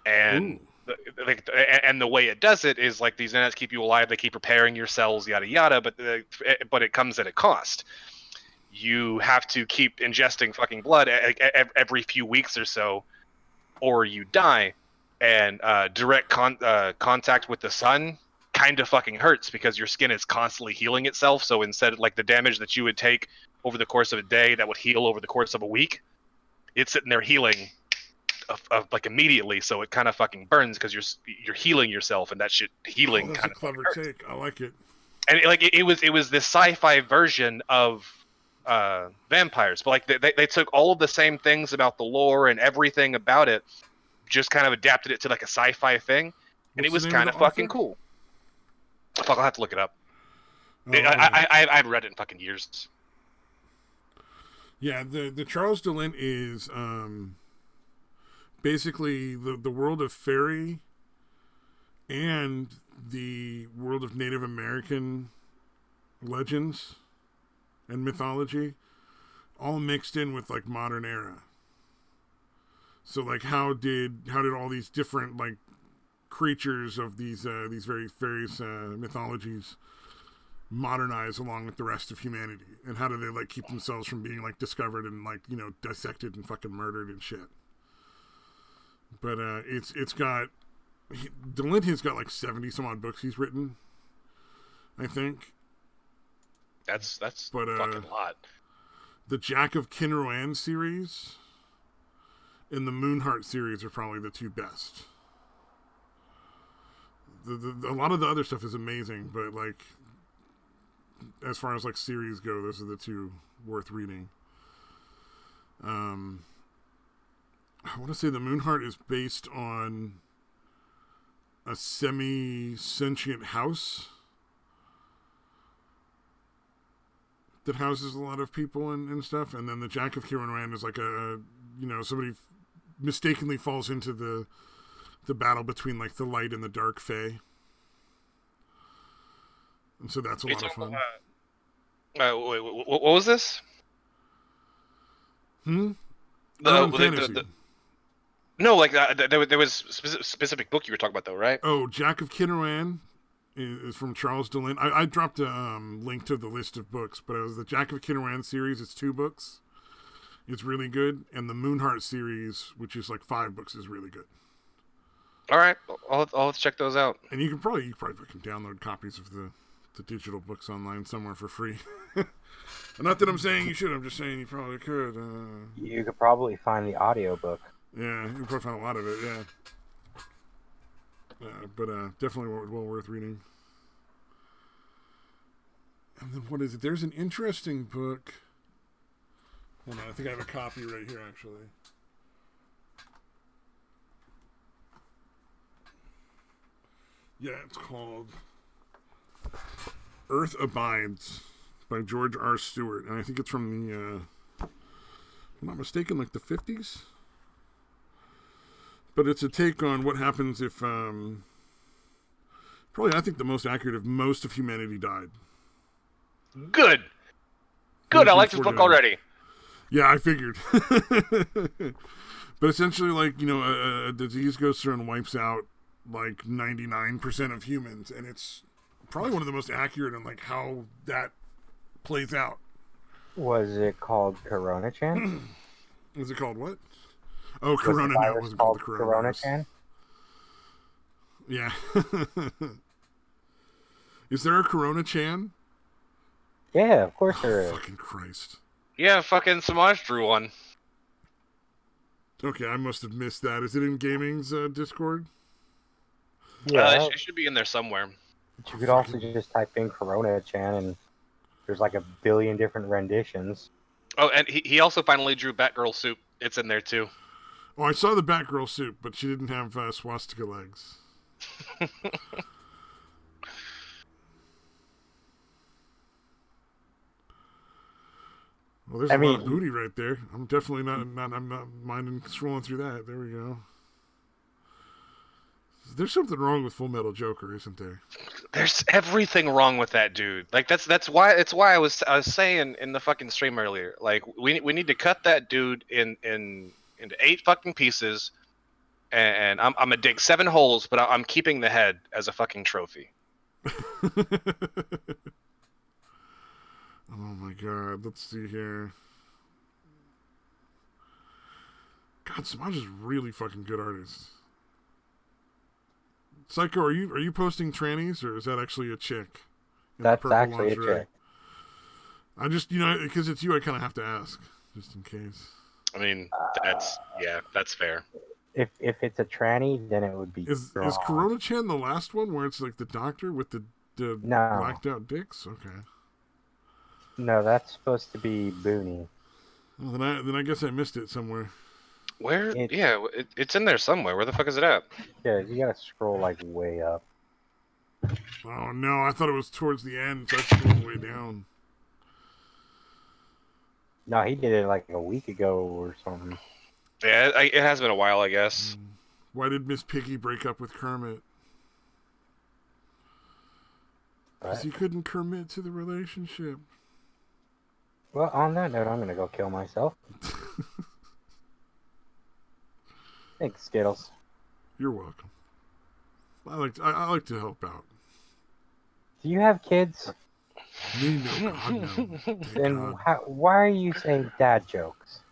And the way it does it is like these nanites keep you alive. They keep repairing your cells, yada yada. But it comes at a cost. You have to keep ingesting fucking blood every few weeks or so, or you die. And direct contact with the sun kind of fucking hurts because your skin is constantly healing itself. So instead of like the damage that you would take over the course of a day that would heal over the course of a week, it's sitting there healing like immediately. So it kind of fucking burns because you're healing yourself, and that shit healing that's kind a of clever take. I like it. And it was this sci-fi version of vampires, but like they took all of the same things about the lore and everything about it, just kind of adapted it to like a sci-fi thing, and What's it was the name of kind of the fucking author? cool. Fuck, I'll have to look it up. Oh, okay. I haven't read it in fucking years. Yeah, the Charles DeLint is basically the world of fairy and the world of Native American legends and mythology all mixed in with like modern era. So like how did all these different like creatures of these various mythologies modernize along with the rest of humanity, and how do they like keep themselves from being like discovered and like, you know, dissected and fucking murdered and shit. But it's got DeLint has got like 70 some odd books he's written, I think. That's But, fucking a lot. The Jack of Kinroan series and the Moonheart series are probably the two best. A lot of the other stuff is amazing, but like as far as like series go, those are the two worth reading. I want to say the Moonheart is based on a semi-sentient house that houses a lot of people and stuff, and then the Jack of Kinroan is like a you know, somebody mistakenly falls into the battle between like the light and the dark fae, and so that's a lot of fun. Wait, what was this? Urban The- fantasy. No, like there was specific book you were talking about though, right? Oh, Jack of Kinroan is from Charles DeLint. I dropped a link to the list of books, but it was the Jack of Kinroan series. It's 2 books. It's really good, and the Moonheart series, which is like 5 books, is really good. All right, I'll check those out. And you probably fucking download copies of the digital books online somewhere for free. Not that I'm saying you should. I'm just saying you probably could. You could probably find the audiobook. Yeah, you can probably find a lot of it. Yeah. But definitely well worth reading. And then what is it? There's an interesting book. Hold on, I think I have a copy right here, actually. Yeah, it's called Earth Abides by George R. Stewart. And I think it's from the, if I'm not mistaken, like the 50s? But it's a take on what happens if, probably I think the most accurate if most of humanity died. Good. I like this book already. Yeah, I figured. But essentially, like, you know, a disease goes through and wipes out like 99% of humans, and it's probably one of the most accurate on like how that plays out. Was it called Corona-chan? Is it called what? Oh, Corona. No, it wasn't called the Corona-chan? Yeah. Is there a Corona-chan? Yeah, of course there is. Fucking Christ. Yeah, fucking Samaj drew one. Okay, I must have missed that. Is it in gaming's Discord? Yeah, It should be in there somewhere. but you could also just type in Corona-chan, and there's like 1 billion different renditions. Oh, and he also finally drew Batgirl Soup. It's in there too. Oh, I saw the Batgirl suit, but she didn't have swastika legs. Well, there's a lot of booty right there. I'm definitely I'm not minding scrolling through that. There we go. There's something wrong with Full Metal Joker, isn't there? There's everything wrong with that dude. Like that's why I was saying in the fucking stream earlier. Like we need to cut that dude into 8 fucking pieces, and I'm gonna dig 7 holes, but I'm keeping the head as a fucking trophy. Oh my god, let's see here. God, Samaj is really fucking good artist. Psycho, are you posting trannies, or is that actually a chick? That's actually a chick. I just, you know, because it's you, I kind of have to ask, just in case. I mean, that's fair. If it's a tranny, then it would be. Is Corona-chan the last one where it's like the doctor with the No. blacked out dicks? Okay. No, that's supposed to be Booney. Well, then I guess I missed it somewhere. Where? Yeah, it's in there somewhere. Where the fuck is it at? Yeah, you gotta scroll like way up. Oh no, I thought it was towards the end, so I scrolled way down. No, he did it like a week ago or something. Yeah, it has been a while, I guess. Why did Miss Piggy break up with Kermit? Because he couldn't commit to the relationship. Well, on that note, I'm gonna go kill myself. Thanks, Skittles. You're welcome. I like to help out. Do you have kids? Me, no, God, no. Thank Then God. why are you saying dad jokes?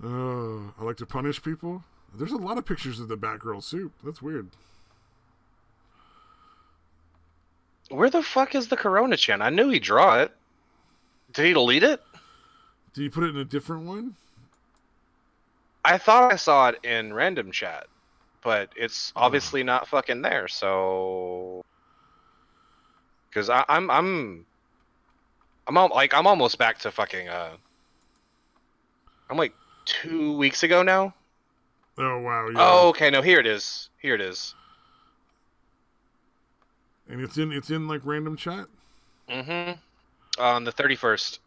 I like to punish people. There's a lot of pictures of the Batgirl soup. That's weird. Where the fuck is the Corona Chan? I knew he'd draw it. Did he delete it? Did you put it in a different one? I thought I saw it in random chat, but it's obviously not fucking there. So, because I'm almost back to fucking I'm like 2 weeks ago now. Oh wow! Yeah. Oh, okay. No, here it is. Here it is. And it's in like random chat. Mm-hmm. On the 31st.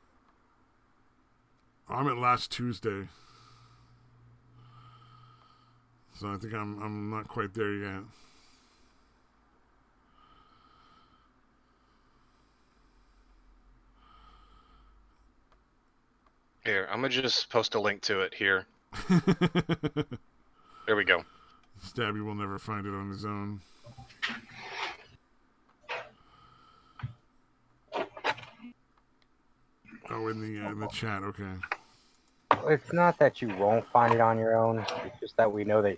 I'm at last Tuesday, so I think I'm not quite there yet. Here, I'm gonna just post a link to it here. There we go. Stabby will never find it on his own. Oh, in the chat, okay. It's not that you won't find it on your own. It's just that we know that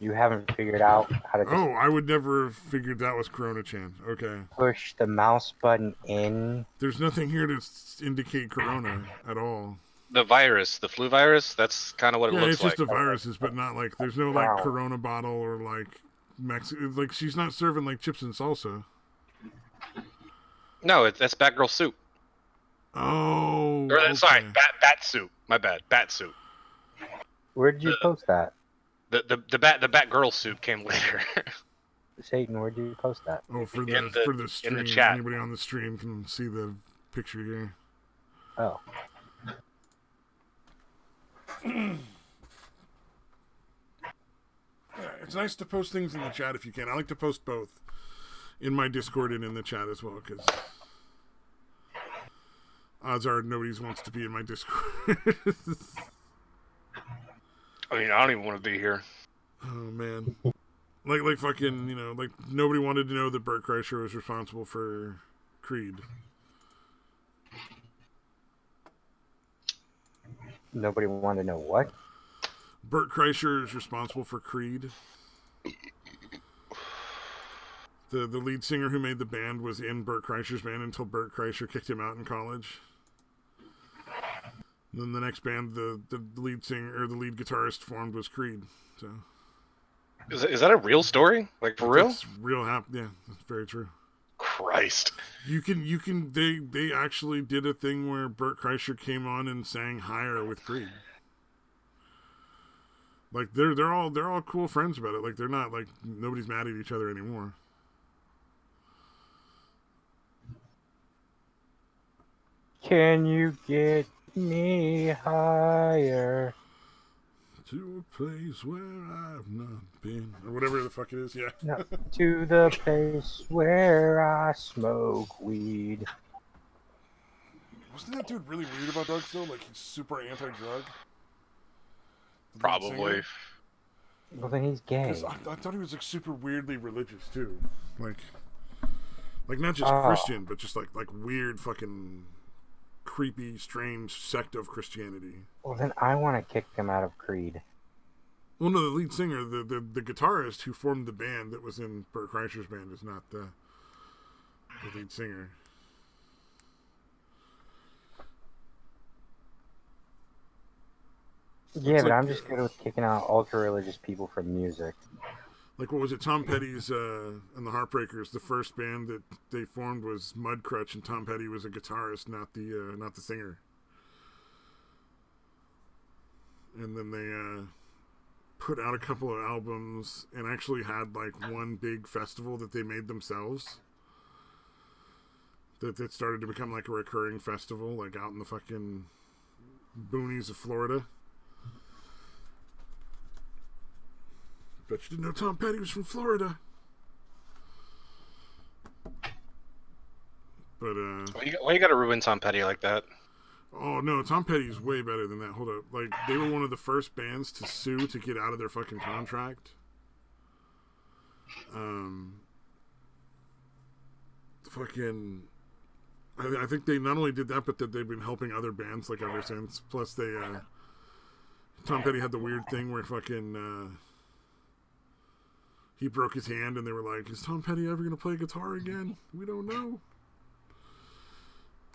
you haven't figured out how to just Oh, I would never have figured that was Corona-chan. Okay. push the mouse button in. There's nothing here to indicate Corona at all. The virus, the flu virus, that's kind of what it Yeah, looks it's just like. the viruses, but not like, there's no like Wow. Corona bottle or like like she's not serving like chips and salsa. No, that's Batgirl soup. Oh, Or, sorry, okay. bat soup. My bad, bat soup. Where did you post that? The Batgirl soup came later. Satan, where did you post that? Oh, for in the stream. chat. Anybody on the stream can see the picture here. Oh. Yeah, it's nice to post things in the chat if you can. I like to post both in my Discord and in the chat as well, because odds are nobody wants to be in my Discord. I mean, I don't even want to be here. Oh man, like fucking, like nobody wanted to know that Bert Kreischer was responsible for Creed. Nobody wanted to know what? Bert Kreischer is responsible for Creed. The lead singer who made the band was in Bert Kreischer's band until Bert Kreischer kicked him out in college. And then the next band the lead singer or the lead guitarist formed was Creed. So Is that a real story? Like, for real? It's real yeah, that's very true. Christ. You can they actually did a thing where Bert Kreischer came on and sang Higher with Creed. Like they're all cool friends about it. Like they're not like nobody's mad at each other anymore. Can you get me higher? To a place where I've not been, or whatever the fuck it is. Yeah. No, to the place where I smoke weed. Wasn't that dude really weird about drugs though? Like he's super anti-drug. Probably. Well, then he's gay. Because I thought he was like super weirdly religious too. Like not just Oh. Christian, but just like weird fucking creepy, strange sect of Christianity. Well, then I want to kick him out of Creed. Well, no, the lead singer, the guitarist who formed the band that was in Bert Kreischer's band is not the lead singer. Yeah, but like- I'm just good with kicking out ultra-religious people from music. Like, what was it? Tom Petty's and the Heartbreakers. The first band that they formed was Mudcrutch, and Tom Petty was a guitarist, not the singer. and then they put out a couple of albums and actually had like one big festival that they made themselves. That started to become like a recurring festival, like out in the fucking boonies of Florida. Bet you didn't know Tom Petty was from Florida. But why you gotta ruin Tom Petty like that? oh no, Tom Petty's way better than that. Hold up, like they were one of the first bands to sue to get out of their fucking contract. Fucking. I think they not only did that, but that they've been helping other bands like ever since. Plus, they Tom Petty had the weird thing where fucking he broke his hand, and they were like, "Is Tom Petty ever gonna play guitar again? We don't know."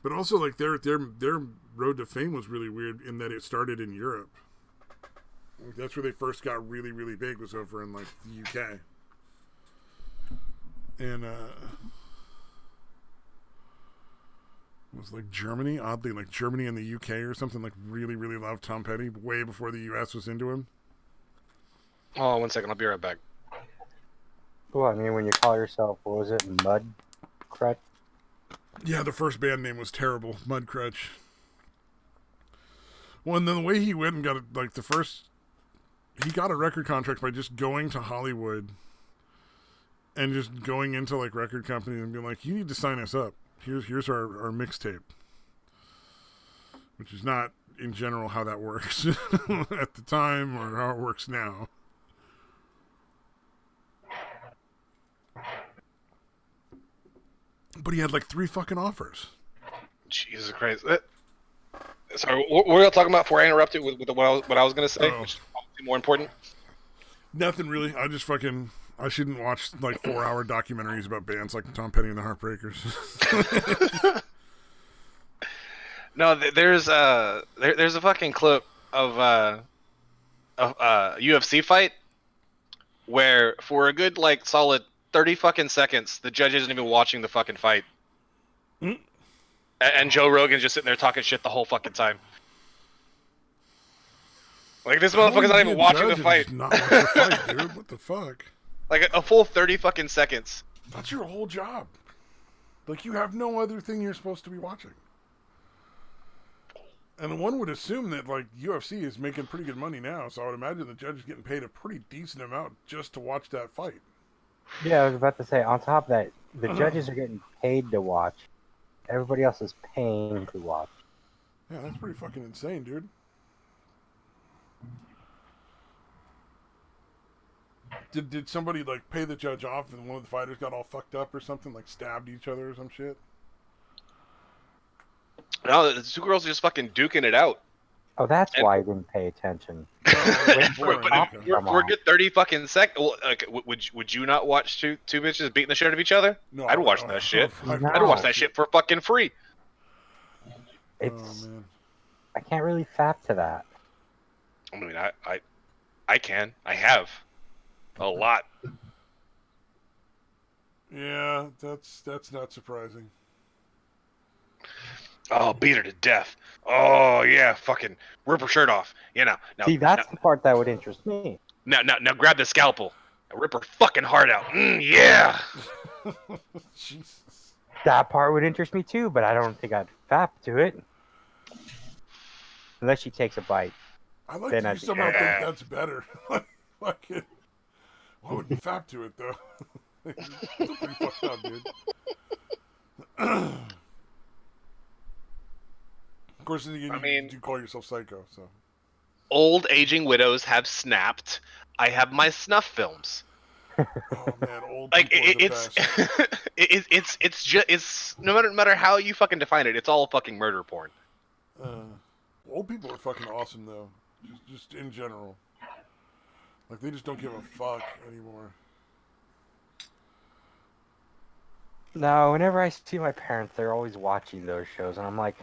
But also, like their road to fame was really weird in that it started in Europe. That's where they first got really, really big, was over in like the UK, and it was like Germany, oddly, like Germany and the UK or something, like really, really loved Tom Petty way before the US was into him. Oh, 1 second, I'll be right back. Well, I mean, when you call yourself, what was it, Mudcrutch? Yeah, the first band name was terrible, Mudcrutch. Well, and then the way he went and got it, like he got a record contract by just going to Hollywood and just going into like record companies and being like, "You need to sign us up. Here's our mixtape," which is not in general how that works at the time or how it works now. But he had like 3 fucking offers. Jesus Christ. Sorry, what were you talking about before I interrupted with what I was going to say? Which is probably more important. Nothing really. I shouldn't watch like 4-hour documentaries about bands like Tom Petty and the Heartbreakers. No, there's a fucking clip of a UFC fight where for a good like solid 30 fucking seconds the judge isn't even watching the fucking fight. And Joe Rogan's just sitting there talking shit the whole fucking time. Like, this motherfucker's not even watching the fight. Not watch the fight, dude. What the fuck? Like, a full 30 fucking seconds. That's your whole job. Like, you have no other thing you're supposed to be watching. And one would assume that, like, UFC is making pretty good money now, so I would imagine the judge is getting paid a pretty decent amount just to watch that fight. Yeah, I was about to say, on top of that, the judges are getting paid to watch. Everybody else is paying to watch. Yeah, that's pretty fucking insane, dude. Did somebody, like, pay the judge off and one of the fighters got all fucked up or something? Like, stabbed each other or some shit? No, the 2 girls are just fucking duking it out. Oh, that's why I didn't pay attention. We're good 30 fucking seconds. Well, like, would you not watch two bitches beating the shit out of each other? No, I'd watch that shit. No. I'd watch that shit for fucking free. It's. Oh, man. I can't really fap to that. I mean, I can. I have. A lot. Yeah, that's not surprising. Oh, beat her to death. Oh, yeah, fucking rip her shirt off. You know. Now, See, that's the part that would interest me. Now grab the scalpel. And rip her fucking heart out. Yeah. Jesus. That part would interest me too, but I don't think I'd fap to it. Unless she takes a bite. I like Then that you I'd- somehow think that's better. Like, fucking. Why would you fap to it, though? It's pretty fucked up, dude. Of course, you do call yourself psycho, so. Old aging widows have snapped. I have my snuff films. Oh man, old Like people are the it's best. it's no matter how you fucking define it, it's all fucking murder porn. Old people are fucking awesome, though. Just in general. Like, they just don't give a fuck anymore. No, whenever I see my parents, they're always watching those shows, and I'm like,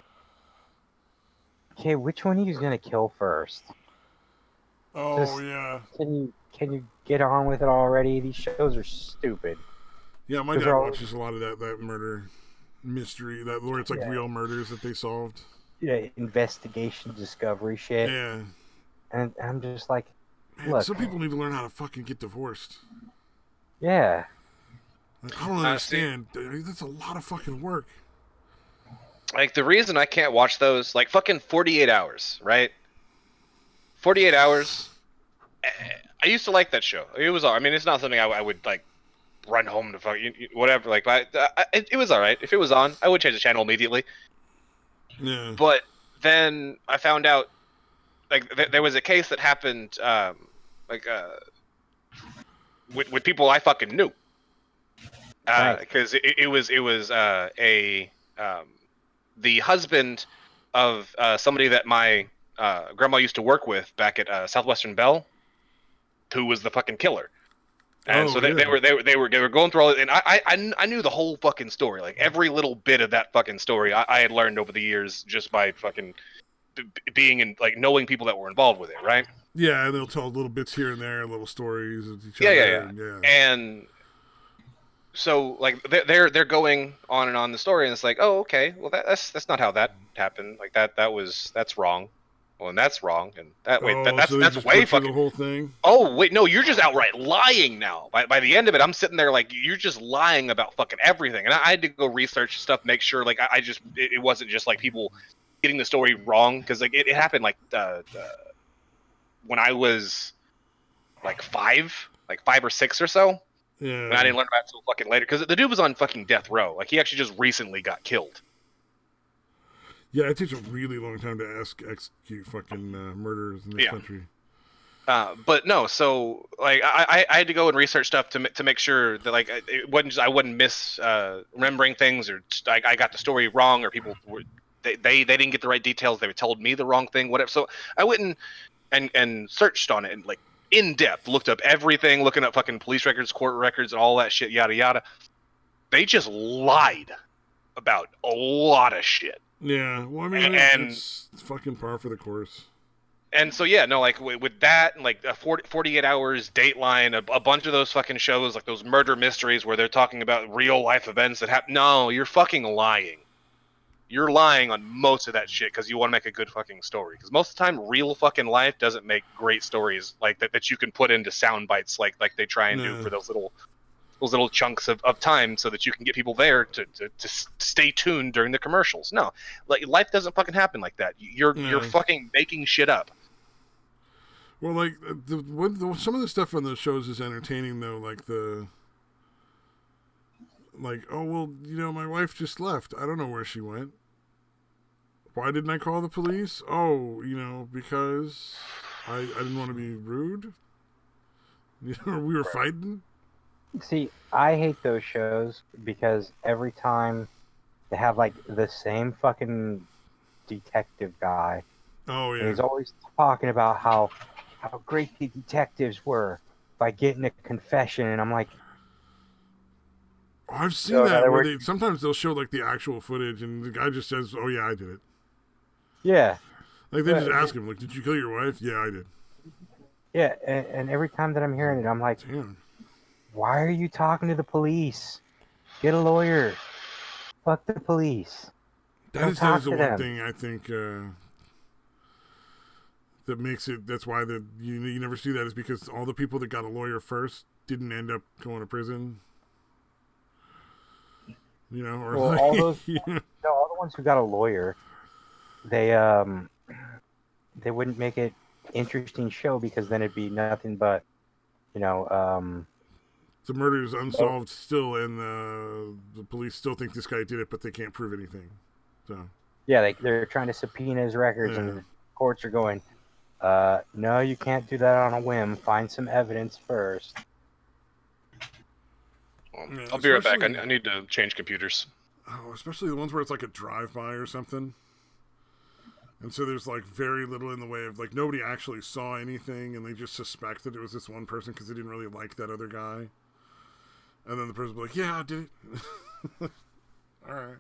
okay, which one of you is gonna kill first? Oh, Just- yeah. Can you get on with it already? These shows are stupid. Yeah, my Those dad are all- watches a lot of that murder mystery, that where it's like Yeah. real murders that they solved. Yeah, investigation, discovery shit. Yeah. And I'm just like, Man, look, some people need to learn how to fucking get divorced. yeah. Like, I don't understand. That's a lot of fucking work. Like, the reason I can't watch those, like, fucking 48 Hours, right? 48 Hours. I used to like that show. It was, I mean, it's not something I would, like, run home to fuck, whatever. Like, it was alright. If it was on, I would change the channel immediately. Yeah. But then I found out, like, there was a case that happened, with people I fucking knew. Because it was the husband of somebody that my grandma used to work with back at Southwestern Bell, who was the fucking killer. And so they were going through all it, and I knew the whole fucking story, like every little bit of that fucking story. I had learned over the years just by fucking being in, like, knowing people that were involved with it, right? Yeah, and they'll tell little bits here and there, little stories of each Yeah, other. yeah. And so, like, they're going on and on the story, and it's like, oh, okay, well, that's not how that happened. Like, that's wrong. Well, and that's wrong, and that's way fucking the whole thing. Oh wait, no, you're just outright lying now. By the end of it, I'm sitting there like, you're just lying about fucking everything, and I had to go research stuff, make sure, like, it wasn't just like people getting the story wrong, because, like, it happened like when I was like 5 or 6 or so. Yeah. And I didn't learn about it until fucking later, because the dude was on fucking death row. Like, he actually just recently got killed. Yeah, it takes a really long time to execute fucking murderers in this country. But no, so, like, I had to go and research stuff to make sure that, like, it wasn't just, I wasn't remembering things, or I got the story wrong, or people were they didn't get the right details. They told me the wrong thing, whatever. So I went and searched on it, and, like, in depth looked up everything, looking up fucking police records, court records, and all that shit, yada yada. They just lied about a lot of shit. Yeah, well, I mean, it's fucking par for the course. And so, yeah, no, like, with that, and, like, 48 Hours, Dateline, a bunch of those fucking shows, like those murder mysteries where they're talking about real life events that happen. No, you're fucking lying. You're lying on most of that shit because you want to make a good fucking story. Because most of the time, real fucking life doesn't make great stories like that you can put into sound bites like they try and do for those little chunks of time, so that you can get people there to stay tuned during the commercials. No, like, life doesn't fucking happen like that. You're fucking making shit up. Well, like, some of the stuff on those shows is entertaining, though. Like, oh, well, my wife just left. I don't know where she went. Why didn't I call the police? Oh, because I didn't want to be rude. We were fighting. See, I hate those shows because every time they have, like, the same fucking detective guy. Oh, yeah. And he's always talking about how great the detectives were by getting a confession, and I'm like, I've seen that where sometimes they'll show, like, the actual footage, and the guy just says, "Oh yeah, I did it." Yeah. Like, they just ask him, like, "Did you kill your wife?" "Yeah, I did." Yeah, and every time that I'm hearing it, I'm like, damn. Why are you talking to the police? Get a lawyer. Fuck the police. That is the one thing I think that makes it. That's why you never see that, is because all the people that got a lawyer first didn't end up going to prison. Or well, like, all those, all the ones who got a lawyer, they wouldn't make it interesting show, because then it'd be nothing but, the murder is unsolved still, and the police still think this guy did it, but they can't prove anything. So yeah, they're trying to subpoena his records, and the courts are going, no, you can't do that on a whim. Find some evidence first. I'll be right back. I need to change computers. Oh, especially the ones where it's like a drive-by or something. And so there's, like, very little in the way of, like, nobody actually saw anything, and they just suspected it was this one person because they didn't really like that other guy. And then the person will be like, "Yeah, I did it." All right.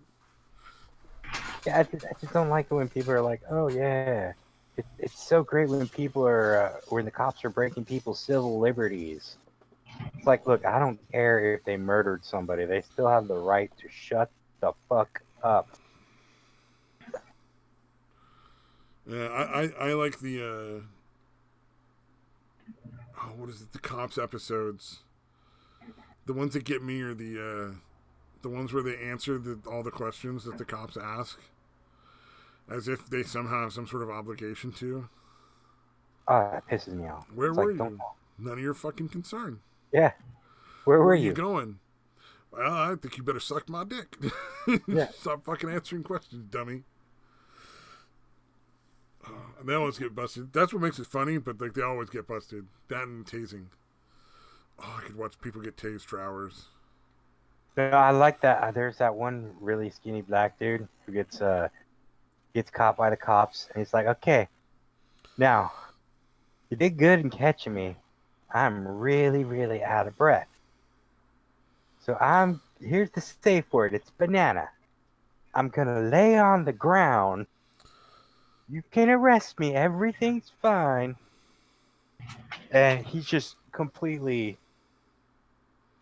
Yeah, I just don't like it when people are like, "Oh yeah, it's so great when people are when the cops are breaking people's civil liberties." It's like, look, I don't care if they murdered somebody; they still have the right to shut the fuck up. Yeah, I like the what is it? The cops episodes. The ones that get me are the ones where they answer all the questions that the cops ask, as if they somehow have some sort of obligation to. Oh, that pisses me off. Where It's were like, you? None of your fucking concern. Yeah. Where were are you? going? Well, I think you better suck my dick. Yeah. Stop fucking answering questions, dummy. And they always get busted. That's what makes it funny, but like they always get busted. That and tasing. Oh, I could watch people get tased for hours. No, I like that. There's that one really skinny black dude who gets caught by the cops, and he's like, "Okay, now you did good in catching me. I'm really, really out of breath. So here's the safe word. It's banana. I'm gonna lay on the ground. You can arrest me. Everything's fine." And he's just completely,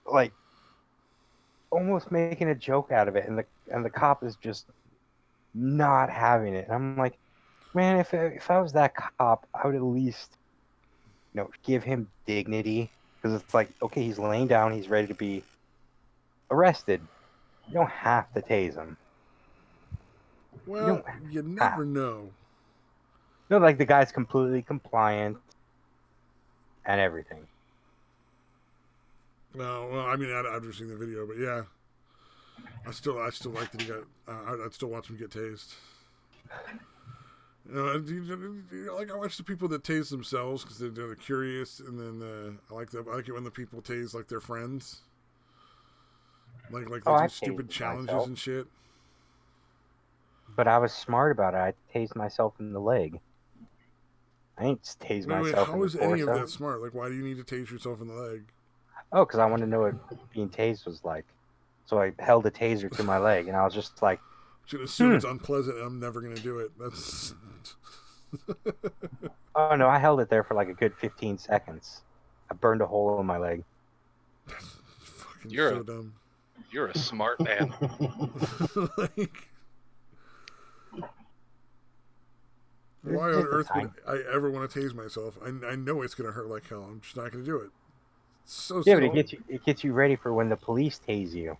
like, almost making a joke out of it, and the cop is just not having it. And I'm like, man, if I was that cop, I would at least, give him dignity, because it's like, okay, he's laying down, he's ready to be arrested. You don't have to tase him. Well, you never know. No, like the guy's completely compliant and everything. No, well, I mean, I've never seen the video, but yeah, I still like that he got. I'd still watch him get tased. Like I watch the people that tase themselves because they're curious, and then I like it when the people tase like their friends. Like they do stupid challenges myself. And shit. But I was smart about it. I tased myself in the leg. I ain't tased myself. How is any of that smart? Like, why do you need to tase yourself in the leg? Oh, because I wanted to know what being tased was like. So I held a taser to my leg, and I was just like, I'm going to assume it's unpleasant, and I'm never going to do it. That's... Oh, no, I held it there for like a good 15 seconds. I burned a hole in my leg. Fucking You're so dumb. You're a smart man. Why on earth would I ever want to tase myself? I know it's going to hurt like hell. I'm just not going to do it. It's so yeah, slow. But it gets you ready for when the police tase you.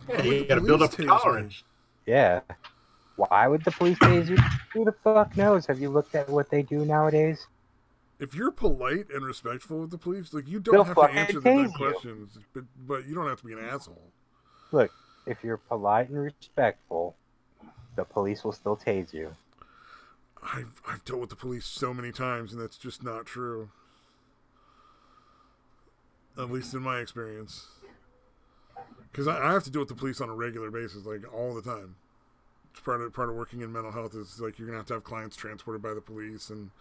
Yeah, you got to build up tolerance. Yeah. Why would the police tase you? Who the fuck knows? Have you looked at what they do nowadays? If you're polite and respectful with the police, like you don't have to answer the dumb questions, but you don't have to be an asshole. Look, if you're polite and respectful, the police will still tase you. I've dealt with the police so many times, and that's just not true. At least in my experience. Because I have to deal with the police on a regular basis, like all the time. It's part of working in mental health is like you're going to have clients transported by the police, and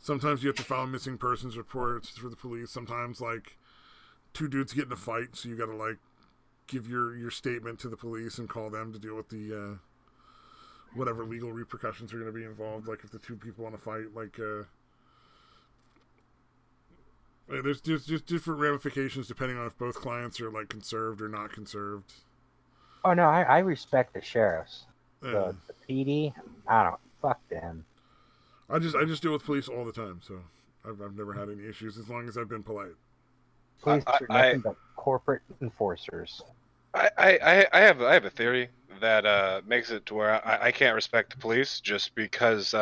sometimes you have to file missing persons reports for the police. Sometimes like two dudes get in a fight, so you got to like give your statement to the police and call them to deal with the whatever legal repercussions are going to be involved. Like if the two people want to fight, like there's just different ramifications depending on if both clients are like conserved or not conserved. Oh no, I respect the sheriffs. The PD, I don't fuck them. I just deal with police all the time, so I've never had any issues as long as I've been polite. Police are nothing but corporate enforcers. I have a theory that makes it to where I can't respect the police just because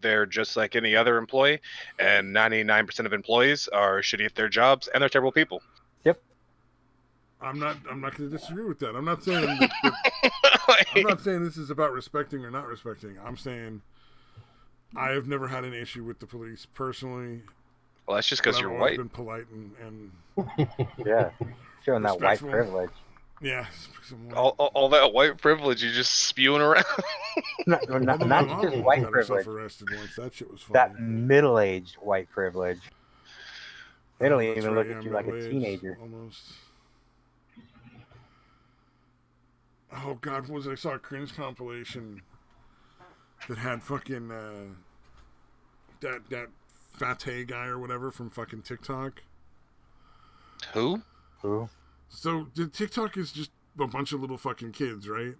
they're just like any other employee, and 99% of employees are shitty at their jobs and they're terrible people. Yep. I'm not going to disagree with that. I'm not saying I'm not saying this is about respecting or not respecting. I'm saying I have never had an issue with the police personally. Well, that's just because you're white. I've been polite and yeah, showing that white privilege. Yeah, all that white privilege you just spewing around. not just white privilege. Arrested once. That shit was funny. That middle-aged white privilege. They don't even look at you like a teenager. Almost. Oh God, what was it? I saw a cringe compilation that had fucking that Fateh guy or whatever from fucking TikTok. Who? So the TikTok is just a bunch of little fucking kids, right?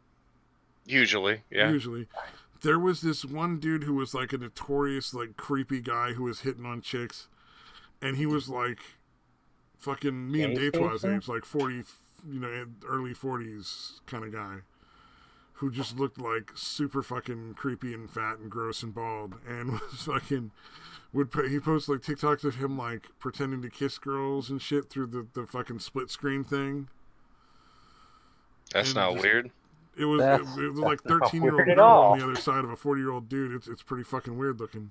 Usually, yeah. Usually. There was this one dude who was like a notorious, like, creepy guy who was hitting on chicks. and he was like fucking me and Daytwa's age, like 40, early 40s kind of guy, who just looked like super fucking creepy and fat and gross and bald, and was fucking he post like TikToks of him like pretending to kiss girls and shit through the fucking split screen thing. That's and not just, weird. It was like 13-year-old girl on the other side of a 40-year-old dude. It's pretty fucking weird looking.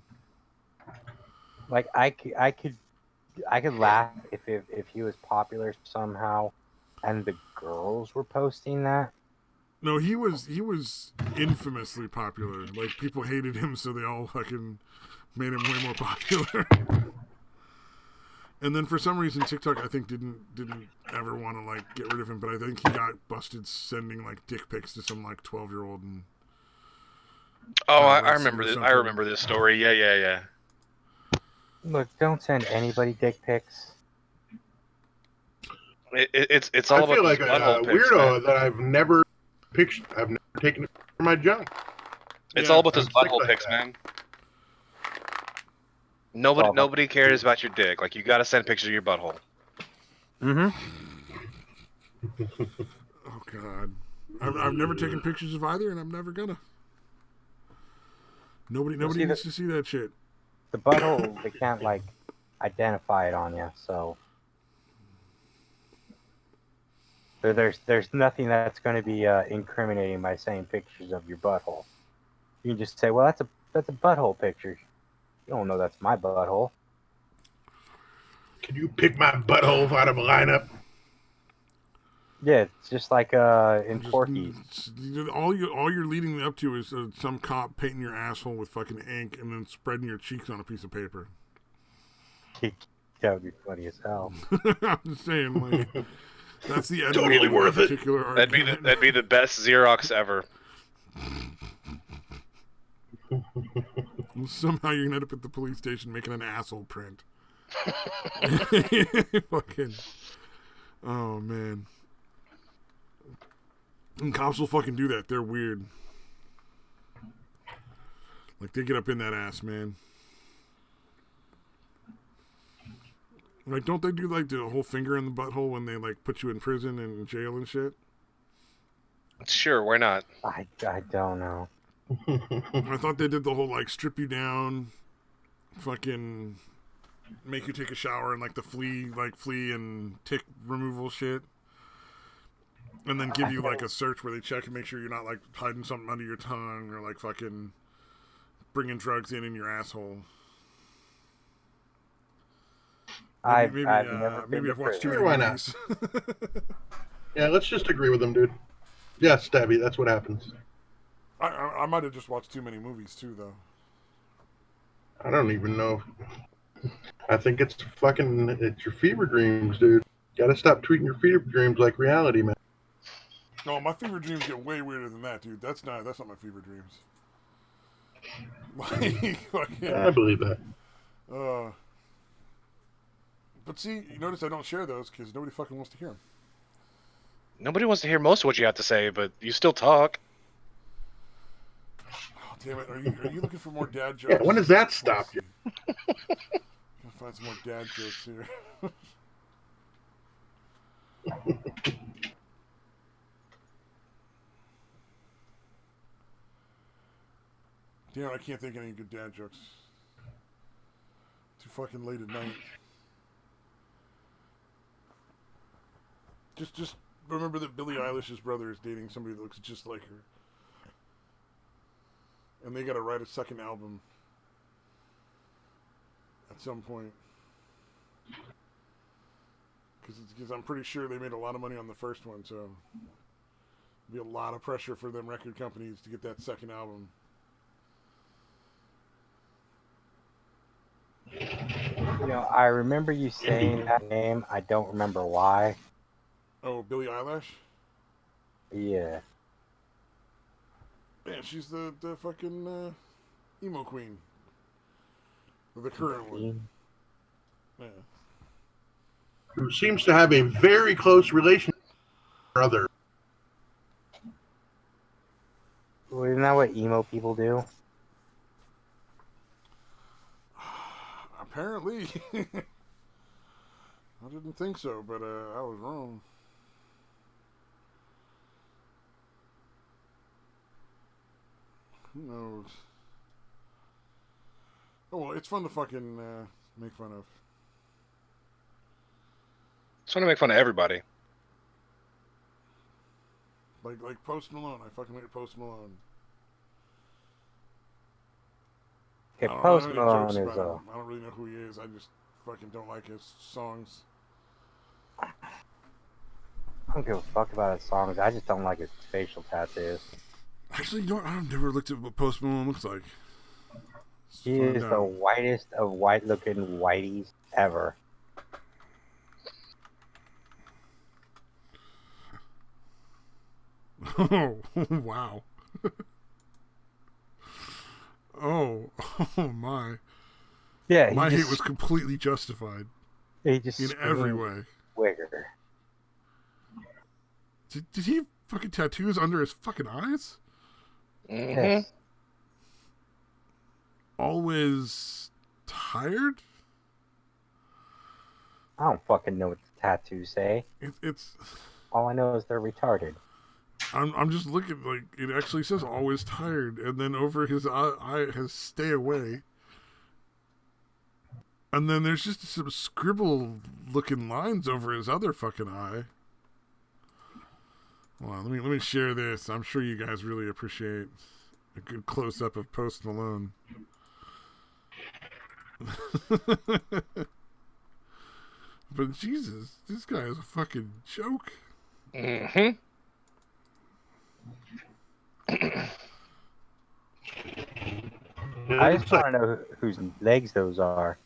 Like I could laugh if he was popular somehow, and the girls were posting that. No, he was infamously popular. Like people hated him, so they all fucking made him way more popular. And then for some reason TikTok I think didn't ever want to like get rid of him, but I think he got busted sending like dick pics to some like 12-year-old and I remember this. I remember this story. Yeah. Look, don't send anybody dick pics. It's all I feel about like these a butthole pics, weirdo man. that I've never taken it for my junk. It's Yeah, all about those I'm sick butthole like pics, that. man. Nobody cares about your dick. Like you gotta send pictures of your butthole. Mm-hmm. Oh god, I've never taken pictures of either, and I'm never gonna. Nobody needs to see that shit. The butthole, they can't like identify it on you, so there's nothing that's going to be incriminating by saying pictures of your butthole. You can just say, well, that's a butthole picture. You don't know that's my butthole. Can you pick my butthole out of a lineup? Yeah, it's just like in Porky. All you're leading up to is some cop painting your asshole with fucking ink and then spreading your cheeks on a piece of paper. That would be funny as hell. I'm just saying, like, that's the end Totally of worth that it. particular argument. That'd be the best Xerox ever. Somehow you're gonna end up at the police station making an asshole print. Fucking. Oh man. And cops will fucking do that. They're weird. Like they get up in that ass, man. Like, don't they do like the whole finger in the butthole when they like put you in prison and jail and shit? Sure, why not? I don't know. I thought they did the whole like strip you down, fucking make you take a shower and like the flea and tick removal shit, and then give you like a search where they check and make sure you're not like hiding something under your tongue or like fucking bringing drugs in your asshole. Maybe I've watched too many movies. Yeah, let's just agree with them, dude. Yeah, Stabby, that's what happens. I might have just watched too many movies too, though. I don't even know. I think it's your fever dreams, dude. Gotta stop treating your fever dreams like reality, man. No, my fever dreams get way weirder than that, dude. That's not my fever dreams. Like, fucking, I believe that. But see, you notice I don't share those because nobody fucking wants to hear them. Nobody wants to hear most of what you have to say, but you still talk. Oh, damn it! Are you looking for more dad jokes? Yeah, when does that stop you? I'll find some more dad jokes here. Damn, I can't think of any good dad jokes. Too fucking late at night. Just remember that Billie Eilish's brother is dating somebody that looks just like her. And they gotta write a second album at some point. Because I'm pretty sure they made a lot of money on the first one, so there'll be a lot of pressure for them record companies to get that second album. You know, I remember you saying that name. I don't remember why. Oh, Billie Eilish? Yeah. Yeah, she's the fucking emo queen. The current one. Yeah. Who seems to have a very close relationship with her brother. Well, isn't that what emo people do? Apparently. I didn't think so, but I was wrong. Who knows? Oh, well, it's fun to fucking make fun of. It's fun to make fun of everybody. Like Post Malone. I fucking hate Post Malone. Okay, I don't Post know any Malone jokes is about him. I don't really know who he is. I just fucking don't like his songs. I don't give a fuck about his songs. I just don't like his facial tattoos. Actually, you know what? I've never looked at what Post Malone looks like. He is the whitest of white-looking whiteys ever. Oh, wow. Oh my. Yeah, My hate was completely justified. He just in every way. Wigger. Did he have fucking tattoos under his fucking eyes? Mm-hmm. Yes. Always tired? I don't fucking know what the tattoos say. It's. All I know is they're retarded. I'm just looking, like, it actually says always tired, and then over his eye has stay away. And then there's just some scribble looking lines over his other fucking eye. Well, let me share this. I'm sure you guys really appreciate a good close up of Post Malone. But Jesus, this guy is a fucking joke. Mm-hmm. I just want to know whose legs those are.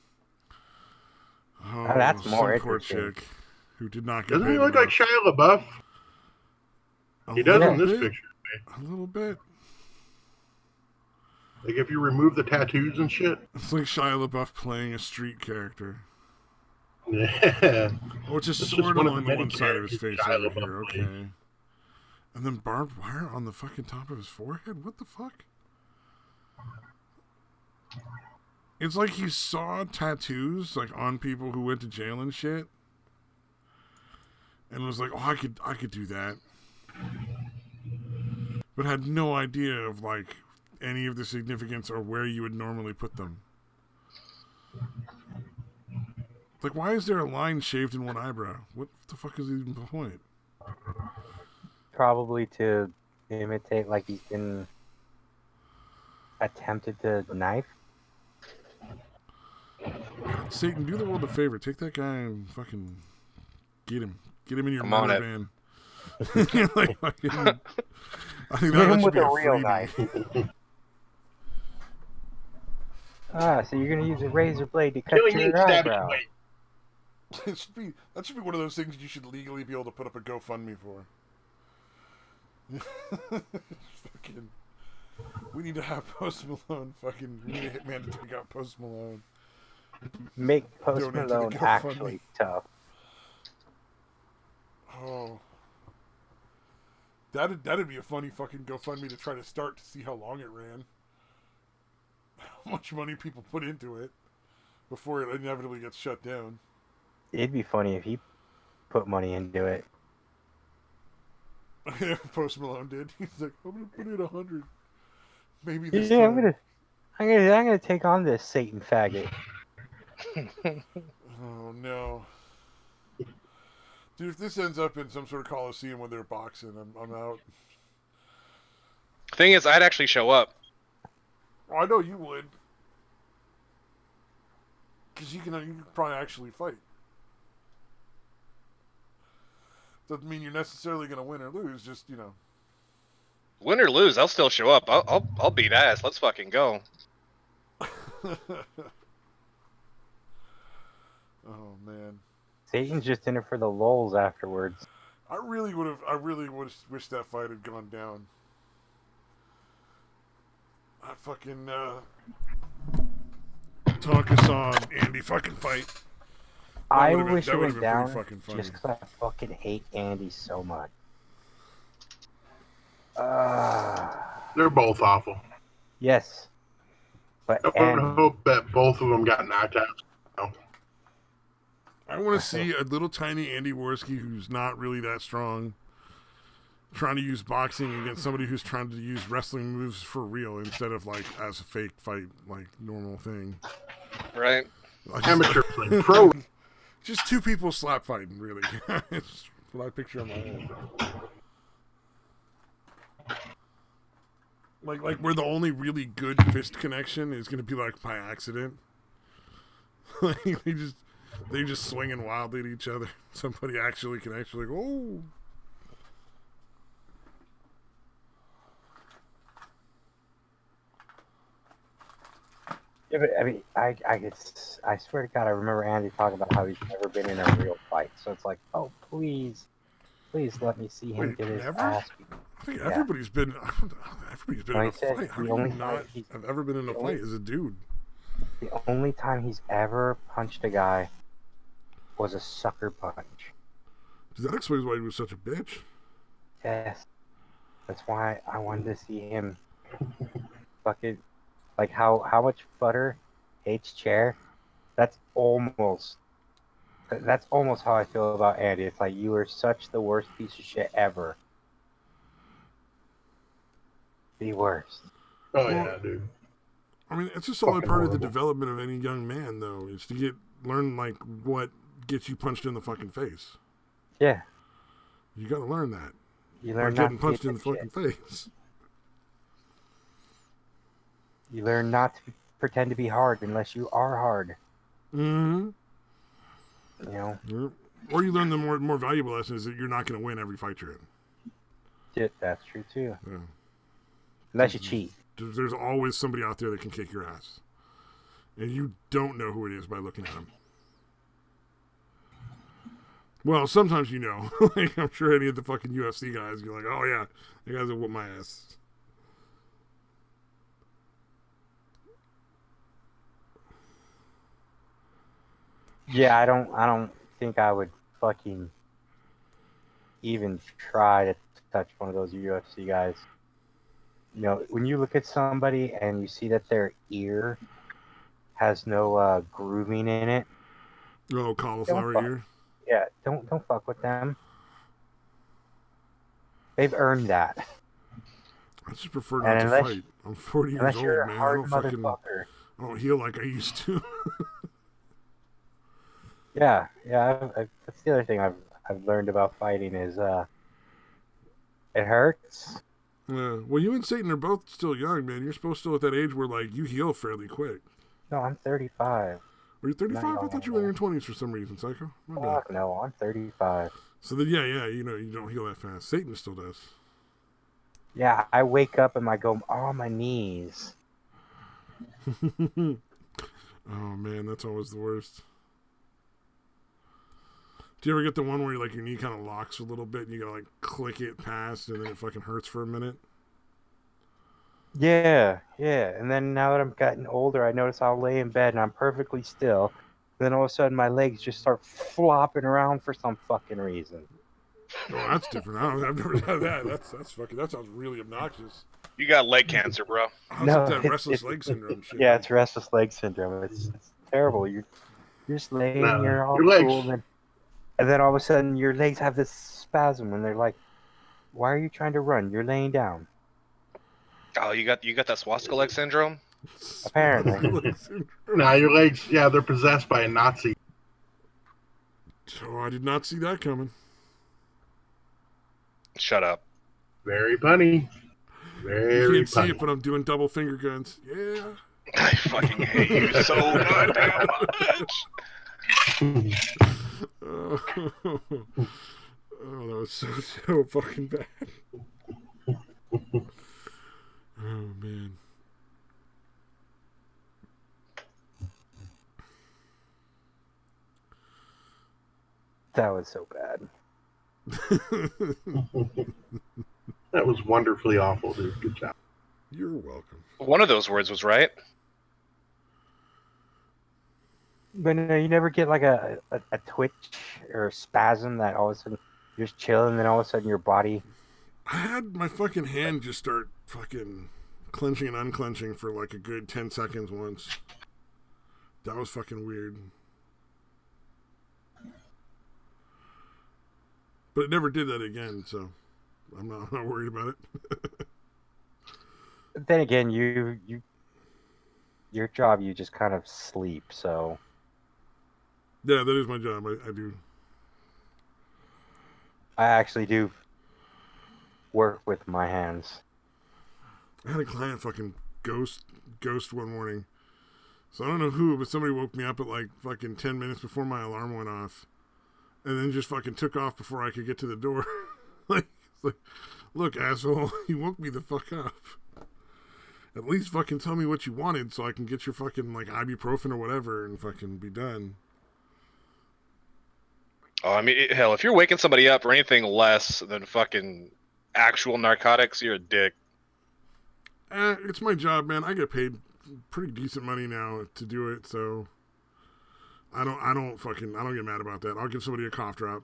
Oh, that's more some poor interesting. chick who did not get Doesn't paid he look enough. like Shia LaBeouf? He does in this bit. picture. A little bit. Like if you remove the tattoos and shit. It's like Shia LaBeouf playing a street character. Yeah. Oh, it's just It's sword one of along the the many one side of his characters face Shia over LaBeouf here. plays. Okay. And then barbed wire on the fucking top of his forehead? What the fuck? It's like he saw tattoos like on people who went to jail and shit. And was like, oh, I could do that. But had no idea of like any of the significance or where you would normally put them. Like, why is there a line shaved in one eyebrow? What the fuck is even the point? Probably to imitate like he's been attempted to knife. God, Satan, do the world a favor. Take that guy and fucking get him. Get him in your I'm on murder it. van. Like, fucking, I think Hit that him should with be a a real freebie. knife. So you're gonna use a razor blade to cut Killing you your and stabbing eyebrow. away. That should be one of those things you should legally be able to put up a GoFundMe for. Fucking, we need to have Post Malone fucking. We need a hitman to take out Post Malone. Make Post Donate to the Malone GoFundMe. actually tough. Oh, that'd be a funny fucking GoFundMe to try to start to see how long it ran. How much money people put into it before it inevitably gets shut down. It'd be funny if he put money into it. Post Malone did. He's like, I'm gonna put in 100. Maybe this Yeah, time. I'm gonna take on this Satan faggot. Oh no. Dude, if this ends up in some sort of coliseum where they're boxing, I'm out. Thing is, I'd actually show up. Oh, I know you would. Because you can probably actually fight. Doesn't mean you're necessarily going to win or lose, just, you know. Win or lose, I'll still show up. I'll beat ass. Let's fucking go. Oh, man. Satan's just in it for the lulz afterwards. I really would wish that fight had gone down. I fucking, Tonka saw Andy fucking fight. I would've been- wish that it would've went been pretty down fucking funny. just because I fucking hate Andy so much. They're both awful. Yes. But I would Andy, hope that both of them got knocked out. I want to see a little tiny Andy Worski who's not really that strong trying to use boxing against somebody who's trying to use wrestling moves for real instead of like as a fake fight, like normal thing. Right. Amateur wrestling, pro. Just two people slap fighting, really. It's what I picture in my head. Like where the only really good fist connection is going to be like by accident. Like they just swinging wildly at each other. Somebody actually can actually go, oh. Yeah, but I mean, I swear to God, I remember Andy talking about how he's never been in a real fight. So it's like, oh, please let me see him Wait, get his never? ass. I think everybody's been in Like a I said, fight. How the do you only not fight he's- have ever been in a the only- fight as a dude? The only time he's ever punched a guy was a sucker punch. That explains why he was such a bitch. Yes, that's why I wanted to see him. Fucking, like how much butter hates chair. That's almost how I feel about Andy. It's like you are such the worst piece of shit ever. The worst. Oh yeah, dude. I mean, it's just all a Fucking part of the horrible. development of any young man, though, is to learn like what gets you punched in the fucking face. Yeah, You got to learn that. you By learn getting not to punched be a in the shit. fucking face. You learn not to pretend to be hard unless you are hard. Mm-hmm. You know. Yep. Or you learn the more valuable lesson is that you're not going to win every fight you're in. Yeah, that's true too. Yeah. Unless you cheat. There's always somebody out there that can kick your ass. And you don't know who it is by looking at them. Well, sometimes you know. Like, I'm sure any of the fucking UFC guys, you're like, oh yeah, you guys will whoop my ass. Yeah, I don't think I would fucking even try to touch one of those UFC guys. You know, when you look at somebody and you see that their ear has no grooving in it, Oh, cauliflower fuck. ear. yeah, don't fuck with them. They've earned that. I just prefer And not to unless- fight. I'm 40 years Unless you're old, a man. hard motherfucker. I don't heal like I used to. Yeah. That's the other thing I've learned about fighting is it hurts. Yeah. Well, you and Satan are both still young, man. You're supposed to at that age where like you heal fairly quick. No, I'm 35. Were you 35? I young thought you were in your 20s for some reason, Psycho. My bad. Fuck no, I'm 35. So then, yeah, you know, you don't heal that fast. Satan still does. Yeah, I wake up and I go on my knees. Oh man, that's always the worst. Do you ever get the one where like your knee kind of locks a little bit and you gotta like click it past and then it fucking hurts for a minute? Yeah. And then now that I'm getting older, I notice I'll lay in bed and I'm perfectly still. Then all of a sudden my legs just start flopping around for some fucking reason. Oh, that's different. I've never had that. That's fucking. That sounds really obnoxious. You got leg cancer, bro. How's No, that it's- restless it's- leg syndrome shit? Yeah, it's restless leg syndrome. It's terrible. You're just laying No, here all your legs- cool, and then all of a sudden your legs have this spasm and they're like, "Why are you trying to run? You're laying down." Oh, you got that swastika leg syndrome? Apparently. Now your legs, yeah, they're possessed by a Nazi. Oh, I did not see that coming. Shut up. Very punny. You Very can't see punny. it, but I'm doing double finger guns. Yeah. I fucking hate you so goddamn much. Oh, that was so fucking bad. Oh man. That was so bad. That was wonderfully awful, dude. Good job. You're welcome. One of those words was right. But no, you never get like a twitch or a spasm that all of a sudden you're just chilling and then all of a sudden your body. I had my fucking hand just start fucking clenching and unclenching for like a good 10 seconds once. That was fucking weird. But it never did that again, so I'm not worried about it. Then again, your job, you just kind of sleep. So Yeah, that is my job. I do. I actually do work with my hands. I had a client fucking ghost one morning. So I don't know who, but somebody woke me up at like fucking 10 minutes before my alarm went off. And then just fucking took off before I could get to the door. like, look, asshole, you woke me the fuck up. At least fucking tell me what you wanted so I can get your fucking like ibuprofen or whatever and fucking be done. Oh, I mean, hell, if you're waking somebody up for anything less than fucking actual narcotics, you're a dick. It's my job, man. I get paid pretty decent money now to do it, so I don't get mad about that. I'll give somebody a cough drop.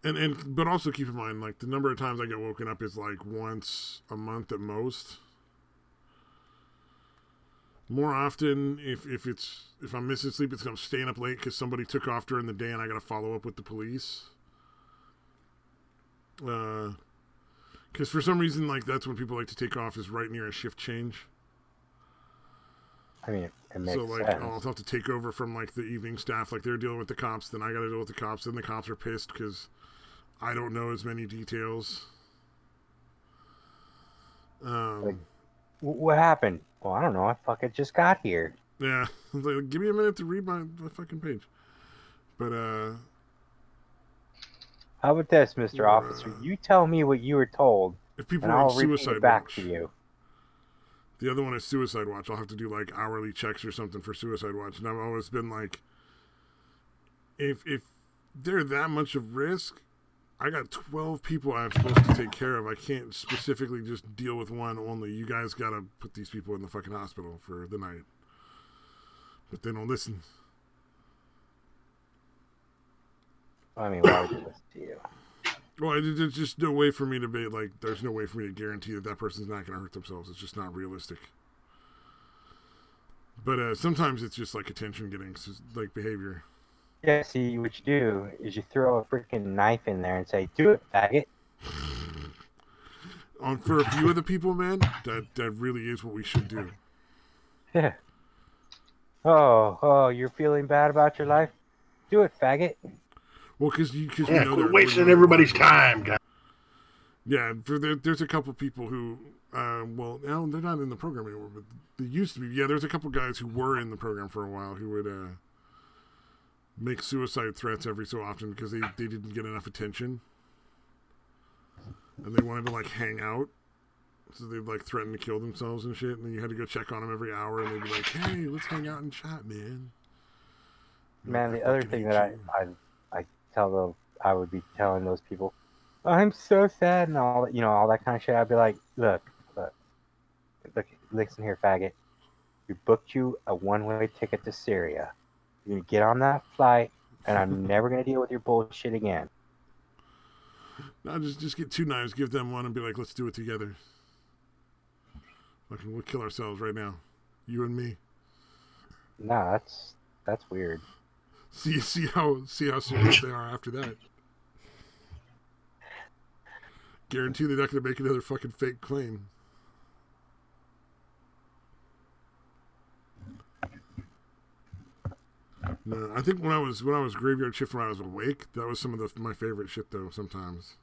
But also keep in mind, like, the number of times I get woken up is like once a month at most. More often, if I'm missing sleep, it's because I'm staying up late because somebody took off during the day and I got to follow up with the police. Because for some reason, like, that's when people like to take off is right near a shift change. I mean, it makes so like sense. I'll have to take over from like the evening staff, like they're dealing with the cops, then I got to deal with the cops, then the cops are pissed because I don't know as many details. Like, what happened? Well, I don't know. I fucking just got here. Yeah, like, give me a minute to read my fucking page. But how about this, Mr. Officer? You tell me what you were told, if people and are I'll on repeat suicide it back watch, to you. the other one is suicide watch. I'll have to do like hourly checks or something for suicide watch, and I've always been like, if they're that much of risk, I got 12 people I'm supposed to take care of. I can't specifically just deal with one only. You guys gotta put these people in the fucking hospital for the night. But they don't listen. I mean, why would you listen to you? Well, there's just no way for me to be like. There's no way for me to guarantee that person's not going to hurt themselves. It's just not realistic. But sometimes it's just like attention getting like behavior. Yeah, see, what you do is you throw a freaking knife in there and say, "Do it, faggot." For a few of the people, man, that really is what we should do. Yeah. Oh, you're feeling bad about your life? Do it, faggot. Well, because we Yeah, know quit they're wasting everybody's time, guys. Yeah, there's a couple people who, well, now they're not in the program anymore, but they used to be. Yeah, there's a couple guys who were in the program for a while who would make suicide threats every so often because they didn't get enough attention, and they wanted to like hang out, so they'd like threaten to kill themselves and shit. And then you had to go check on them every hour, and they'd be like, "Hey, let's hang out and chat, man." Man, the other thing that I would be telling those people, I'm so sad and all that, all that kind of shit. I'd be like, look, listen here, faggot. We booked you a one-way ticket to Syria. You're gonna get on that flight, and I'm never gonna deal with your bullshit again. No, just get two knives, give them one, and be like, let's do it together. Fucking, we'll kill ourselves right now, you and me. Nah, that's weird. See how serious they are after that. Guarantee they're not going to make another fucking fake claim. No, I think when I was graveyard shift, when I was awake, that was some of my favorite shit though. Sometimes,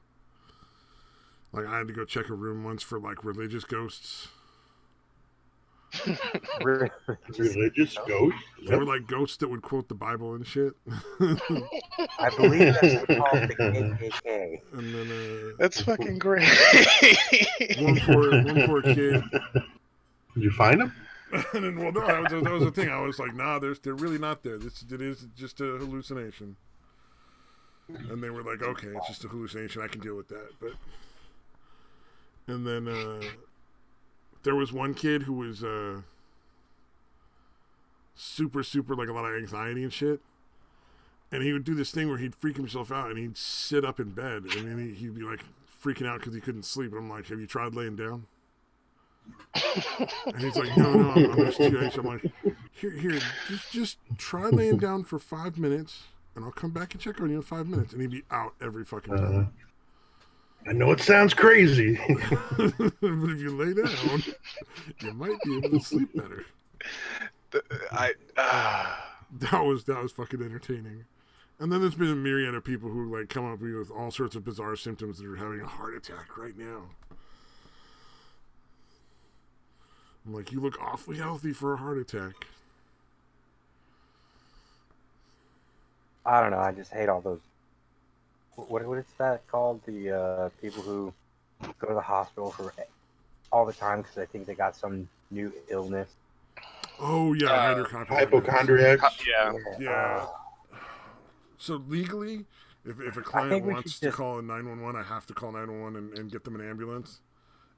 like I had to go check a room once for like religious ghosts. Religious ghosts? They were like ghosts that would quote the Bible and shit. I believe that's called the KKK. And then That's fucking great. one poor kid. Did you find them? And then, well, no, that was the thing. I was like, nah, they're really not there. It is just a hallucination. And they were like, okay, it's just a hallucination. I can deal with that. But, and then there was one kid who was super like a lot of anxiety and shit. And he would do this thing where he'd freak himself out and he'd sit up in bed and then he'd be like freaking out because he couldn't sleep. And I'm like, have you tried laying down? And he's like, no, I'm just too anxious. I'm like, here, just try laying down for 5 minutes and I'll come back and check on you in 5 minutes. And he'd be out every fucking time. I know it sounds crazy. But if you lay down, you might be able to sleep better. That was fucking entertaining. And then there's been a myriad of people who like come up with all sorts of bizarre symptoms that are having a heart attack right now. I'm like, you look awfully healthy for a heart attack. I don't know. I just hate all those. What is that called? The people who go to the hospital for all the time because they think they got some new illness. Oh yeah, hypochondriacs. Yeah. So legally, if a client wants to call 911, I have to call 911 and get them an ambulance,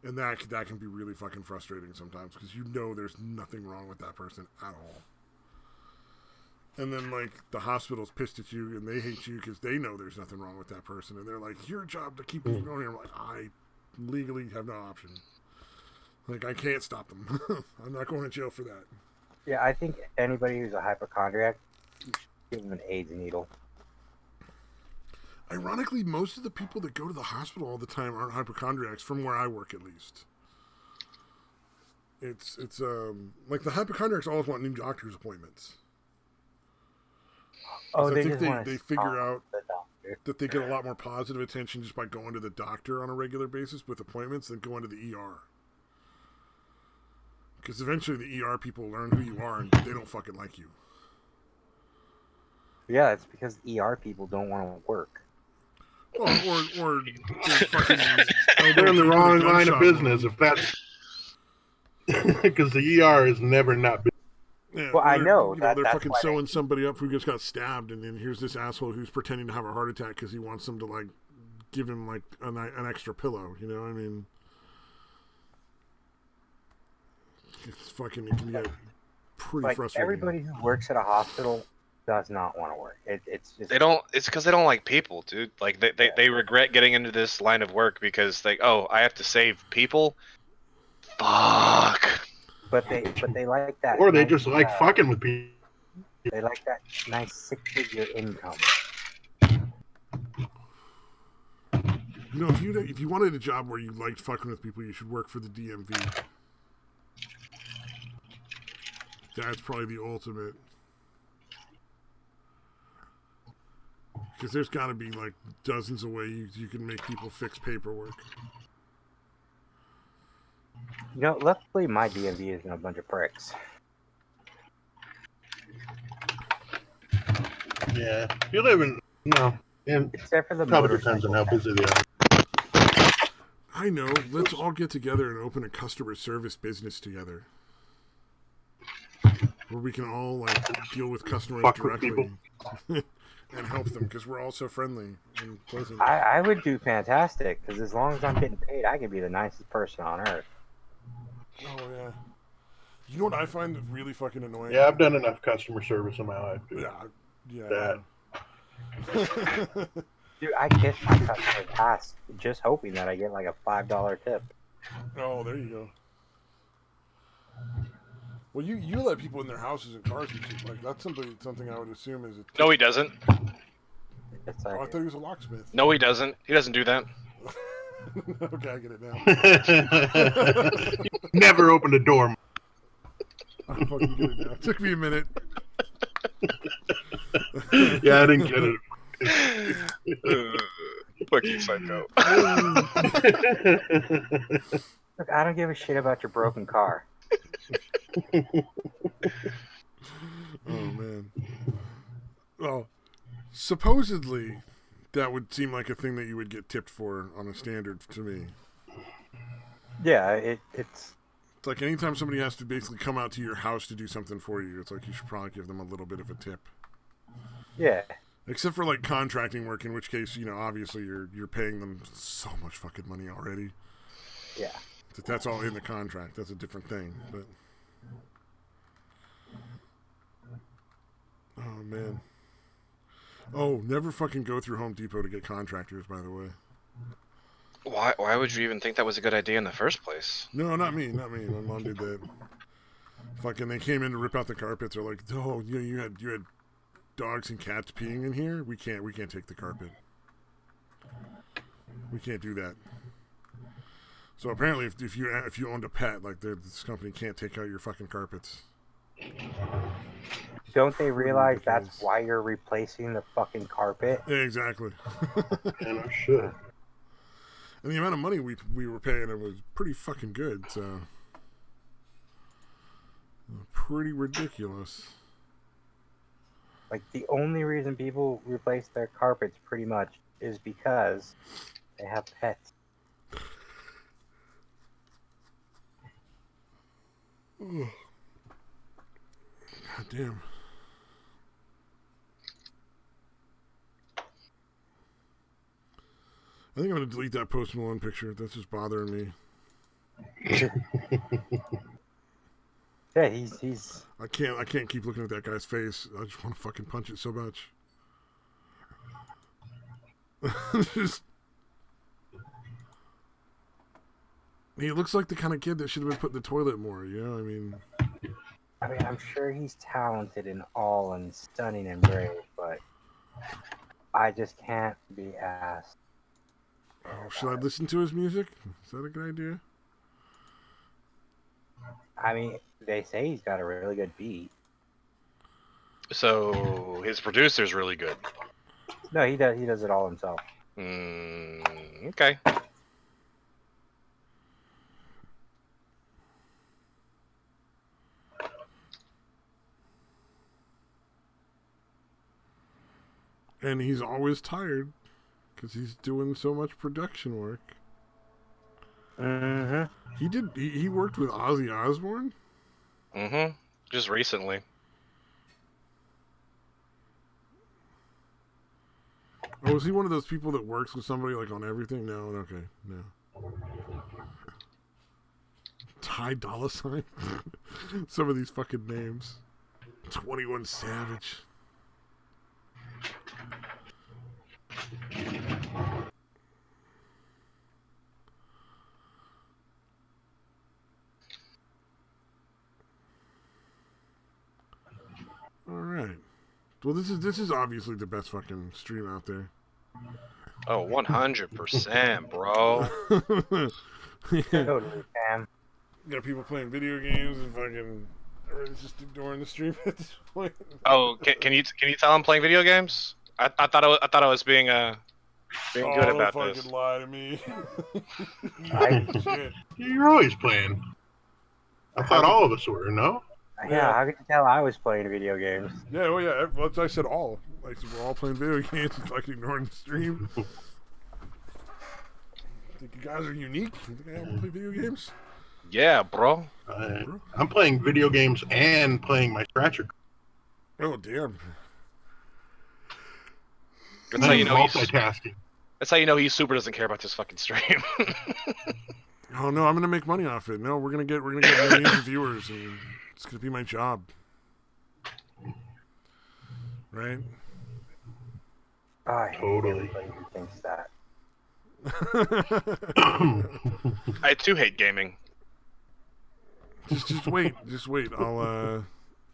and that can be really fucking frustrating sometimes because you know there's nothing wrong with that person at all. And then, like, the hospital's pissed at you, and they hate you because they know there's nothing wrong with that person. And they're like, it's your job to keep you going here. I'm like, I legally have no option. Like, I can't stop them. I'm not going to jail for that. Yeah, I think anybody who's a hypochondriac, you should give them an AIDS needle. Ironically, most of the people that go to the hospital all the time aren't hypochondriacs, from where I work at least. It's like the hypochondriacs always want new doctor's appointments. Oh, I think they figure out that they get a lot more positive attention just by going to the doctor on a regular basis with appointments than going to the ER. Because eventually the ER people learn who you are and they don't fucking like you. Yeah, it's because ER people don't want to work. Well, or they're fucking... they're in the wrong line of business if that's... Because the ER is never not business. Yeah, well, I know. They're fucking sewing somebody up who just got stabbed, and then here's this asshole who's pretending to have a heart attack because he wants them to, like, give him, like, an extra pillow, you know what I mean? It can get pretty frustrating. Everybody who works at a hospital does not want to work. It's just... It's because they don't like people, dude. Like, they regret getting into this line of work because, like, oh, I have to save people? Fuck. But they like that. Or they just like fucking with people. They like that nice six-figure income. You know, if you wanted a job where you liked fucking with people, you should work for the DMV. That's probably the ultimate. Because there's got to be like dozens of ways you can make people fix paperwork. You know, luckily my DMV isn't a bunch of pricks. Yeah, you live in except for the probably depends on how busy they are. I know. Let's all get together and open a customer service business together, where we can all like deal with customers directly and help them because we're all so friendly and pleasant. I would do fantastic because as long as I'm getting paid, I can be the nicest person on earth. Oh yeah. You know what I find really fucking annoying? Yeah, I've done enough customer service in my life. Dude. Yeah. Dude, I kiss my customer's ass just hoping that I get like a $5 tip. Oh, there you go. Well, you let people in their houses and cars and shit. Like that's something I would assume is a tip. No, he doesn't. I thought he was a locksmith. No, he doesn't. He doesn't do that. Okay, I get it now. Never opened a door. I fucking get it now. It took me a minute. Yeah, I didn't get it. Fucking psycho. Look, I don't give a shit about your broken car. Oh man. Well, supposedly that would seem like a thing that you would get tipped for on a standard to me. Yeah, it's like anytime somebody has to basically come out to your house to do something for you, it's like you should probably give them a little bit of a tip. Yeah. Except for like contracting work, in which case, you know, obviously you're paying them so much fucking money already. Yeah. That's all in the contract. That's a different thing. But oh man. Oh, never fucking go through Home Depot to get contractors, by the way. Why would you even think that was a good idea in the first place? No, not me. My mom did that. Fucking, they came in to rip out the carpets. They're like, oh, you had dogs and cats peeing in here, we can't take the carpet. We can't do that. So apparently, if you owned a pet, like this company can't take out your fucking carpets. Don't they realize that's why you're replacing the fucking carpet? Yeah, exactly. And oh shit. And the amount of money we were paying, it was pretty fucking good. So pretty ridiculous. Like, the only reason people replace their carpets pretty much is because they have pets. God damn. I think I'm gonna delete that Post Malone picture. That's just bothering me. Yeah, he's. I can't keep looking at that guy's face. I just want to fucking punch it so much. Just, he looks like the kind of kid that should have been put in the toilet more. You know, I mean, I'm sure he's talented and all and stunning and brave, but I just can't be asked. Oh, should I listen to his music? Is that a good idea? I mean, they say he's got a really good beat. So his producer's really good. No, he does it all himself. Okay. And he's always tired because he's doing so much production work. Mm-hmm. He worked with Ozzy Osbourne? Mm-hmm. Just recently. Oh, is he one of those people that works with somebody like on everything? No, okay, no. Ty Dolla $ign? Some of these fucking names. 21 Savage. All right. Well, this is obviously the best fucking stream out there. Oh, 100%, bro. Yeah. Totally, Pam. Got people playing video games and fucking everyone's just ignoring the stream at this point. Oh, can you tell I'm playing video games? I thought I was being good about don't this. fucking lie to me. Shit. You're always playing. I thought all of us were, no? Yeah, how could you tell I was playing video games? Yeah, oh yeah. Well, I said all. Like we're all playing video games and fucking ignoring the stream. Think you guys are unique? You think I don't play video games? Yeah, bro. I'm playing video games and playing my scratcher. Oh damn. That's how you know multitasking. That's how you know he super doesn't care about this fucking stream. Oh no, I'm gonna make money off it. No, we're gonna get millions of viewers, and it's gonna be my job, right? I hate Totally. everybody who thinks that. I too hate gaming. Just wait. I'll I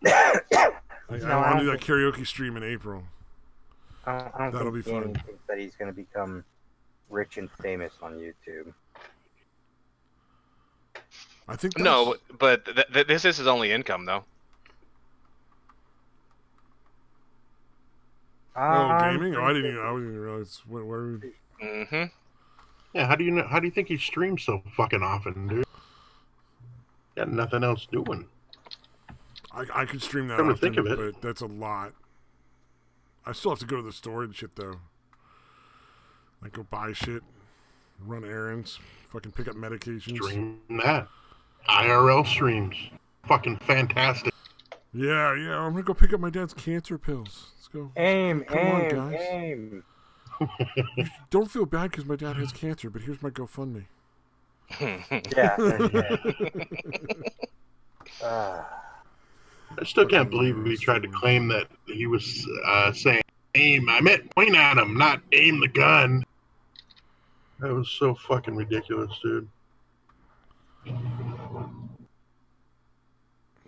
want to do that karaoke stream in April. I don't That'll think be fun. Danny thinks that he's going to become rich and famous on YouTube. I think No, but this is his only income, though. Gaming? Oh, I didn't even realize where. Mm-hmm. Yeah, how do you think he streams so fucking often, dude? Got nothing else doing. I could stream that Come to often, think of it. but that's a lot. I still have to go to the store and shit though. Like go buy shit, run errands, fucking pick up medications. Stream that. IRL streams. Fucking fantastic. Yeah, I'm gonna go pick up my dad's cancer pills. Let's go. Aim, Come on, guys. aim. Don't feel bad because my dad has cancer, but here's my GoFundMe. Yeah. I still can't believe he tried to claim that he was saying aim. I meant point at him, not aim the gun. That was so fucking ridiculous, dude.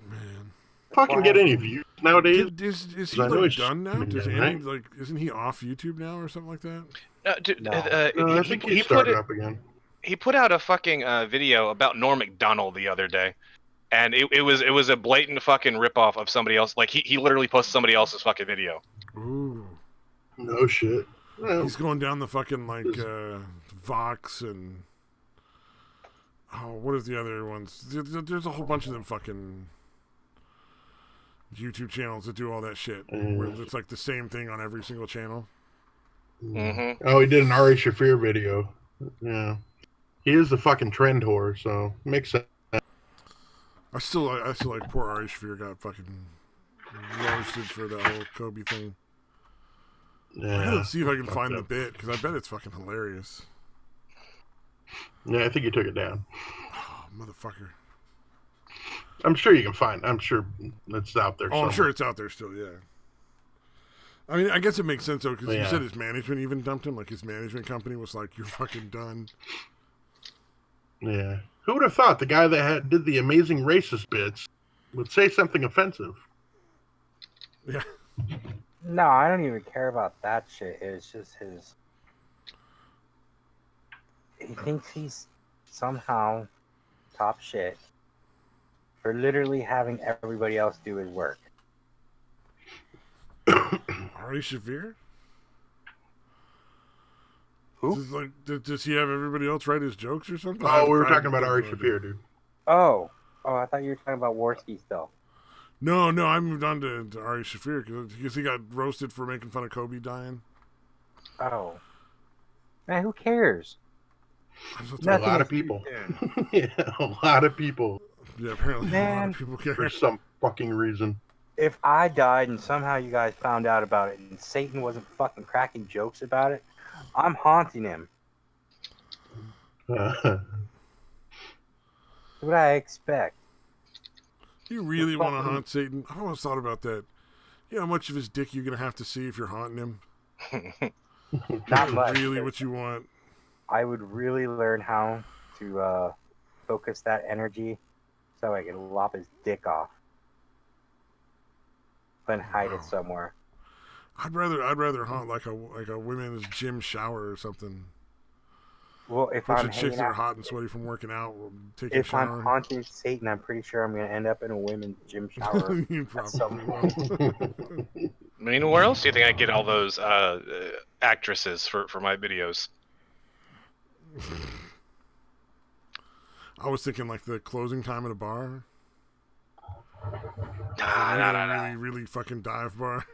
Man. Fucking get any views nowadays? Is he 'Cause I know like he's done now? streaming Does again, Andy right? like? Isn't he off YouTube now or something like that? Dude, No. No, I think he started up again. he put out a fucking video about Norm Macdonald the other day, and it was a blatant fucking ripoff of somebody else. Like he literally posted somebody else's fucking video. Ooh, No shit. Well, he's going down the fucking like Is- Vox and what is the other ones? There's a whole bunch of them fucking YouTube channels that do all that shit. Where it's like the same thing on every single channel. Mm-hmm. Oh, he did an Ari Shafir video. Yeah. He is the fucking trend whore, so makes sense. I still like poor Ari Shaffir got fucking roasted for that whole Kobe thing. Yeah. I gotta see if I can fucked find the up. bit because I bet it's fucking hilarious. Yeah, I think he took it down. Oh, motherfucker. I'm sure you can find. I'm sure it's out there. Oh, I'm somewhere. sure it's out there still. Yeah. I mean, I guess it makes sense though because Yeah. you said his management even dumped him. Like his management company was like, "You're fucking done." Yeah. Who would have thought the guy that did the amazing racist bits would say something offensive? Yeah. No, I don't even care about that shit. It's just his. He thinks he's somehow top shit for literally having everybody else do his work. Ari Shaffir? Who? Does he have everybody else write his jokes or something? Oh, we were I talking about have Ari no idea. Shafir, dude. Oh, I thought you were talking about Warski still. No, I moved on to Ari Shaffir because he got roasted for making fun of Kobe dying. Oh, man, who cares? I'm so A tired. Nothing lot of is people. soon. Yeah, a lot of people Yeah, apparently a lot Man. of people care. for some fucking reason. If I died and somehow you guys found out about it and Satan wasn't fucking cracking jokes about it, I'm haunting him. What would I expect? You really want to haunt Satan? I've always thought about that. You know how much of his dick you're gonna have to see if you're haunting him? Not much. Really, what you want? I would really learn how to focus that energy so I can lop his dick off. Then hide Wow. it somewhere. I'd rather haunt like a women's gym shower or something. Well, if Bunch I'm of chicks hanging that are out, hot and sweaty from working out, taking a if I'm shower. haunting Satan, I'm pretty sure I'm going to end up in a women's gym shower. You some probably will. I mean, where else do you think I get all those actresses for my videos? I was thinking like the closing time at a bar. Nah. Really fucking dive bar.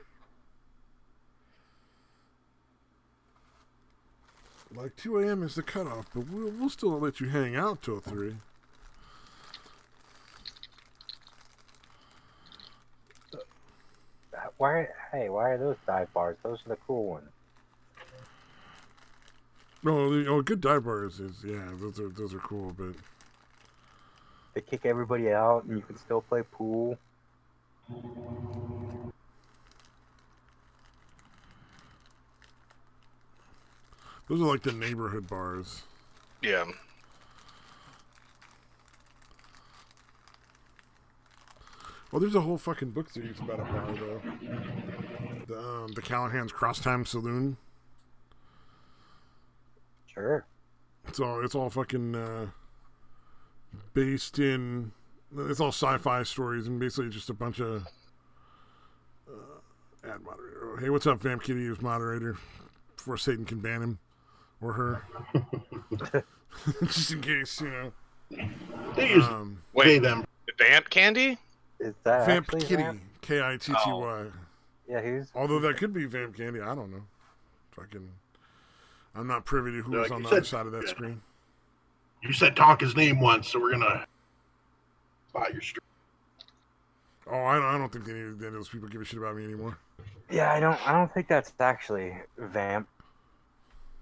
Like 2 a.m. is the cutoff, but we'll still let you hang out till 3. Why are those dive bars? Those are the cool ones. No, good dive bars is yeah, those are cool, but They kick everybody out and you can still play pool. those are like the neighborhood bars. Yeah. Well, there's a whole fucking book series about a bar though. The Callahan's Crosstime Saloon. Sure. It's all fucking based in. It's all sci-fi stories and basically just a bunch of ad moderator. Hey, what's up, Vamp Kitty? Who's moderator before Satan can ban him or her, just in case, you know. They use Wait, they them. Vamp Candy? Is that Vamp actually Kitty, Vamp? Kitty. Yeah, who's... Although that could be Vamp Candy, I don't know. Fucking, I'm not privy to who Yeah, was like on you the other said, side of that yeah. screen. You said talk his name once, so we're gonna buy your stream. Oh, I don't think any of those people give a shit about me anymore. Yeah, I don't think that's actually Vamp.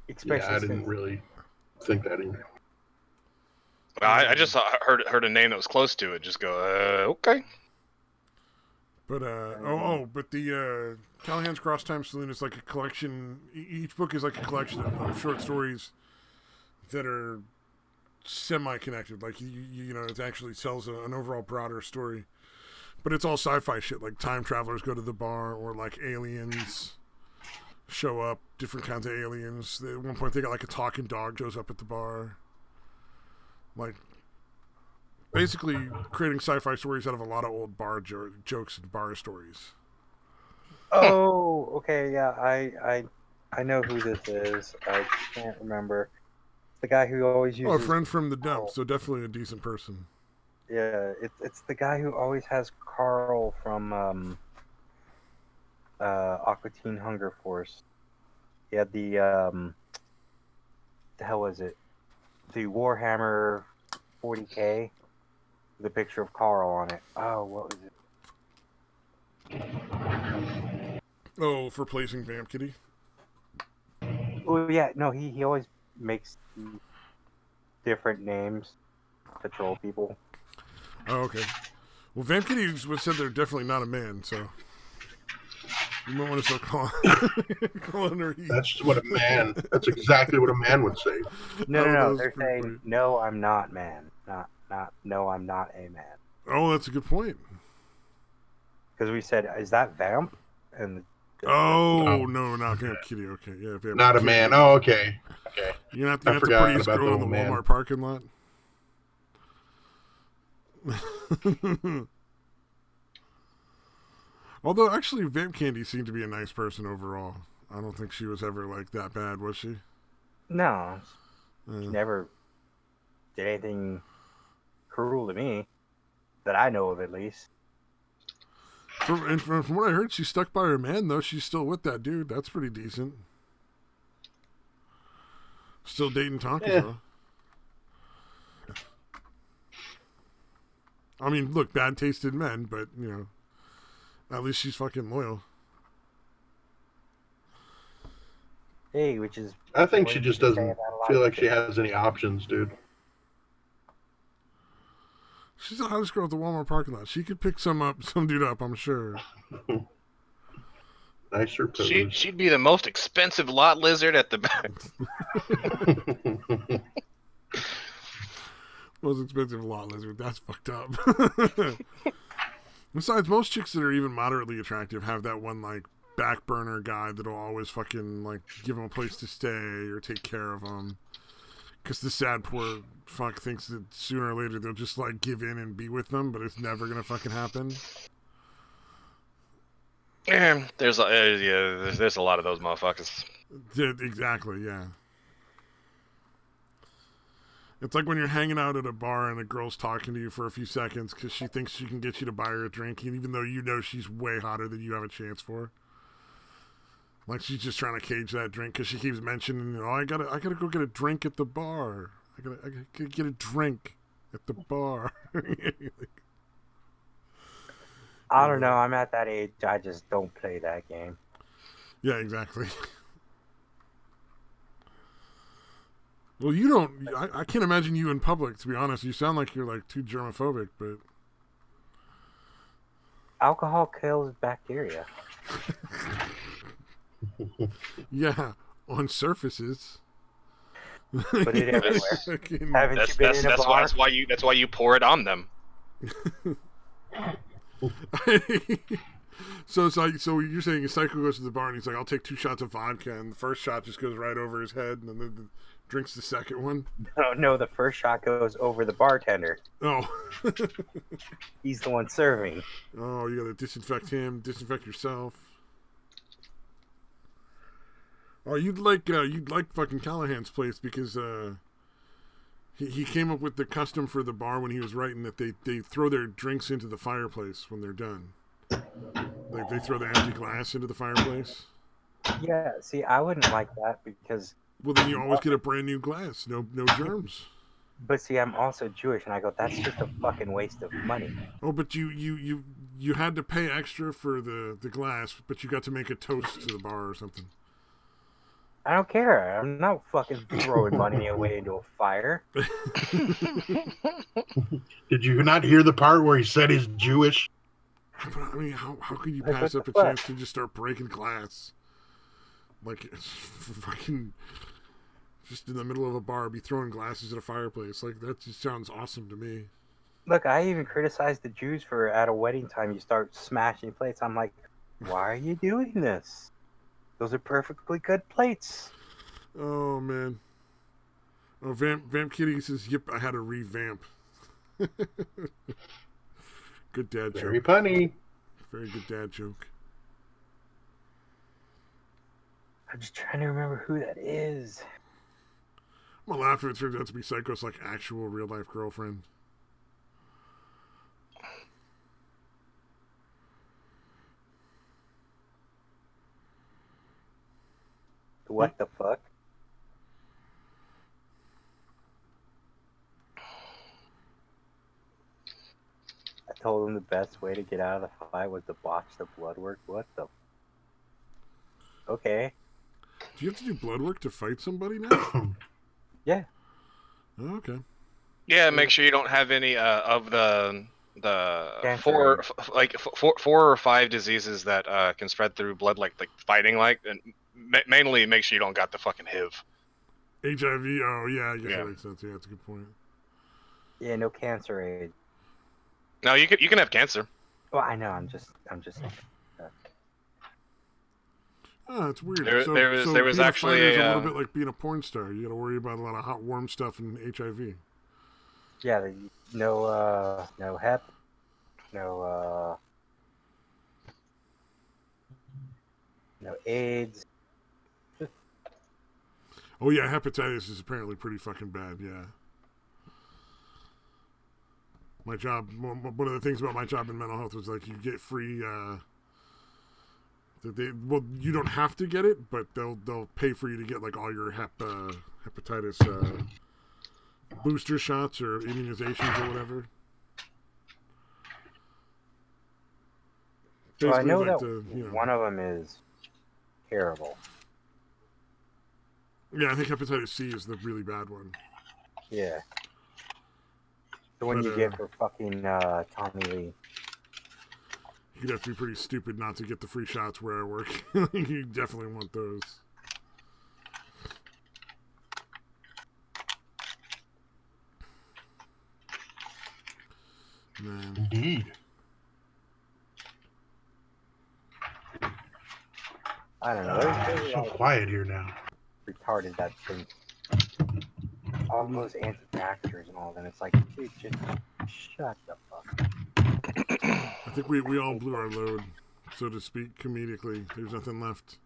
Especially Yeah, I didn't since- really think that either. I just heard a name that was close to it. Just go, okay. But but the Callahan's Crosstime Saloon is like a collection. Each book is like a collection of short stories that are semi-connected. Like you know, it actually tells an overall broader story. But it's all sci-fi shit, like time travelers go to the bar, or like aliens show up, different kinds of aliens. At one point, they got like a talking dog shows up at the bar. Like, basically creating sci-fi stories out of a lot of old bar jokes and bar stories. Oh, okay, yeah, I know who this is. I can't remember. The guy who always Oh, a uses. friend from the dump, so definitely a decent person. Yeah, it's the guy who always has Carl from Aqua Teen Hunger Force. He had the hell was it? The Warhammer 40K, the picture of Carl on it. Oh, what was it? Oh, for placing Vamp Kitty? Oh yeah, no, he always makes different names to troll people. Oh, okay. Well, Vamp Kitty was said they're definitely not a man, so you might want to start calling her he. That's what a man. That's exactly what a man would say. No. They're saying, funny. No, I'm not man. No, I'm not a man. Oh, that's a good point. Because we said, is that Vamp? And no, not Vamp Kitty. Okay, yeah, Vamp not Kitty. A man. Oh, okay. You're not the prettiest girl in the Walmart parking lot. Although, actually, Vamp Candy seemed to be a nice person overall. I don't think she was ever, like, that bad, was she? No. She never did anything cruel to me. That I know of, at least. From what I heard, she's stuck by her man, though. She's still with that dude. That's pretty decent. Still dating Tonka, though. I mean, look, bad tasted men, but, you know, at least she's fucking loyal. Hey, which is... I think she just doesn't feel like she has any options, dude. She's the hottest girl at the Walmart parking lot. She could pick some dude up, I'm sure. Nicer pose. She'd be the most expensive lot lizard at the back. Most expensive lot lizard. That's fucked up. Besides, most chicks that are even moderately attractive have that one, like, back burner guy that'll always fucking, like, give them a place to stay or take care of them. Because the sad poor fuck thinks that sooner or later they'll just, like, give in and be with them, but it's never gonna fucking happen. Yeah, there's a lot of those motherfuckers. Yeah, exactly, yeah. It's like when you're hanging out at a bar and a girl's talking to you for a few seconds because she thinks she can get you to buy her a drink, even though you know she's way hotter than you have a chance for. Like she's just trying to cage that drink because she keeps mentioning, "Oh, I gotta go get a drink at the bar. I gotta get a drink at the bar." I don't know. I'm at that age. I just don't play that game. Yeah, exactly. Well, you don't. I can't imagine you in public. To be honest, you sound like you're like too germophobic. But alcohol kills bacteria. Yeah, on surfaces. Put it everywhere. Haven't you been in a bar? That's why you pour it on them. So it's like, so you're saying a psycho goes to the bar and he's like, "I'll take 2 shots of vodka," and the first shot just goes right over his head, and then drinks the second one. No, the first shot goes over the bartender. Oh. He's the one serving. Oh, you gotta disinfect him, disinfect yourself. Oh, you'd like fucking Callahan's place because he came up with the custom for the bar when he was writing that they throw their drinks into the fireplace when they're done. Like they throw the empty glass into the fireplace. Yeah, see, I wouldn't like that because... Well, then you always get a brand new glass. No germs. But see, I'm also Jewish, and I go, that's just a fucking waste of money. Oh, but you had to pay extra for the glass, but you got to make a toast to the bar or something. I don't care. I'm not fucking throwing money away into a fire. Did you not hear the part where he said he's Jewish? But, I mean, how could you pass up a chance to just start breaking glass? Like, it's fucking... Just in the middle of a bar, be throwing glasses at a fireplace. Like, that just sounds awesome to me. Look, I even criticized the Jews for at a wedding time you start smashing plates. I'm like, why are you doing this? Those are perfectly good plates. Oh man. Oh, Vamp Kitty says, "Yep, I had to revamp." Good dad joke. Very punny. Very good dad joke. I'm just trying to remember who that is. I'm gonna laugh if it turns out to be Psycho's like actual real life girlfriend. What the fuck? I told him the best way to get out of the fight was to botch the blood work. What the? Okay. Do you have to do blood work to fight somebody now? Yeah. Oh, okay. Yeah, make sure you don't have any of the Cancer. four or five diseases that can spread through blood, like fighting, and mainly make sure you don't got the fucking HIV. HIV. Oh yeah, I guess Yeah. that makes sense. Yeah, that's a good point. Yeah, no cancer aid. No, you can have cancer. Well, I know. I'm just saying. Oh, it's weird. There was being actually a fighter is a a, little bit like being a porn star. You got to worry about a lot of hot worm stuff and HIV. Yeah, no hep, no AIDS. Oh yeah, hepatitis is apparently pretty fucking bad. Yeah. My job. One of the things about my job in mental health was like you get free. You don't have to get it, but they'll pay for you to get like all your hepatitis booster shots or immunizations or whatever. Well, I Basically, know like that one of them is terrible. Yeah, I think hepatitis C is the really bad one. Yeah. The one you get for fucking Tommy Lee. You'd have to be pretty stupid not to get the free shots where I work. You definitely want those. Man. Indeed. I don't know. It's so quiet here now. Retarded that thing. All those anti-vaxxers and all that. It's like, dude, just shut the fuck up. I think we all blew our load, so to speak, comedically. There's nothing left.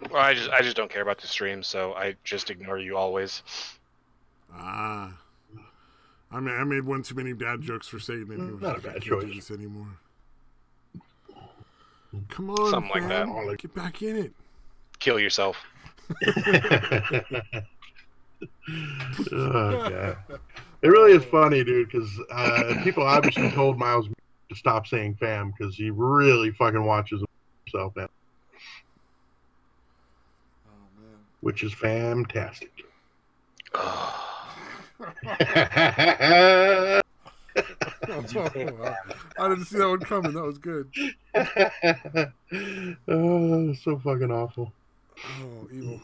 Well, I just don't care about the stream, so I just ignore you always. Ah. I mean, I made one too many dad jokes for Satan, and he was Not like, a I bad can't choice. do this anymore. Come on, Something like fam. that. Get back in it. Kill yourself. Oh god, it really is funny, dude. Because people obviously told Miles to stop saying "fam" because he really fucking watches himself now, Oh man. which is fantastic. I didn't see that one coming. That was good. Oh, so fucking awful. Oh, evil.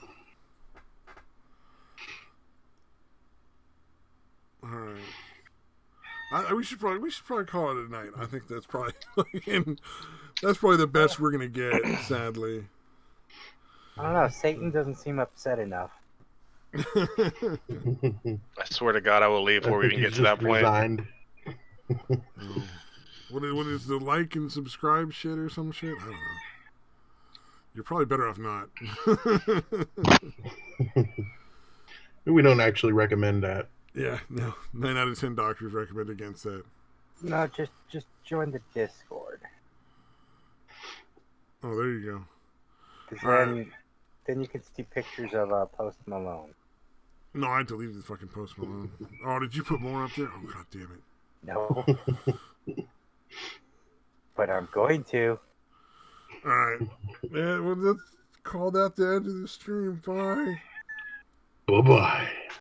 All right. We should probably call it a night. I think that's probably the best we're gonna get. Sadly. I don't know. Satan doesn't seem upset enough. I swear to God, I will leave before we even get to that point. Resigned. What is the like and subscribe shit or some shit? I don't know. You're probably better off not. We don't actually recommend that. Yeah, no. 9 out of 10 doctors recommend against that. No, just join the Discord. Oh, there you go. Because then you can see pictures of Post Malone. No, I deleted the fucking Post Malone. Oh, did you put more up there? Oh, god damn it. No. But I'm going to. Alright. Yeah, well, let's call that the end of the stream. Bye. Bye-bye.